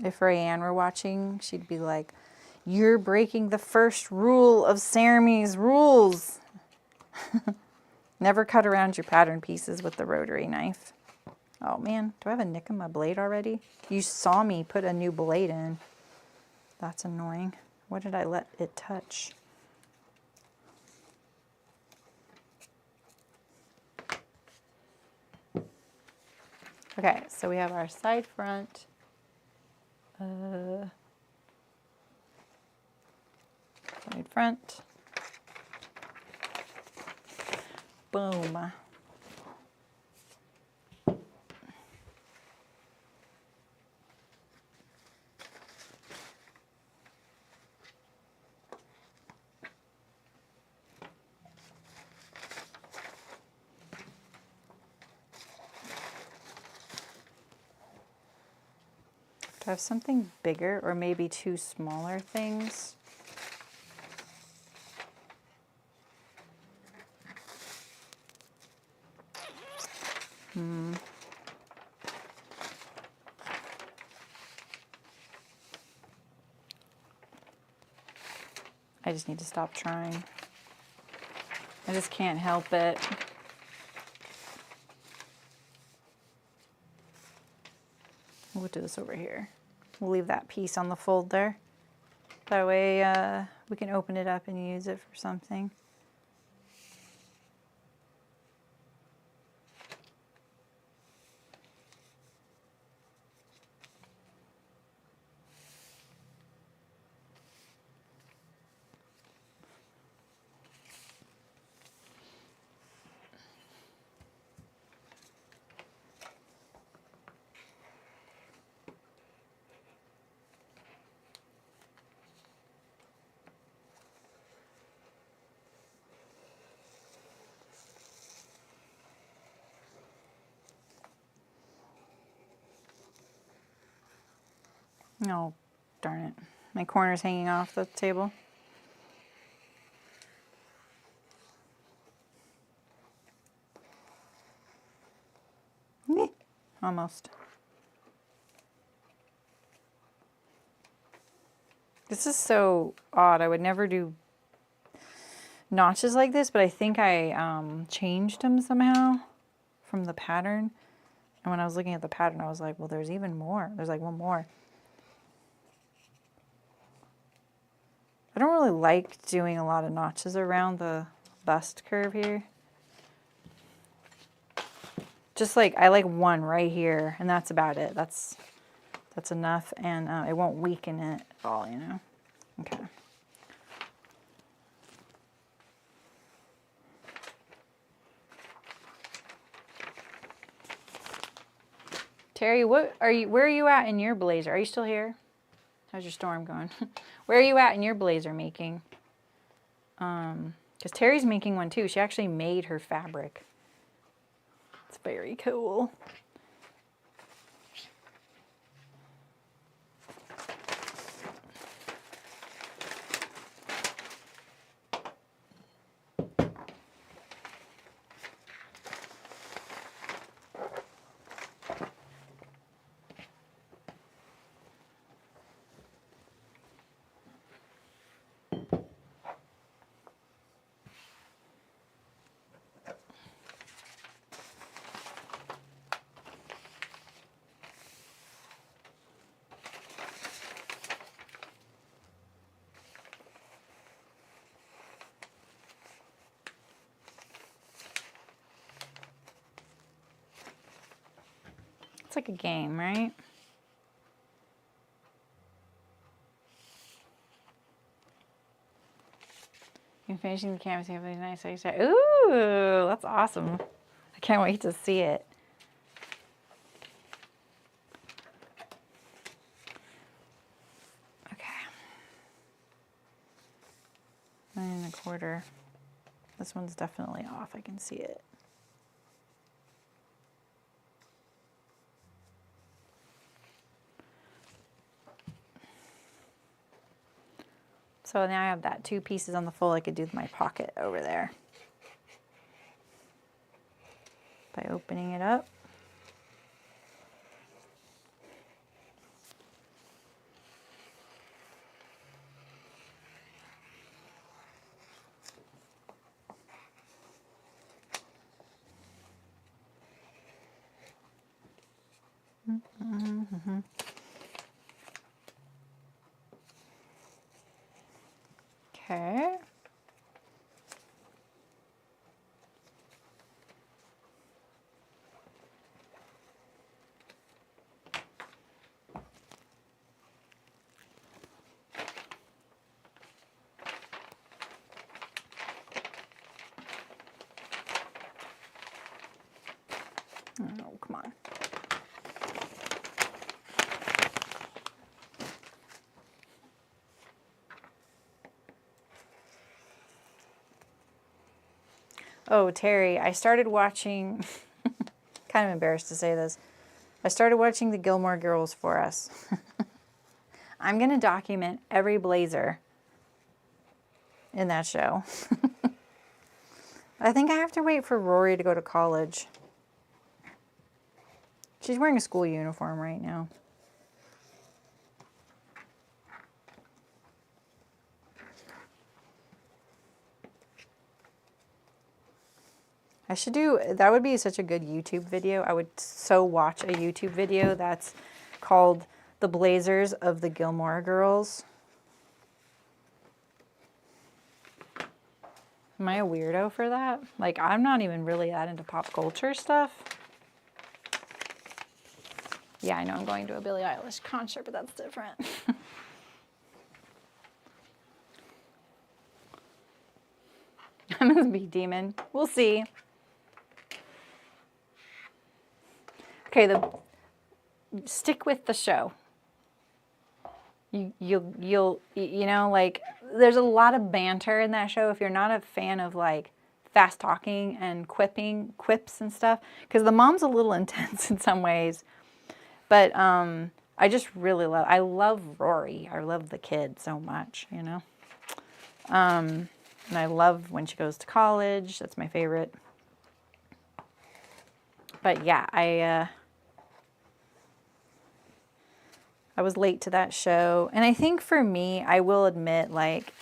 If Rayanne were watching, she'd be like, "You're breaking the first rule of Saremy's rules." Never cut around your pattern pieces with the rotary knife. Oh man, do I have a nick in my blade already? You saw me put a new blade in. That's annoying. What did I let it touch? Okay, so we have our side front. Side front. Boom. Do I have something bigger or maybe two smaller things? I just need to stop trying. I just can't help it. We'll do this over here. We'll leave that piece on the fold there. That way we can open it up and use it for something. Oh, darn it. My corner's hanging off the table. Almost. This is so odd. I would never do notches like this, but I think I changed them somehow from the pattern. And when I was looking at the pattern, I was like, well, there's even more. There's like one more. I don't really like doing a lot of notches around the bust curve here. Just like, I like one right here, and that's about it. That's enough, and it won't weaken it at all, you know? Okay. Terry, where are you at in your blazer? Are you still here? How's your storm going? Where are you at in your blazer making? Because Terry's making one too. She actually made her fabric. It's very cool. It's like a game, right? And finishing the canvas, you have a nice extra. Ooh, that's awesome. I can't wait to see it. Okay. 9 1/4. This one's definitely off. I can see it. So now I have that 2 pieces on the fold. I could do my pocket over there by opening it up. Okay. Oh, come on. Oh, Terry, I started watching, kind of embarrassed to say this, I started watching the Gilmore Girls for us. I'm going to document every blazer in that show. I think I have to wait for Rory to go to college. She's wearing a school uniform right now. I should do, that would be such a good YouTube video. I would so watch a YouTube video that's called The Blazers of the Gilmore Girls. Am I a weirdo for that? Like, I'm not even really that into pop culture stuff. Yeah, I know I'm going to a Billie Eilish concert, but that's different. I'm a big demon. We'll see. Okay, stick with the show. You'll you know, like, there's a lot of banter in that show if you're not a fan of like fast talking and quips and stuff, because the mom's a little intense in some ways. But I just really I love Rory. I love the kid so much, you know. And I love when she goes to college. That's my favorite. But yeah, I was late to that show. And I think for me, I will admit, like,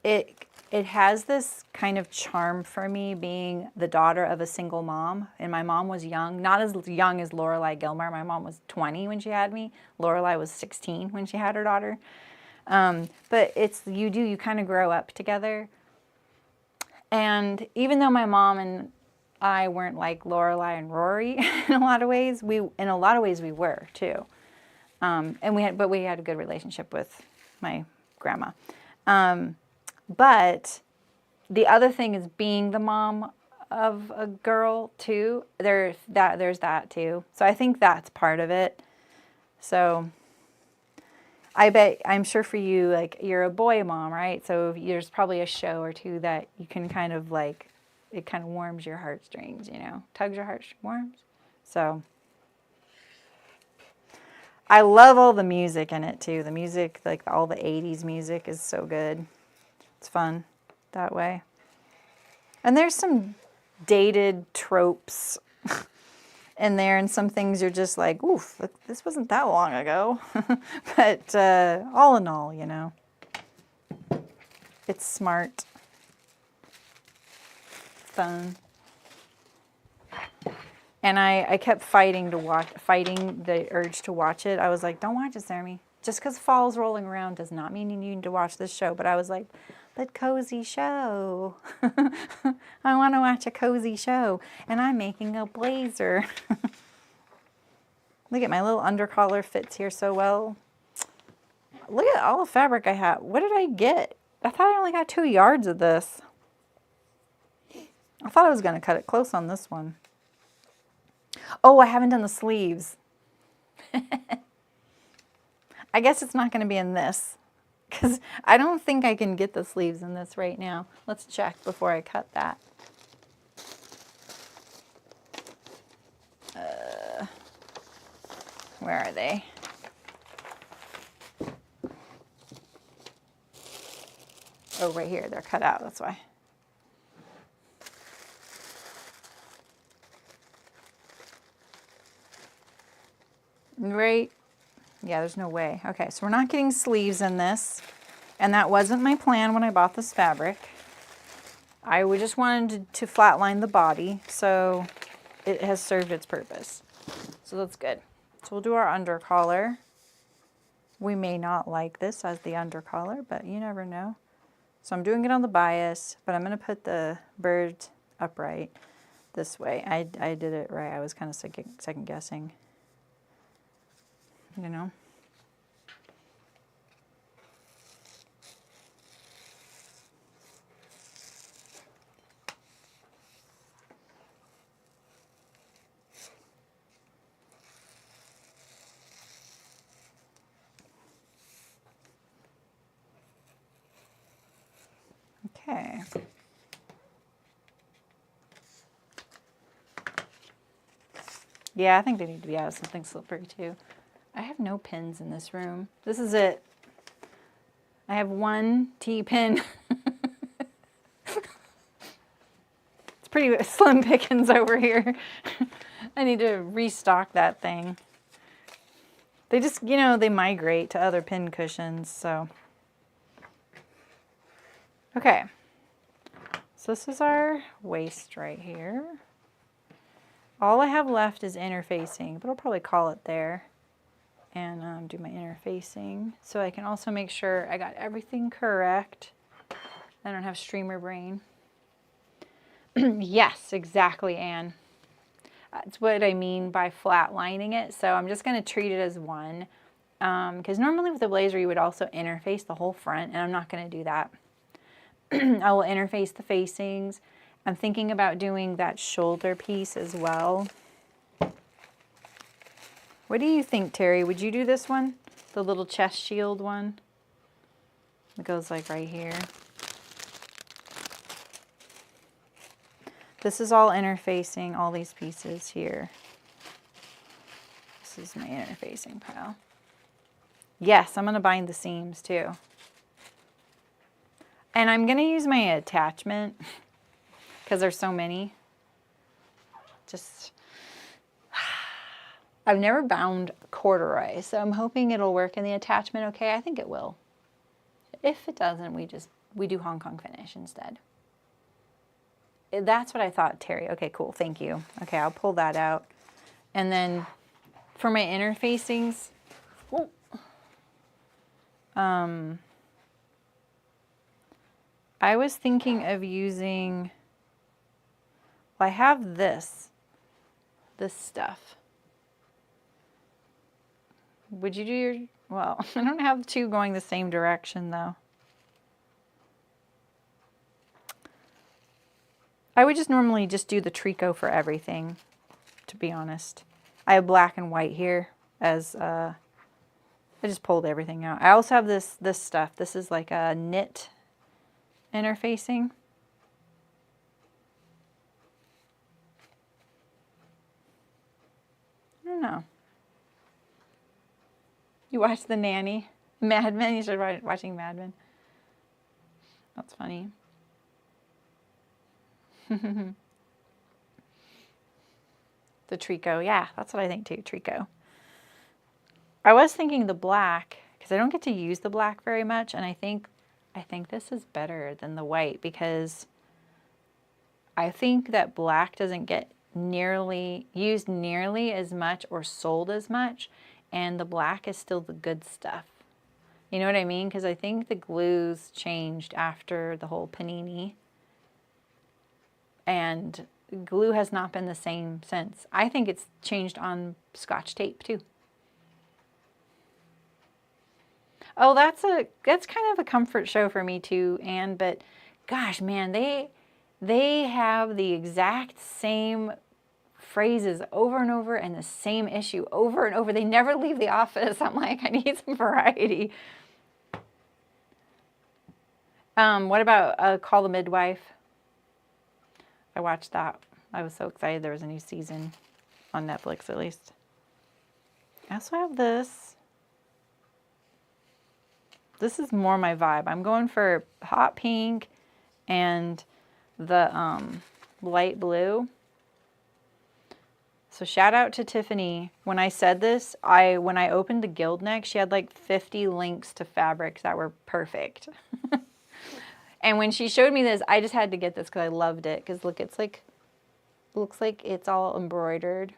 it has this kind of charm for me being the daughter of a single mom. And my mom was young, not as young as Lorelai Gilmore. My mom was 20 when she had me. Lorelai was 16 when she had her daughter. But you kind of grow up together. And even though my mom and I weren't like Lorelai and Rory in a lot of ways, we were too. But we had a good relationship with my grandma. But the other thing is being the mom of a girl too. There's that too. So I think that's part of it. So I'm sure for you, like, you're a boy mom, right? So there's probably a show or two that you can kind of like, it kind of warms your heartstrings, you know, tugs your heartstrings. So I love all the music in it too. The music, like all the 80s music, is so good. It's fun that way. And there's some dated tropes in there, and some things you're just like, oof, this wasn't that long ago. But all in all, you know, it's smart, fun. And I kept fighting the urge to watch it. I was like, don't watch it, Saremy. Just because fall's rolling around does not mean you need to watch this show. But I was like, but cozy show. I want to watch a cozy show. And I'm making a blazer. Look at my little undercollar fits here so well. Look at all the fabric I have. What did I get? I thought I only got 2 yards of this. I thought I was going to cut it close on this one. Oh, I haven't done the sleeves. I guess it's not going to be in this, because I don't think I can get the sleeves in this right now. Let's check before I cut that. Where are they? Oh, right here. They're cut out. That's why. Right? Yeah, there's no way. Okay, so we're not getting sleeves in this. And that wasn't my plan when I bought this fabric. I just wanted to flatline the body, so it has served its purpose. So that's good. So we'll do our under collar. We may not like this as the under collar, but you never know. So I'm doing it on the bias, but I'm going to put the bird upright this way. I did it right. I was kind of second guessing, you know. Okay. Yeah, I think they need to be out of something slippery too. I have no pins in this room. This is it. I have 1 T-pin. It's pretty slim pickings over here. I need to restock that thing. They just, you know, they migrate to other pin cushions, so. Okay. So this is our waist right here. All I have left is interfacing, but I'll probably call it there and do my interfacing. So I can also make sure I got everything correct. I don't have streamer brain. Yes, exactly, Anne. That's what I mean by flat lining it. So I'm just going to treat it as one. Because normally with a blazer you would also interface the whole front, and I'm not going to do that. I will interface the facings. I'm thinking about doing that shoulder piece as well. What do you think, Terry? Would you do this one? The little chest shield one? It goes like right here. This is all interfacing, all these pieces here. This is my interfacing pile. Yes, I'm going to bind the seams too. And I'm going to use my attachment because there's so many. I've never bound corduroy, so I'm hoping it'll work in the attachment okay. I think it will. If it doesn't, we do Hong Kong finish instead. That's what I thought, Terry. Okay, cool. Thank you. Okay, I'll pull that out. And then for my interfacings, I was thinking of using, well, I have this stuff. Would you do your, well, I don't have 2 going the same direction though. I would just normally just do the tricot for everything, to be honest. I have black and white here as, I just pulled everything out. I also have this stuff. This is like a knit interfacing. I don't know. You watch The Nanny? Mad Men? You started watching Mad Men. That's funny. The tricot, yeah, that's what I think too, tricot. I was thinking the black, because I don't get to use the black very much, and I think this is better than the white, because I think that black doesn't get used nearly as much or sold as much, and the black is still the good stuff. You know what I mean? Because I think the glues changed after the whole panini. And glue has not been the same since. I think it's changed on Scotch tape too. Oh, that's kind of a comfort show for me too, Anne, but gosh, man, they have the exact same phrases over and over and the same issue over and over. They never leave the office. I'm like, I need some variety. What about Call the Midwife? I watched that. I was so excited there was a new season on Netflix, at least. I also have this. This is more my vibe. I'm going for hot pink and the light blue. So shout out to Tiffany. When I said this, when I opened the Guild neck, she had like 50 links to fabrics that were perfect. And when she showed me this, I just had to get this because I loved it. Because look, it's like, looks like it's all embroidered.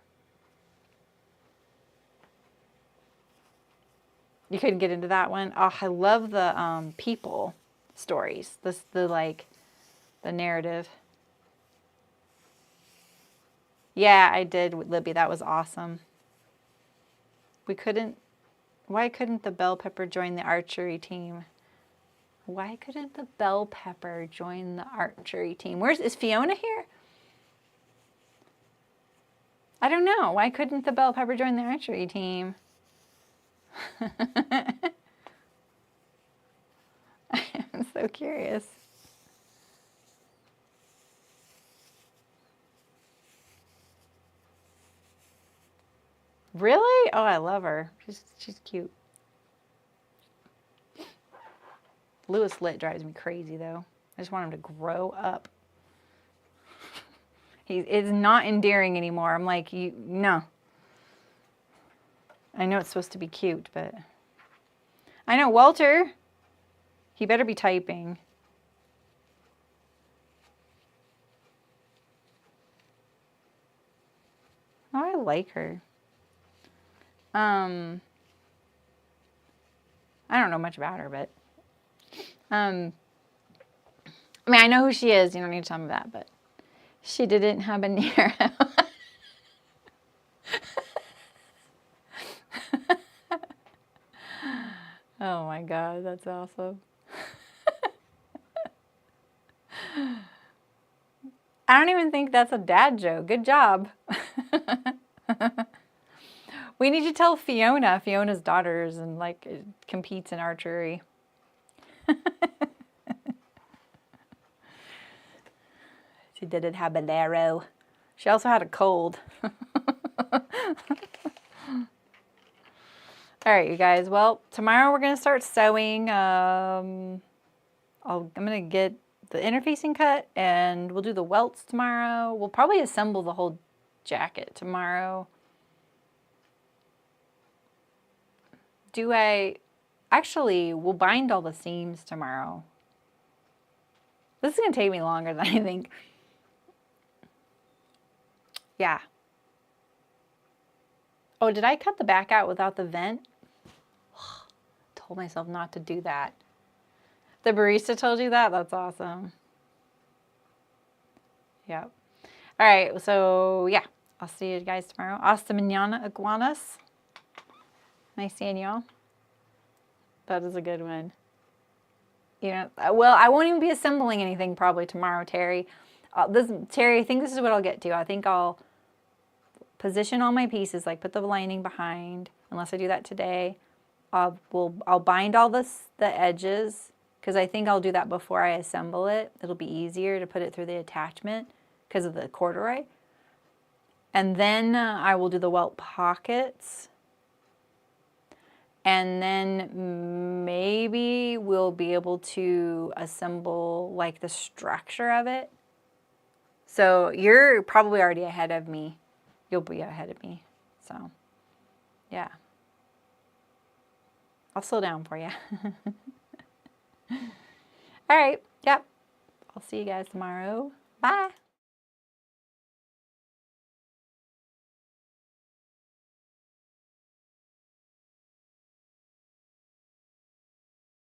You couldn't get into that one. Oh, I love the people stories. The narrative. Yeah, I did, Libby. That was awesome. Why couldn't the bell pepper join the archery team? Why couldn't the bell pepper join the archery team? Is Fiona here? I don't know. Why couldn't the bell pepper join the archery team? I'm so curious. Really? Oh, I love her. She's cute. Lewis Litt drives me crazy, though. I just want him to grow up. It's not endearing anymore. I'm like, no. I know it's supposed to be cute, but... I know, Walter. He better be typing. Oh, I like her. I don't know much about her, but... I mean, I know who she is. You don't need to tell me that, but... She didn't have a Nero. Oh my God, that's awesome. I don't even think that's a dad joke. Good job. We need to tell Fiona. Fiona's daughters and like competes in archery. She didn't have a Nero. She also had a cold. All right, you guys. Well, tomorrow we're going to start sewing. I'm going to get the interfacing cut, and we'll do the welts tomorrow. We'll probably assemble the whole jacket tomorrow. Actually, we'll bind all the seams tomorrow. This is going to take me longer than I think. Yeah. Oh, did I cut the back out without the vent? Told myself not to do that. The barista told you that? That's awesome. Yep. All right, so yeah, I'll see you guys tomorrow. Hasta mañana, iguanas. Nice seeing y'all. That is a good one. You know, well, I won't even be assembling anything probably tomorrow, Terry. Terry, I think this is what I'll get to. I think I'll position all my pieces, like put the lining behind, unless I do that today. I'll bind all the edges, because I think I'll do that before I assemble it. It'll be easier to put it through the attachment because of the corduroy. And then I will do the welt pockets. And then maybe we'll be able to assemble like the structure of it. So you're probably already ahead of me. You'll be ahead of me. So, yeah. I'll slow down for you. All right. Yep. I'll see you guys tomorrow.